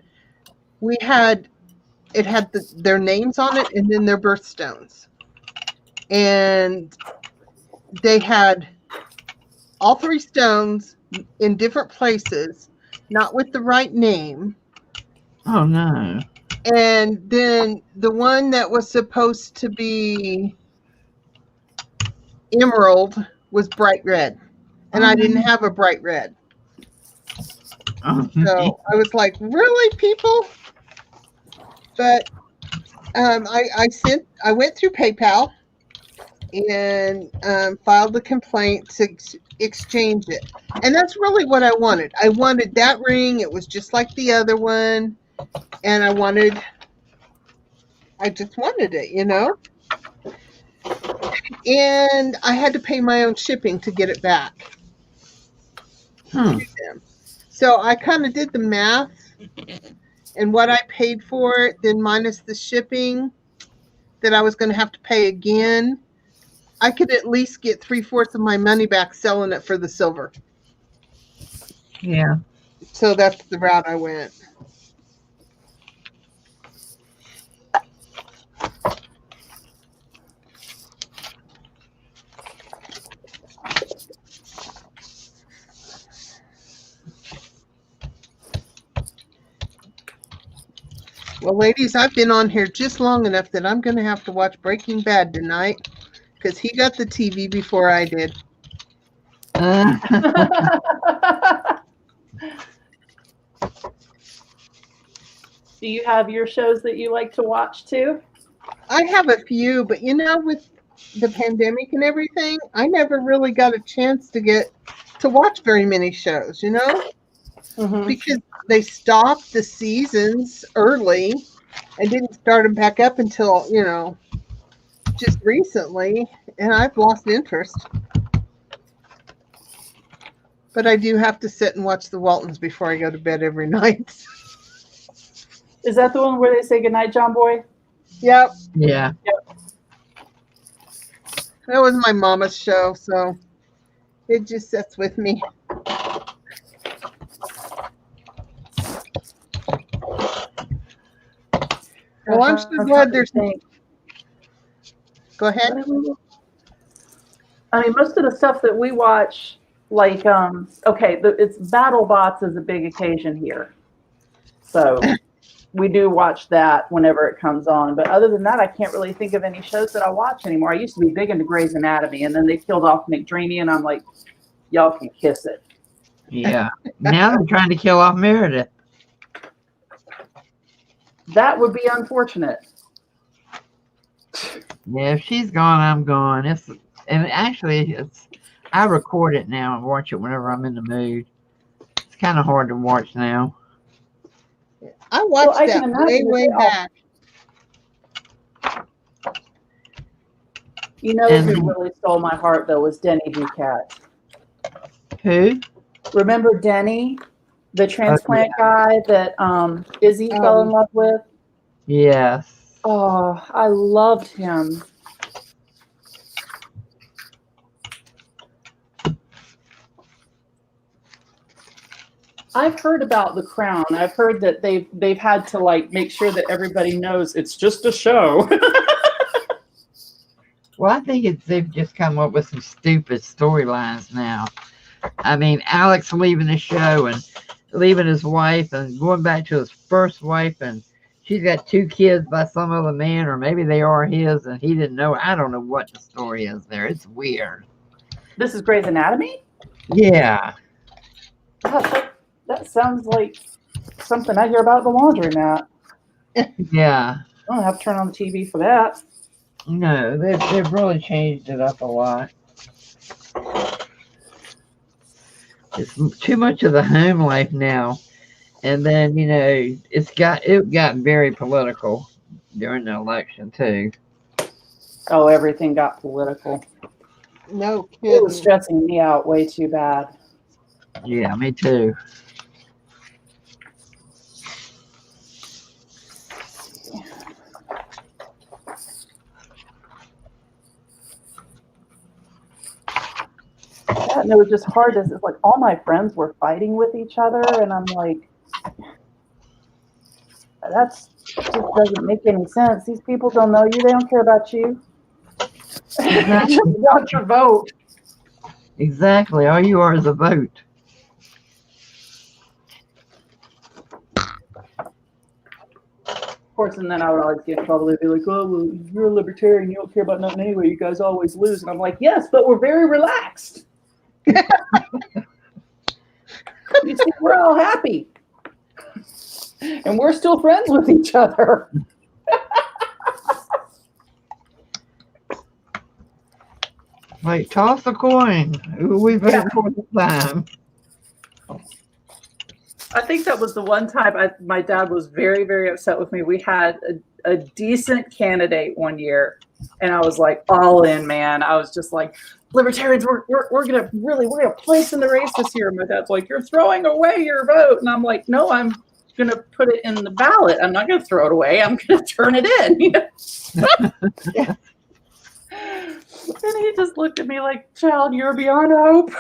it had their names on it and then their birthstones. And they had all three stones in different places, not with the right name. Oh no. And then the one that was supposed to be emerald was bright red. And I didn't have a bright red. Oh, So I was like, really, people? But I went through PayPal and filed a complaint to exchange it. And that's really what I wanted. I wanted that ring. It was just like the other one. And I just wanted it, you know? And I had to pay my own shipping to get it back Hmm. to them. So I kind of did the math and what I paid for it, then minus the shipping that I was going to have to pay again. I could at least get 3/4 of my money back selling it for the silver. Yeah. So that's the route I went. Well, ladies, I've been on here just long enough that I'm going to have to watch Breaking Bad tonight because he got the TV before I did. Do you have your shows that you like to watch too? I have a few, but you know, with the pandemic and everything, I never really got a chance to watch very many shows, you know, because they stopped the seasons early and didn't start them back up until, you know, just recently, and I've lost interest. But I do have to sit and watch the Waltons before I go to bed every night. Is that the one where they say goodnight, John Boy? Yep. Yeah. That was my mama's show, so it just sits with me. Well, I'm so glad there's. Go ahead. I mean, most of the stuff that we watch, like, it's BattleBots is a big occasion here. So we do watch that whenever it comes on. But other than that, I can't really think of any shows that I watch anymore. I used to be big into Grey's Anatomy, and then they killed off McDreamy, and I'm like, y'all can kiss it. Yeah. Now they're trying to kill off Meredith. That would be unfortunate. Yeah, if she's gone, I'm gone. I record it now and watch it whenever I'm in the mood. It's kind of hard to watch now. I watched that way back. You know who really stole my heart though was Denny Duquette. Who? Remember Denny, the transplant guy that Izzy fell in love with? Yes. Oh, I loved him. I've heard about The Crown. I've heard that they've had to like make sure that everybody knows it's just a show. Well, I think they've just come up with some stupid storylines now. I mean, Alex leaving the show and leaving his wife and going back to his first wife, and she's got 2 kids by some other man, or maybe they are his and he didn't know. I don't know what the story is there. It's weird. This is Grey's Anatomy? Yeah. That sounds like something I hear about in the laundromat. Yeah. I don't have to turn on the TV for that. No, they've really changed it up a lot. It's too much of the home life now. And then, you know, it got very political during the election too. Oh, everything got political. No kidding. It was stressing me out way too bad. Yeah, me too. that, and it was just hard. It's like all my friends were fighting with each other, and I'm like, that's just doesn't make any sense. These people don't know you. They don't care about you. They just want your vote. Exactly. All you are is a vote. Of course, and then I would always get in trouble. They'd be like, "Oh, well, you're a libertarian. You don't care about nothing anyway. You guys always lose." And I'm like, "Yes, but we're very relaxed. You see, we're all happy, and we're still friends with each other." Like, toss a coin. Who are we voting for this time? I think that was the one time my dad was very, very upset with me. We had a decent candidate one year, and I was like all in, man. I was just like, libertarians, we're gonna place in the race this year. And my dad's like, you're throwing away your vote, and I'm like, no, I'm gonna put it in the ballot. I'm not gonna throw it away. I'm gonna turn it in. Yeah. And he just looked at me like, child, you're beyond hope.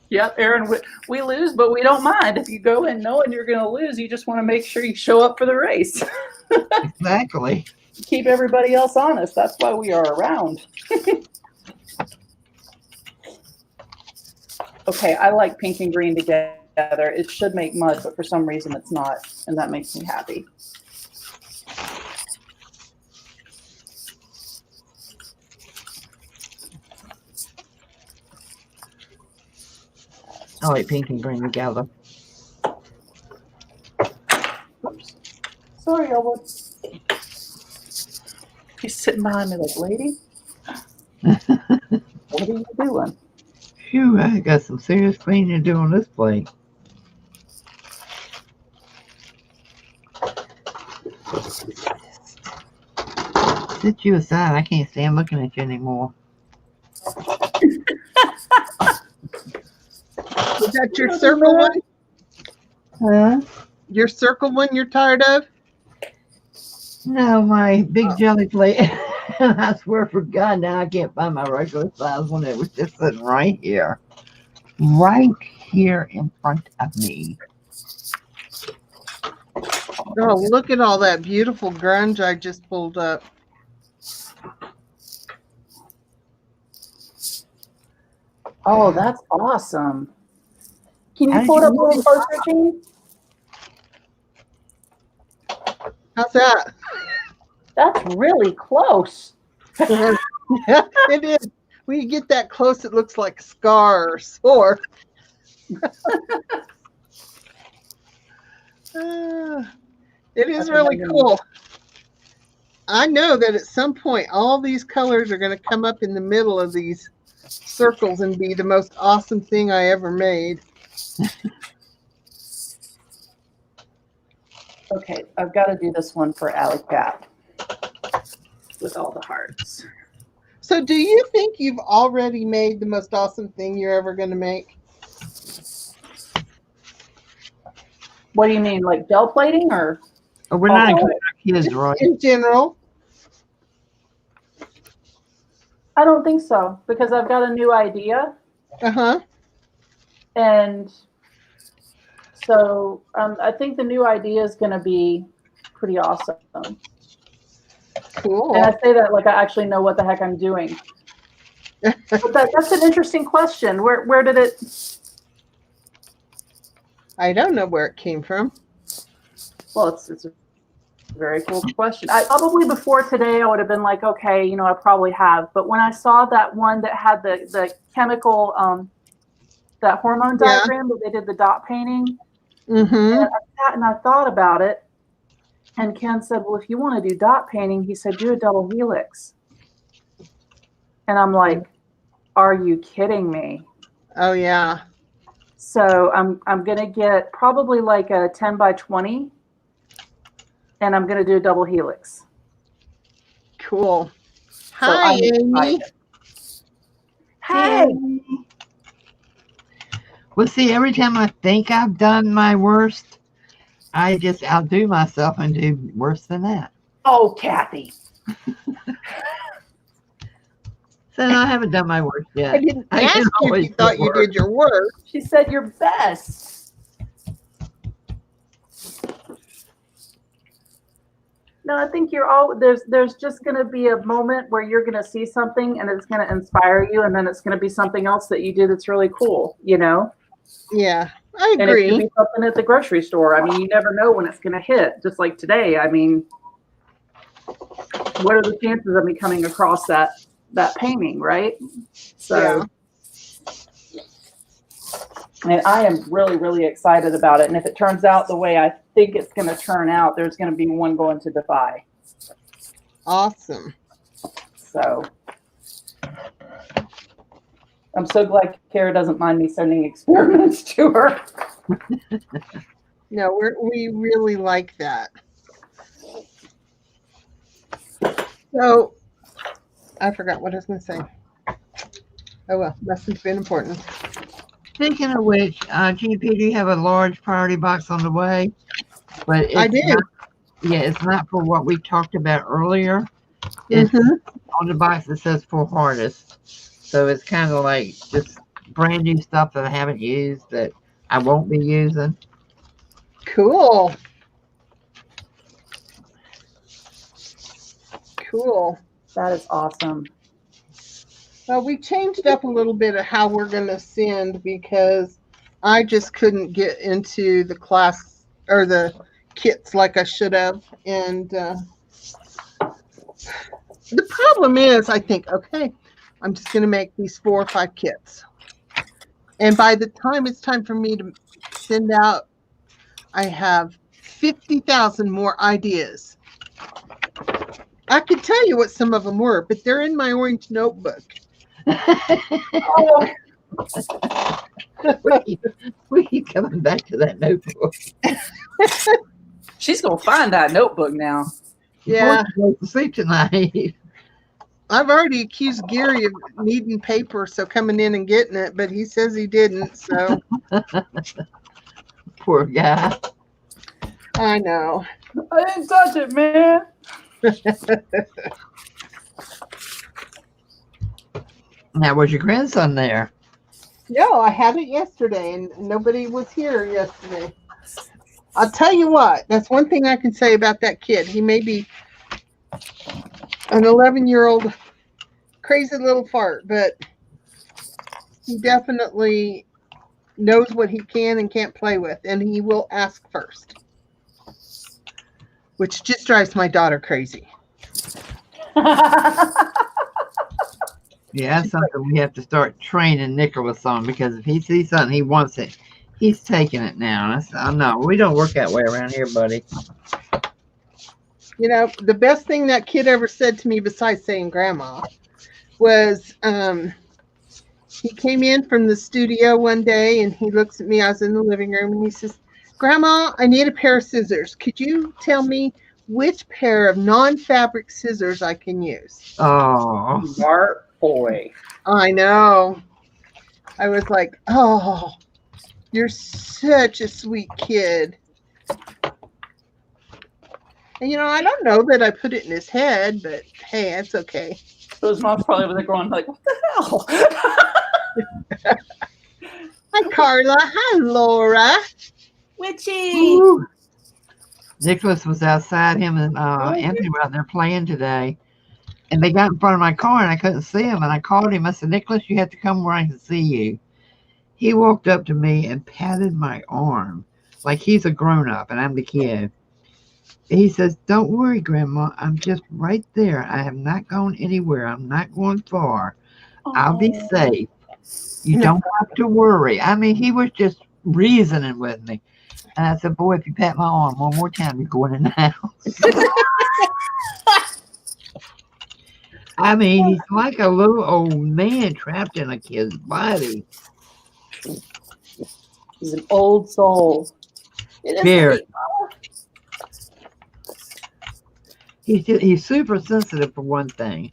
Yep, Aaron, we lose, but we don't mind. If you go in knowing you're going to lose, you just want to make sure you show up for the race. Exactly. Keep everybody else honest. That's why we are around. Okay, I like pink and green together. It should make mud, but for some reason it's not, and that makes me happy. I like pink and green together. Oops. Sorry, Elwood. He's sitting behind me like, lady, what are you doing? Phew, I got some serious cleaning to do on this plate. Sit you aside. I can't stand looking at you anymore. Is that your circle one? Huh? Your circle one you're tired of? No, my big jelly plate. And I swear for God, now I can't find my regular size one. It was just sitting right here. Right here in front of me. Oh, look at all that beautiful grunge I just pulled up. Oh, that's awesome. Can How you did pull it you up a little know? closer, Jean? How's that? That's really close. It is. When you get that close, it looks like a scar or sore. It is That's really amazing. cool. I know that at some point, all these colors are going to come up in the middle of these circles and be the most awesome thing I ever made. Okay, I've got to do this one for Alley Cat with all the hearts. So do you think you've already made the most awesome thing you're ever going to make? What do you mean, like gel plating or? Oh, we're not Oh. including our kids, right? In general? I don't think so, because I've got a new idea, Uh-huh. and so I think the new idea is going to be pretty awesome. Cool. And I say that like I actually know what the heck I'm doing. But that's an interesting question. Where did it? I don't know where it came from. Well, it's a very cool question. I probably before today I would have been like, okay, you know, I probably have. But when I saw that one that had the chemical, that hormone Yeah. diagram that they did the dot painting, Mm-hmm. and I sat and I thought about it. And Ken said, well, if you want to do dot painting, he said, do a double helix. And I'm like, are you kidding me? Oh, yeah. So I'm going to get probably like a 10 by 20, and I'm going to do a double helix. Cool. So Hi, I'm Amy. excited. Hey. Well, see, every time I think I've done my worst, I just outdo myself and do worse than that. Oh, Kathy. So no, I haven't done my work yet. I didn't I can ask you if always you thought do you did your work. She said your best. No, I think you're all there's just going to be a moment where you're going to see something and it's going to inspire you, and then it's going to be something else that you do that's really cool, you know? Yeah, I And it could agree. be something at the grocery store. I mean, you never know when it's going to hit. Just like today, I mean, what are the chances of me coming across that painting, right? So, Yeah. and I am really, really excited about it. And if it turns out the way I think it's going to turn out, there's going to be one going to Defy. Awesome. So I'm so glad Kara doesn't mind me sending experiments to her. No, we really like that. So I forgot what I was going to say. Oh well, must have been important. Speaking of which, GP, do you have a large priority box on the way? But it's I do. Not, yeah, it's not for what we talked about earlier. It's on the box that says for hardest. So it's kind of like just brand new stuff that I haven't used that I won't be using. Cool. Cool. That is awesome. Well, we changed up a little bit of how we're going to send because I just couldn't get into the class or the kits like I should have. And the problem is, I think, okay, I'm just going to make these 4 or 5 kits. And by the time it's time for me to send out, I have 50,000 more ideas. I could tell you what some of them were, but they're in my orange notebook. We keep coming back to that notebook. She's going to find that notebook now. Yeah. Before she goes to sleep tonight. I've already accused Gary of needing paper, so coming in and getting it, but he says he didn't, so. Poor guy. I know. I didn't touch it, man. Now, was your grandson there? No, I had it yesterday, and nobody was here yesterday. I'll tell you what, that's one thing I can say about that kid. He may be an 11-year-old crazy little fart, but he definitely knows what he can and can't play with, and he will ask first, which just drives my daughter crazy. Yeah, that's something we have to start training Nicholas on, because if he sees something, he wants it. He's taking it now. And I know we don't work that way around here, buddy. You know, the best thing that kid ever said to me, besides saying grandma, was he came in from the studio one day and he looks at me. I was in the living room and he says, "Grandma, I need a pair of scissors. Could you tell me which pair of non-fabric scissors I can use?" Oh, Smart boy. I know. I was like, "Oh, you're such a sweet kid." And, you know, I don't know that I put it in his head, but hey, that's okay. So his mom's probably over there going like, what the hell? Hi, Carla. Hi, Laura. Witchy. Nicholas was outside. Him and Anthony were out there playing today. And they got in front of my car and I couldn't see him. And I called him. I said, "Nicholas, you have to come where I can see you." He walked up to me and patted my arm like he's a grown-up and I'm the kid. He says, "Don't worry, Grandma. I'm just right there. I have not gone anywhere. I'm not going far. I'll be safe. You don't have to worry." I mean, he was just reasoning with me. And I said, "Boy, if you pat my arm one more time, you're going in the house." I mean, he's like a little old man trapped in a kid's body. He's an old soul. It is Very. sweet. He's super sensitive for one thing.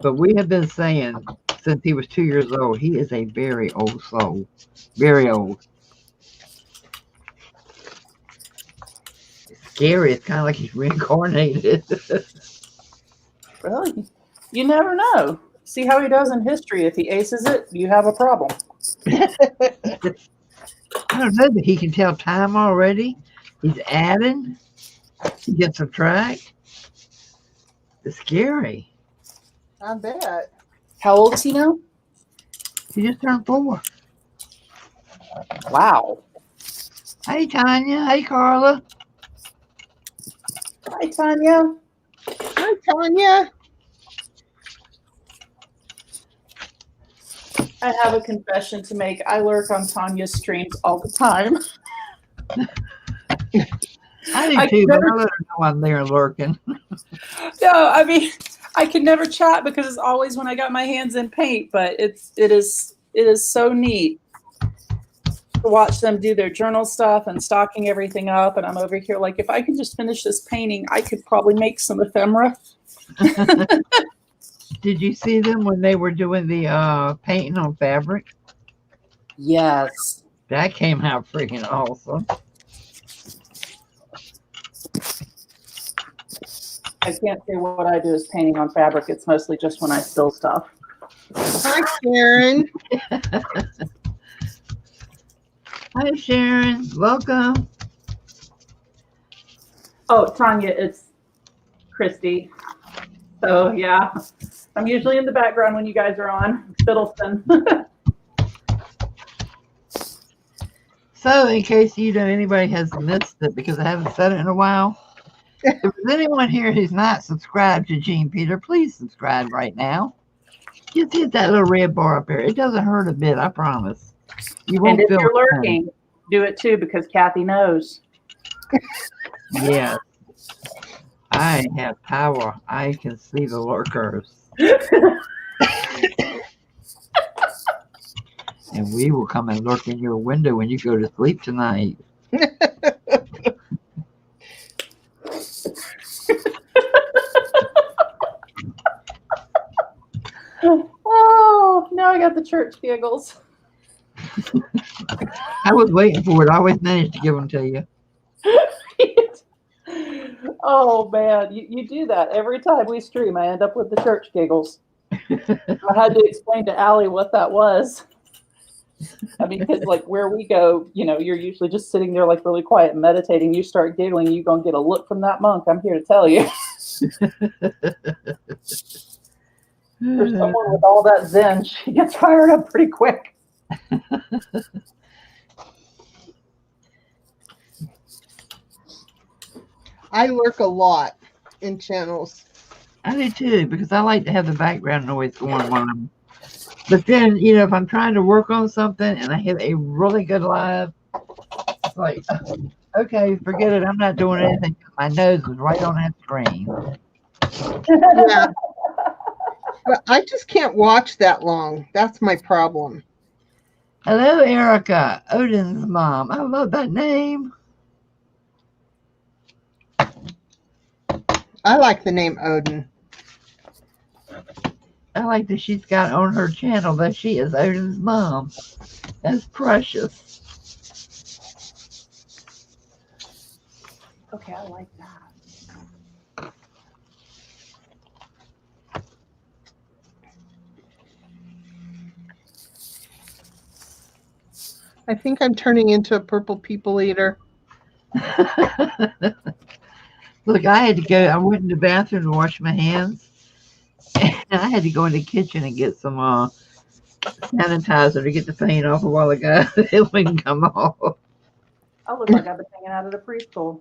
But we have been saying since he was 2 years old, he is a very old soul. Very old. It's scary. It's kind of like he's reincarnated. Really? You never know. See how he does in history. If he aces it, you have a problem. I don't know that he can tell time already. He's adding. He gets a track. It's scary. I bet. How old is he now? He just turned 4. Wow. Hey, Tanya. Hey, Carla. Hi, Tanya. Hi, Tanya. I have a confession to make. I lurk on Tanya's streams all the time. I do too, but I let her know I'm there lurking. No, I mean, I can never chat because it's always when I got my hands in paint, but it is so neat to watch them do their journal stuff and stocking everything up. And I'm over here like, if I could just finish this painting, I could probably make some ephemera. Did you see them when they were doing the painting on fabric? Yes. That came out freaking awesome. I can't say what I do is painting on fabric. It's mostly just when I spill stuff. Hi, Sharon. Hi, Sharon. Welcome. Oh, Tanya, it's Christy. So, yeah, I'm usually in the background when you guys are on. Fiddleston. So, in case anybody has missed it because I haven't said it in a while, if there's anyone here who's not subscribed to Gene Peter, please subscribe right now. Just hit that little red bar up there. It doesn't hurt a bit, I promise. You won't And if feel you're pain. lurking, do it too because Kathy knows. Yes. I have power. I can see the lurkers. And we will come and lurk in your window when you go to sleep tonight. Oh, now I got the church giggles. I was waiting for it. I always managed to give them to you. Oh, man. You do that every time we stream. I end up with the church giggles. I had to explain to Allie what that was. I mean, because like where we go, you're usually just sitting there like really quiet and meditating. You start giggling, you're going to get a look from that monk. I'm here to tell you. For someone with all that zen, she gets fired up pretty quick. I lurk a lot in channels. I do too, because I like to have the background noise going on. But then, if I'm trying to work on something and I hit a really good live, it's like, okay, forget it. I'm not doing anything. My nose is right on that screen. Yeah. But I just can't watch that long. That's my problem. Hello, Erica, Odin's mom. I love that name. I like the name Odin. I like that she's got on her channel that she is Odin's mom. That's precious. Okay, I like that. I think I'm turning into a purple people eater. Look, I had to go. I went in the bathroom to wash my hands. And I had to go in the kitchen and get some sanitizer to get the paint off a while ago. It wouldn't come off. I look like I've been hanging out at a preschool.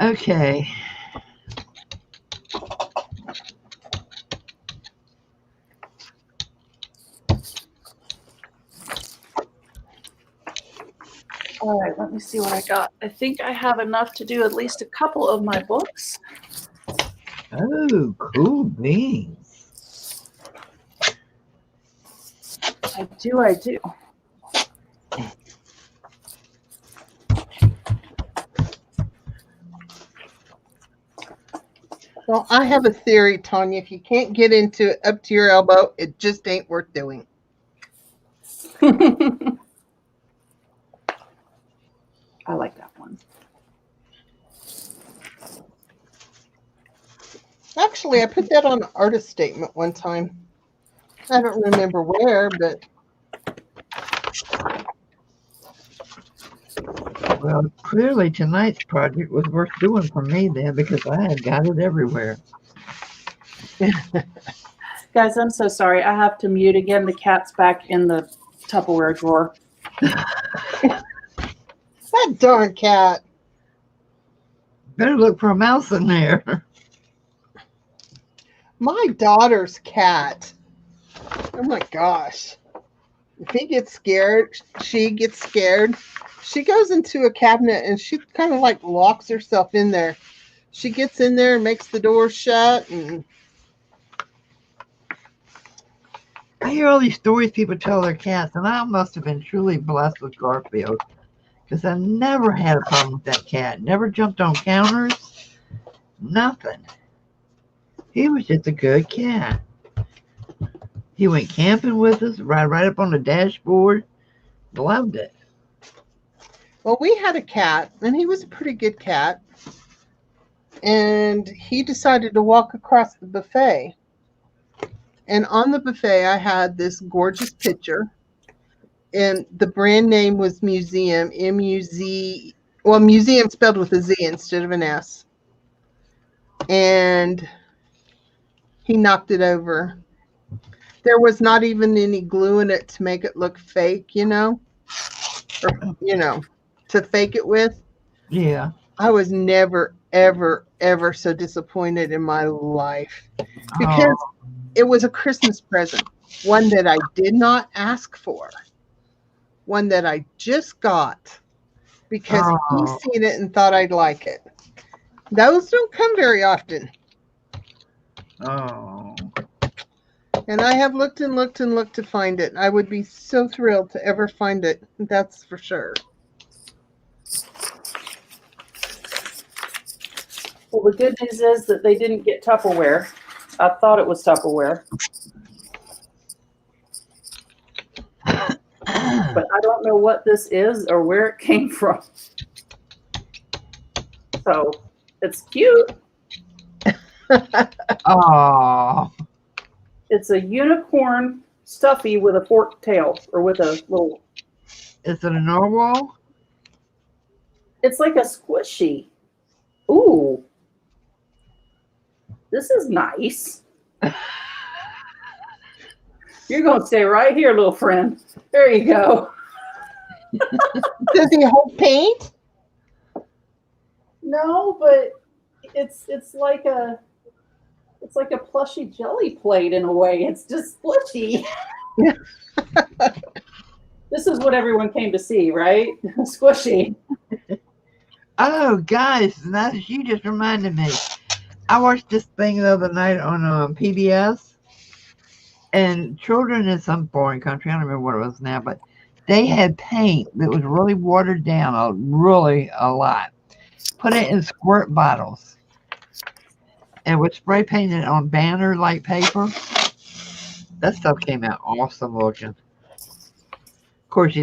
Okay. All right, let me see what I got. I think I have enough to do at least a couple of my books. Oh, cool beans. I do. Well, I have a theory, Tanya. If you can't get into it up to your elbow, it just ain't worth doing. I like that one. Actually, I put that on an artist statement one time. I don't remember where, but Well, clearly tonight's project was worth doing for me then because I had got it everywhere. Guys, I'm so sorry. I have to mute again. The cat's back in the Tupperware drawer. that darn cat. Better look for a mouse in there. My daughter's cat. Oh my gosh. If he gets scared, she gets scared. She goes into a cabinet and she kind of like locks herself in there. She gets in there and makes the door shut. And I hear all these stories people tell their cats, and I must have been truly blessed with Garfield because I never had a problem with that cat. Never jumped on counters. Nothing. He was just a good cat. He went camping with us, right up on the dashboard. Loved it. well, we had a cat, and he was a pretty good cat. And he decided to walk across the buffet. And on the buffet, I had this gorgeous picture. And the brand name was Museum, M-U-Z. Well, Museum spelled with a Z instead of an S. And he knocked it over. There was not even any glue in it to make it look fake, or, to fake it with. Yeah. I was never, ever, ever so disappointed in my life because it was a Christmas present, one that I did not ask for, one that I just got because he's seen it and thought I'd like it. Those don't come very often. Oh. And I have looked and looked and looked to find it. I would be so thrilled to ever find it. That's for sure. Well, the good news is that they didn't get Tupperware. I thought it was Tupperware. But I don't know what this is or where it came from. So it's cute. Oh. It's a unicorn stuffy with a forked tail or with a little. Is it a narwhal? It's like a squishy. Ooh. This is nice. You're going to stay right here, little friend. There you go. Does he hold paint? No, but it's like a plushy jelly plate in a way. It's just squishy. This is what everyone came to see, right? Squishy. Oh, guys, now that you just reminded me. I watched this thing the other night on PBS, and children in some foreign country, I don't remember what it was now, but they had paint that was really watered down, a lot. Put it in squirt bottles and would spray paint it on banner-like paper. That stuff came out awesome looking. Of course,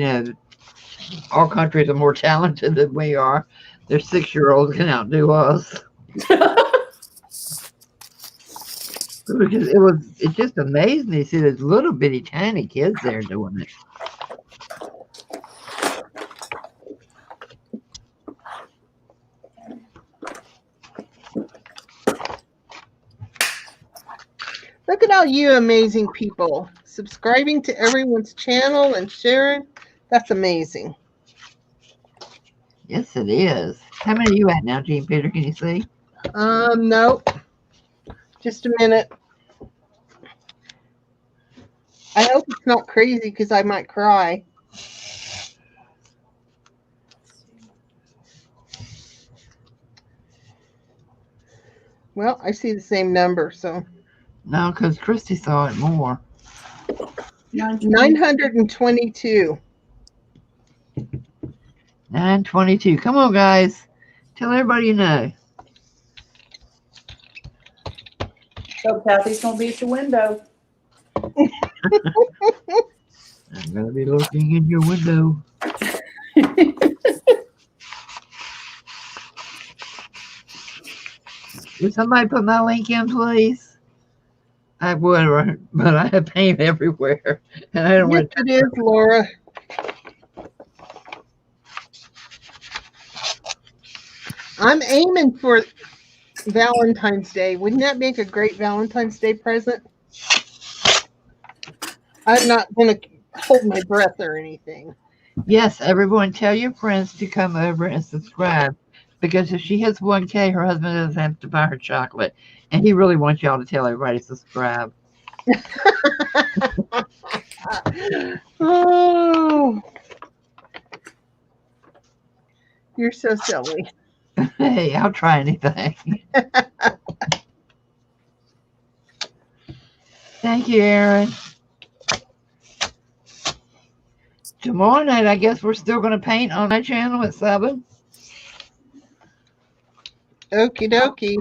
all countries are more talented than we are. Their 6-year-olds can outdo us. It just amazed me to see those little bitty tiny kids there doing it. Look at all you amazing people subscribing to everyone's channel and sharing. That's amazing. Yes, it is. How many are you at now, Jean Peter? Can you see? Nope. Just a minute. I hope it's not crazy because I might cry. Well, I see the same number, so. No, because Christy saw it more. 922. 922. Come on, guys. Tell everybody you know. So Kathy's going to be at your window. I'm going to be looking in your window. Would somebody put my link in, please? I would, but I have paint everywhere, and I don't Yes, want to. it is, Laura. I'm aiming for Valentine's Day. Wouldn't that make a great Valentine's Day present? I'm not going to hold my breath or anything. Yes, everyone, tell your friends to come over and subscribe, because if she hits 1K, her husband doesn't have to buy her chocolate, and he really wants y'all to tell everybody to subscribe. Oh, you're so silly. Hey, I'll try anything. Thank you, Aaron. Tomorrow night, I guess we're still going to paint on my channel at 7. Okie dokie.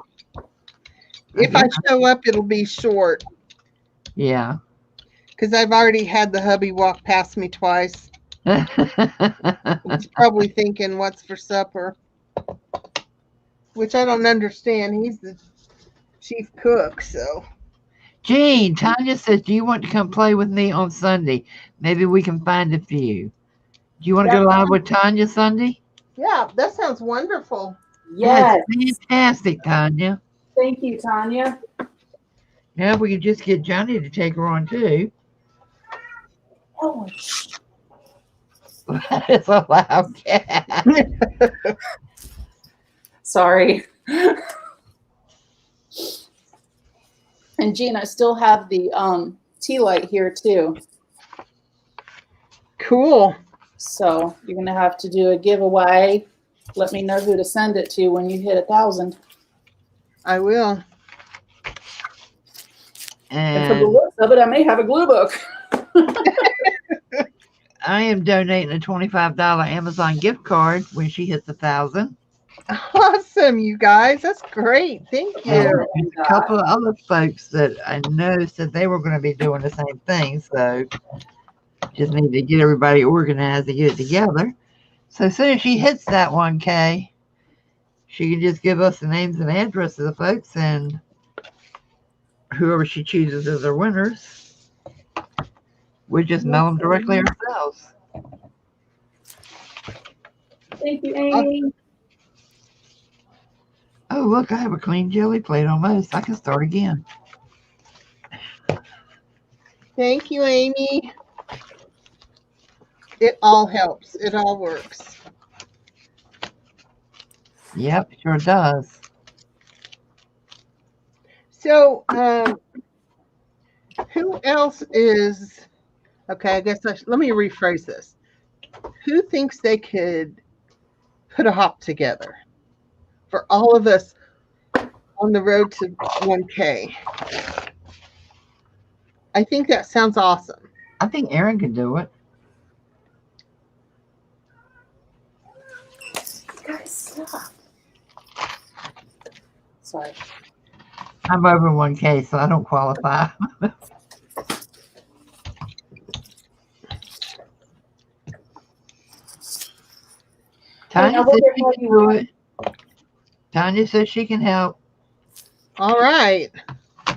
If I show up, it'll be short Yeah. because I've already had the hubby walk past me twice. He's probably thinking, what's for supper? Which I don't understand. He's the chief cook, so. Jean, Tanya says, do you want to come play with me on Sunday? Maybe we can find a few. Do you want to go live with Tanya Sunday? Yeah, that sounds wonderful. Yes. That's fantastic, Tanya. Thank you, Tanya. Now, if we could just get Johnny to take her on, too. Oh, It's a loud cat. sorry. And Jean, I still have the tea light here too. Cool. So you're gonna have to do a giveaway. Let me know who to send it to when you hit 1,000. I will. And for the And looks of it, I may have a glue book. I am donating a $25 Amazon gift card when she hits 1,000. Awesome, you guys. That's great. Thank you. And there's a couple of other folks that I know said they were going to be doing the same thing. So just need to get everybody organized to get it together. So as soon as she hits that 1K, she can just give us the names and addresses of the folks, and whoever she chooses as their winners, we just mail them directly ourselves. Thank you, Amy. Oh, look, I have a clean jelly plate almost. I can start again. Thank you, Amy. It all helps. It all works. Yep, sure does. So, who else is okay? I guess let me rephrase this. Who thinks they could put a hop together for all of us on the road to 1K? I think that sounds awesome. I think Aaron can do it. Guys, stop. Sorry. I'm over 1K, so I don't qualify. Tanya says she can do it. Tanya says she can help. All right. All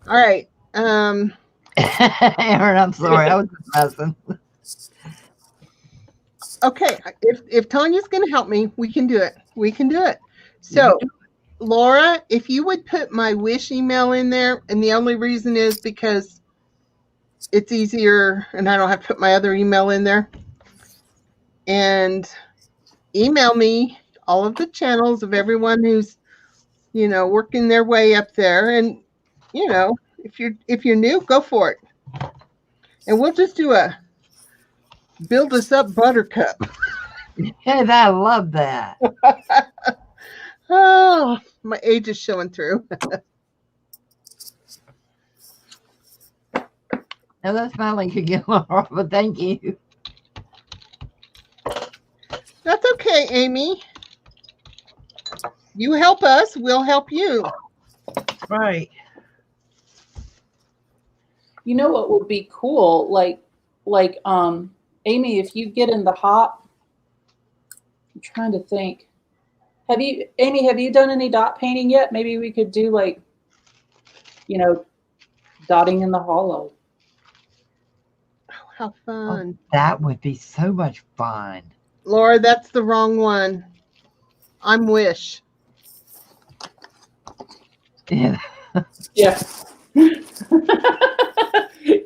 right. Aaron, I'm sorry. I was just messing. Okay. If Tanya's going to help me, we can do it. We can do it. So, Laura, if you would put my wish email in there, and the only reason is because it's easier and I don't have to put my other email in there. And email me all of the channels of everyone who's, working their way up there. And, if you're new, go for it. And we'll just do a build us up buttercup. Hey, I love that. Oh, my age is showing through. Now that's my link again, Laura, but thank you. That's okay, Amy. You help us, we'll help you. Right. You know what would be cool? Like Amy, if you get in the hop, I'm trying to think. Amy, have you done any dot painting yet? Maybe we could do like, dotting in the hollow. How fun. That would be so much fun. Laura, that's the wrong one. I'm Wish. Yeah. Yeah.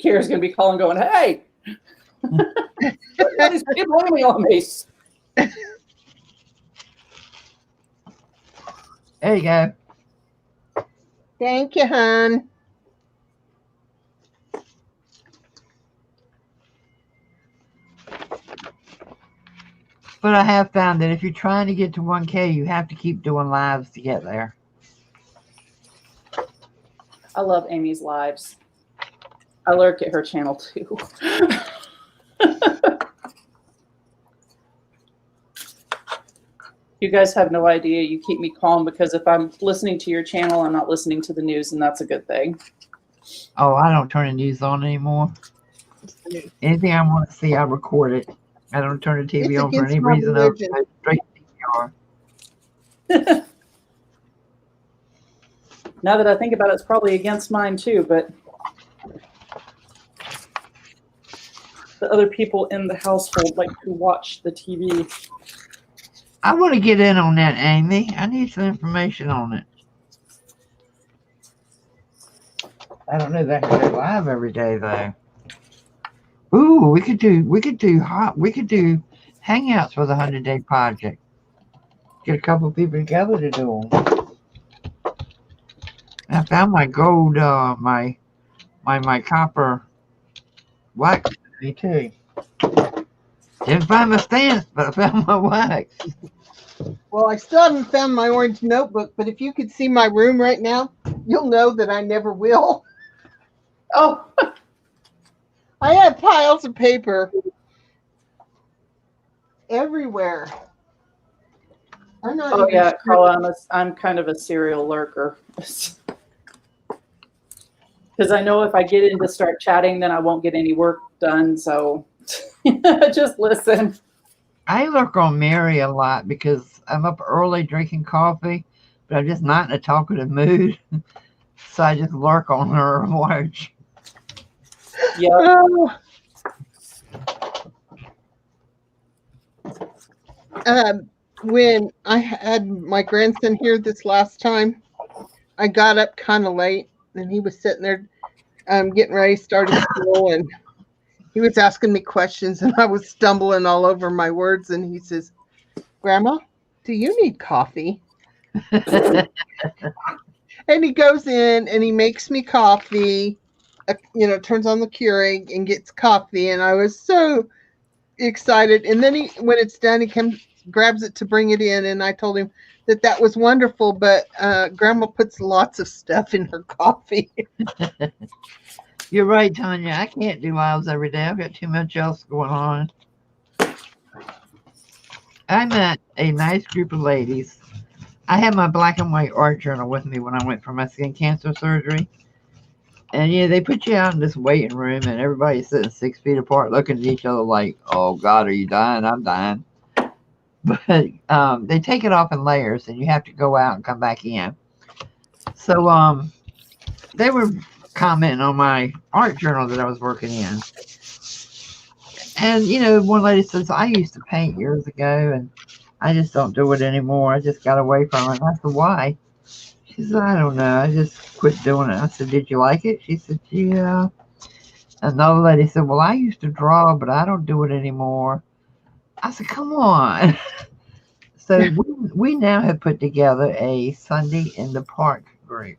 Kara's going to be calling going, hey, everybody's blaming on me. There you go. Thank you, hon. But I have found that if you're trying to get to 1K, you have to keep doing lives to get there. I love Amy's lives. I lurk at her channel too. You guys have no idea. You keep me calm because if I'm listening to your channel, I'm not listening to the news, and that's a good thing. Oh, I don't turn the news on anymore. Anything I want to see, I record it. I don't turn the TV It's on for against any my reason. I religion. go straight to DVR. Now that I think about it, it's probably against mine too, but the other people in the household like to watch the TV. I want to get in on that, Amy. I need some information on it. I don't know that I can go live every day though. Ooh, we could do hangouts for the 100-day project. Get a couple of people together to do them. I found my gold, my copper wax today too. Didn't find my stamps, but I found my wax. Well, I still haven't found my orange notebook, but if you could see my room right now, you'll know that I never will. Oh, I have piles of paper everywhere. I'm not oh even yeah, sure. Carla, I'm kind of a serial lurker. Because I know if I get in to start chatting, then I won't get any work done. So just listen. I lurk on Mary a lot because I'm up early drinking coffee, but I'm just not in a talkative mood. So I just lurk on her and watch. Yeah. Oh. When I had my grandson here this last time, I got up kind of late, and he was sitting there getting ready to start school, and he was asking me questions, and I was stumbling all over my words, and he says, Grandma, do you need coffee? And he goes in, and he makes me coffee, turns on the Keurig and gets coffee, and I was so excited. And then when it's done, he comes, grabs it to bring it in, and I told him that was wonderful, but Grandma puts lots of stuff in her coffee. You're right, Tanya. I can't do lives every day. I've got too much else going on. I met a nice group of ladies. I had my black and white art journal with me when I went for my skin cancer surgery. And they put you out in this waiting room, and everybody's sitting 6 feet apart looking at each other like, oh, God, are you dying? I'm dying. But they take it off in layers, and you have to go out and come back in. So they were commenting on my art journal that I was working in. And, one lady says, I used to paint years ago, and I just don't do it anymore. I just got away from it. And I said, why? She said, I don't know. I just quit doing it. I said, did you like it? She said, yeah. Another lady said, well, I used to draw, but I don't do it anymore. I said, come on. So we now have put together a Sunday in the Park group.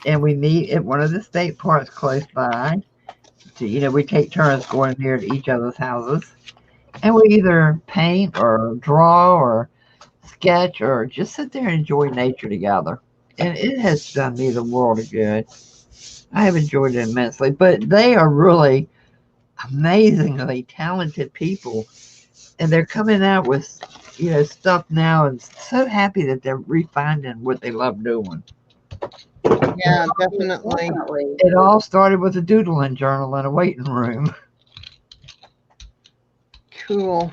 And we meet at one of the state parks close by. We take turns going near to each other's houses. And we either paint or draw or sketch or just sit there and enjoy nature together. And it has done me the world of good. I have enjoyed it immensely. But they are really amazingly talented people. And they're coming out with, stuff now, and so happy that they're refinding what they love doing. Yeah, definitely. It all started with a doodling journal in a waiting room. Cool.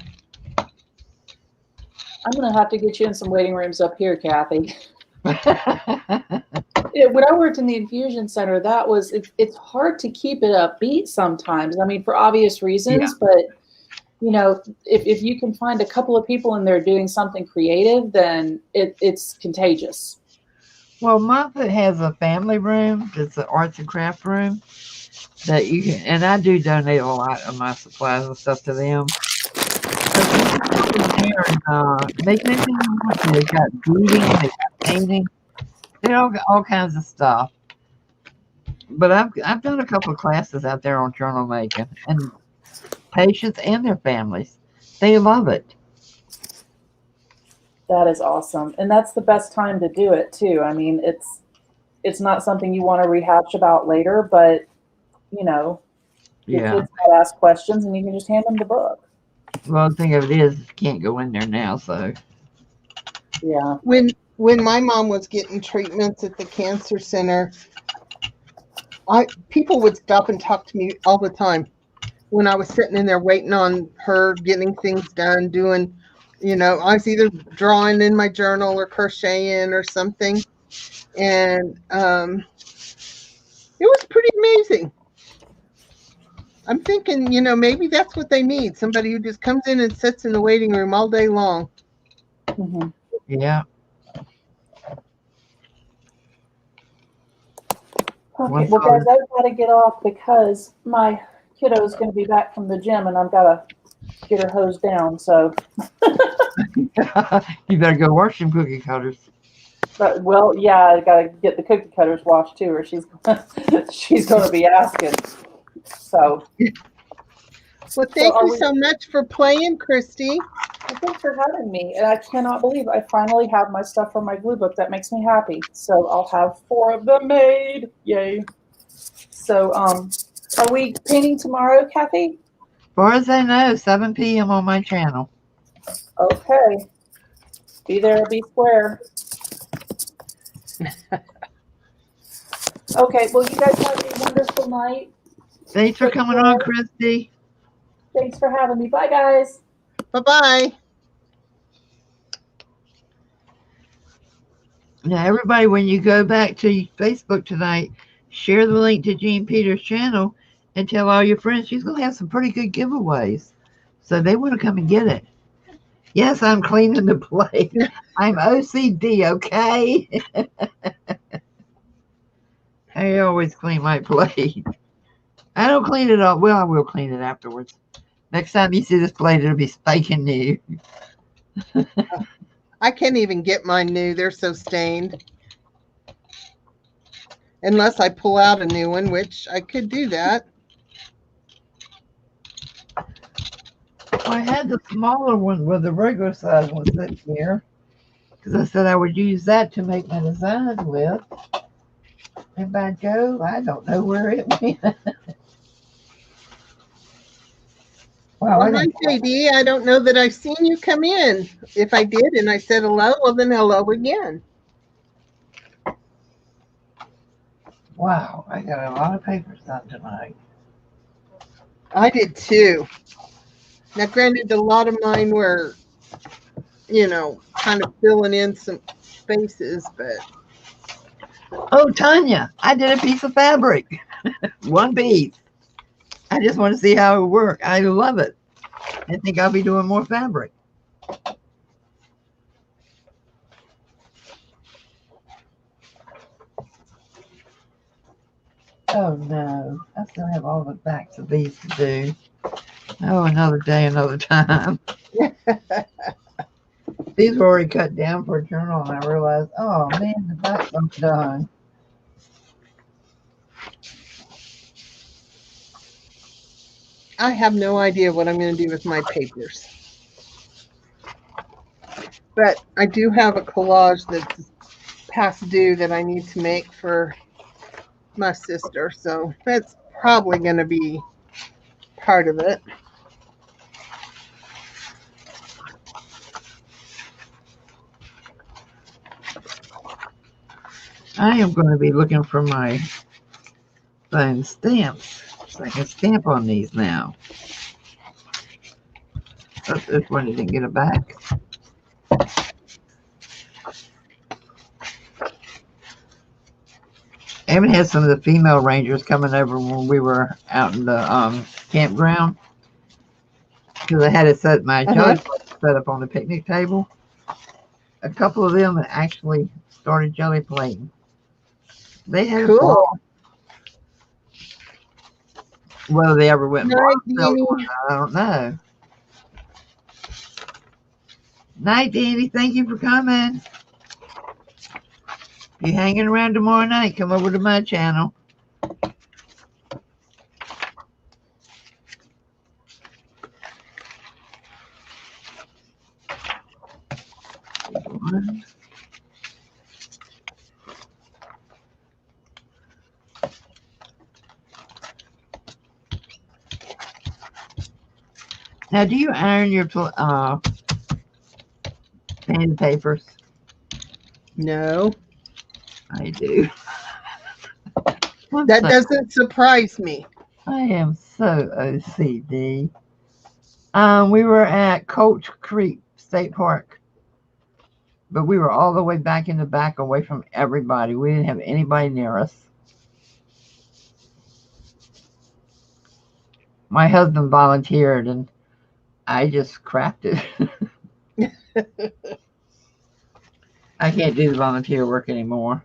I'm going to have to get you in some waiting rooms up here, Kathy. When I worked in the infusion center, it's hard to keep it upbeat sometimes. I mean, for obvious reasons, but if you can find a couple of people in there doing something creative, then it's contagious. Well, Moffat has a family room. It's an arts and craft room that you can, and I do donate a lot of my supplies and stuff to them. But you can go in there and make anything you want to. They got beading, they got painting, they all kinds of stuff. But I've done a couple of classes out there on journal making, and patients and their families, they love it. That is awesome. And that's the best time to do it too. I mean, it's not something you want to rehash about later, but your kids might ask questions and you can just hand them the book. Well, the thing of it is, you can't go in there now, so. Yeah. When my mom was getting treatments at the cancer center, people would stop and talk to me all the time when I was sitting in there waiting on her, getting things done, doing, I was either drawing in my journal or crocheting or something. And it was pretty amazing. I'm thinking, maybe that's what they need. Somebody who just comes in and sits in the waiting room all day long. Mm-hmm. Yeah. Okay, well, guys, I've got to get off because my kiddo is going to be back from the gym and I've got to get her hosed down. So you better go wash some cookie cutters. But, well, yeah, I got to get the cookie cutters washed too, or she's going to be asking. So. Well, thank you so much for playing, Christy. Well, thanks for having me. And I cannot believe I finally have my stuff for my glue book. That makes me happy. So I'll have 4 of them made. Yay. So are we painting tomorrow, Kathy? As far as I know, 7 p.m. on my channel. Okay. Be there, be square. Okay, well, you guys have a wonderful night. Thanks for coming on, Christy. Thanks for having me. Bye, guys. Bye-bye. Now, everybody, when you go back to Facebook tonight, share the link to Jean Peters' channel and tell all your friends she's going to have some pretty good giveaways. So they want to come and get it. Yes, I'm cleaning the plate. I'm OCD, okay? I always clean my plate. I don't clean it all. Well, I will clean it afterwards. Next time you see this plate, it'll be spanking new. I can't even get mine new. They're so stained. Unless I pull out a new one, which I could do that. I had the smaller one with the regular size one sitting here because I said I would use that to make my designs with. And by Jove, I don't know where it went. Wow, Well, hi, JD. I don't know that I've seen you come in. If I did and I said hello, well, then hello again. Wow, I got a lot of papers done tonight. I did too. Now, granted, a lot of mine were, kind of filling in some spaces, but. Oh, Tanya, I did a piece of fabric. One piece. I just want to see how it would work. I love it. I think I'll be doing more fabric. Oh, no. I still have all the backs of these to do. Oh, another day, another time. These were already cut down for a journal, and I realized, oh, man, the back's not done. I have no idea what I'm going to do with my papers. But I do have a collage that's past due that I need to make for my sister. So that's probably going to be part of it. I am going to be looking for my phone stamps so I can stamp on these now. Oh, this one didn't get it back. Evan had some of the female rangers coming over when we were out in the campground because I had it set my Uh-huh. jelly set up on the picnic table. A couple of them actually started jelly plating. They had a Cool. ball. Whether they ever went Night, blind, Beanie. I don't know. Night, Danny. Thank you for coming. If you're hanging around tomorrow night, come over to my channel. Now, do you iron your pen papers? No, I do. that doesn't surprise me. I am so OCD. We were at Coach Creek State Park, but we were all the way back in the back away from everybody. We didn't have anybody near us. My husband volunteered and I just crafted. I can't do the volunteer work anymore.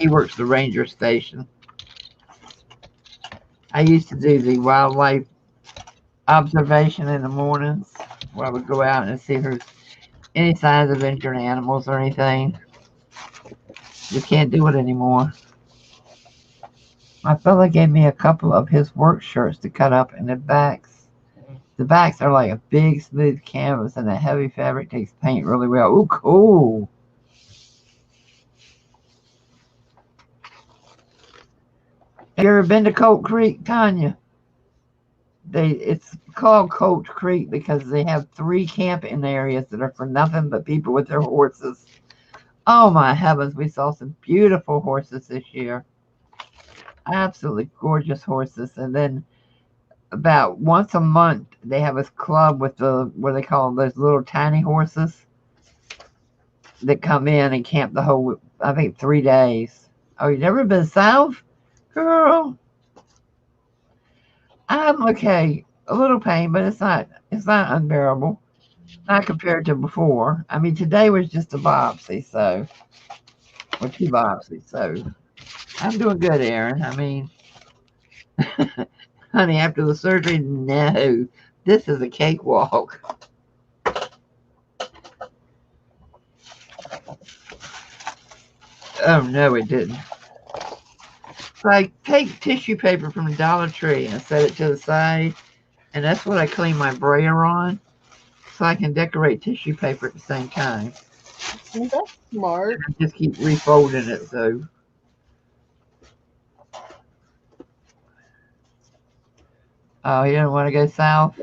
He works the ranger station. I used to do the wildlife observation in the mornings where I would go out and see if there's any signs of injured animals or anything. Just can't do it anymore. My fella gave me a couple of his work shirts to cut up, and the backs are like a big smooth canvas, and the heavy fabric takes paint really well. Ooh, cool. Have you ever been to Colt Creek, Tanya? It's called Colt Creek because they have 3 camping areas that are for nothing but people with their horses. Oh my heavens, we saw some beautiful horses this year. Absolutely gorgeous horses. And then about once a month they have a club with what they call those little tiny horses that come in and camp the whole, I think, 3 days. Oh, you never been south? Girl. I'm okay. A little pain, but it's not unbearable. Not compared to before. I mean, today was just a biopsy, or 2 biopsies, so I'm doing good, Aaron. I mean, honey, after the surgery, no, this is a cakewalk. Oh no, it didn't. So I take tissue paper from the Dollar Tree and set it to the side, and that's what I clean my brayer on, so I can decorate tissue paper at the same time. Well, that's smart. I just keep refolding it, so. Oh, you don't want to go south?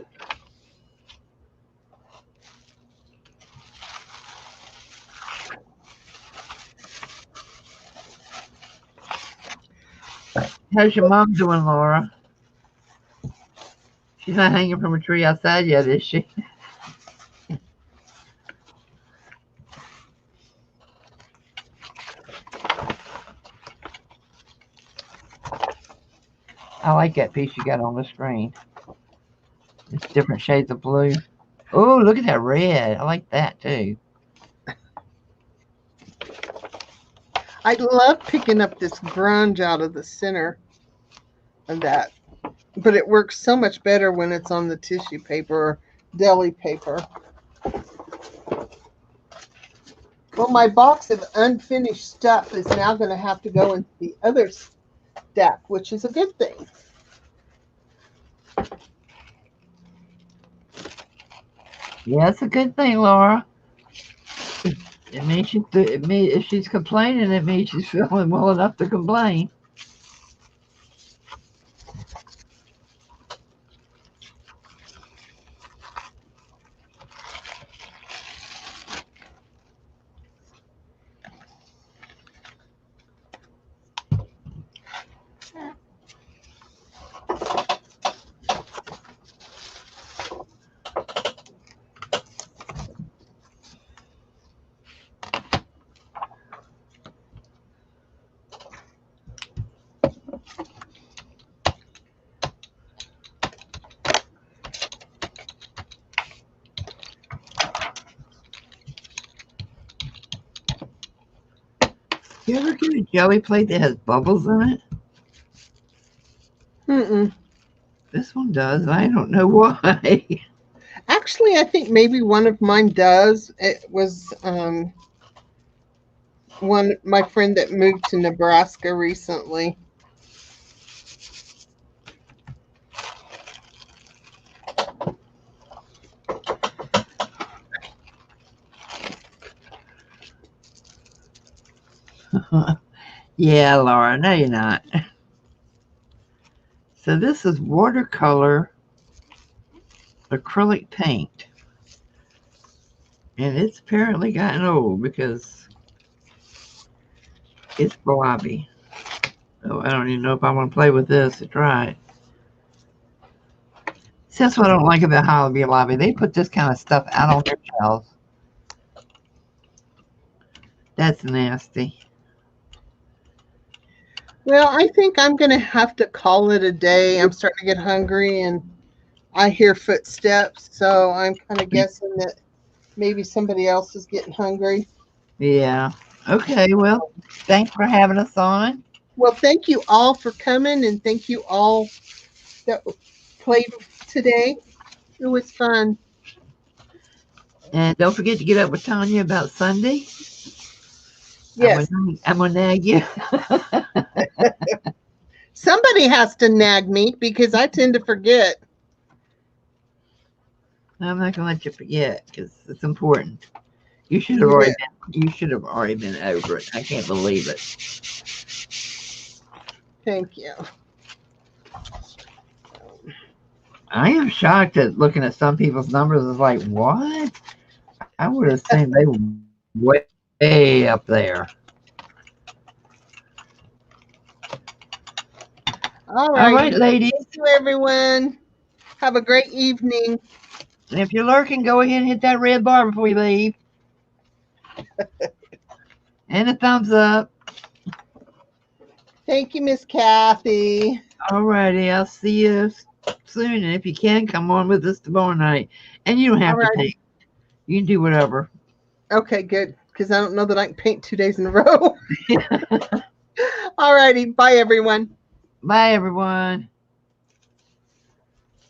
How's your mom doing, Laura? She's not hanging from a tree outside yet, is she? I like that piece you got on the screen. It's different shades of blue. Oh, look at that red. I like that too. I love picking up this grunge out of the center of that, but it works so much better when it's on the tissue paper or deli paper. Well, my box of unfinished stuff is now going to have to go into the other stack, which is a good thing. Yeah, it's a good thing, Laura. It means if she's complaining, it means she's feeling well enough to complain. You ever get a jelly plate that has bubbles in it? Mm-mm. This one does. I don't know why. Actually, I think maybe one of mine does. It was one my friend that moved to Nebraska recently. Yeah, Laura, no, you're not. So this is watercolor acrylic paint. And it's apparently gotten old because it's blobby. So I don't even know if I want to play with this to try it. See, that's what I don't like about Hobby Lobby. They put this kind of stuff out on their shelves. That's nasty. Well, I think I'm going to have to call it a day. I'm starting to get hungry and I hear footsteps. So I'm kind of guessing that maybe somebody else is getting hungry. Yeah. Okay, well, thanks for having us on. Well, thank you all for coming and thank you all that played today. It was fun. And don't forget to get up with Tanya about Sunday. Yes. I'm gonna nag you. Somebody has to nag me because I tend to forget. I'm not gonna let you forget because it's important. You should have already been over it. I can't believe it. Thank you. I am shocked at looking at some people's numbers. It's like, what? I would have assumed they were way up there. All All right. right, ladies. Thank you, everyone. Have a great evening. And if you're lurking, go ahead and hit that red bar before you leave. And a thumbs up. Thank you, Miss Kathy. All righty. I'll see you soon. And if you can, come on with us tomorrow night. And you don't have to paint. You can do whatever. Okay, good. Because I don't know that I can paint 2 days in a row. All righty. Bye, everyone. Bye, everyone.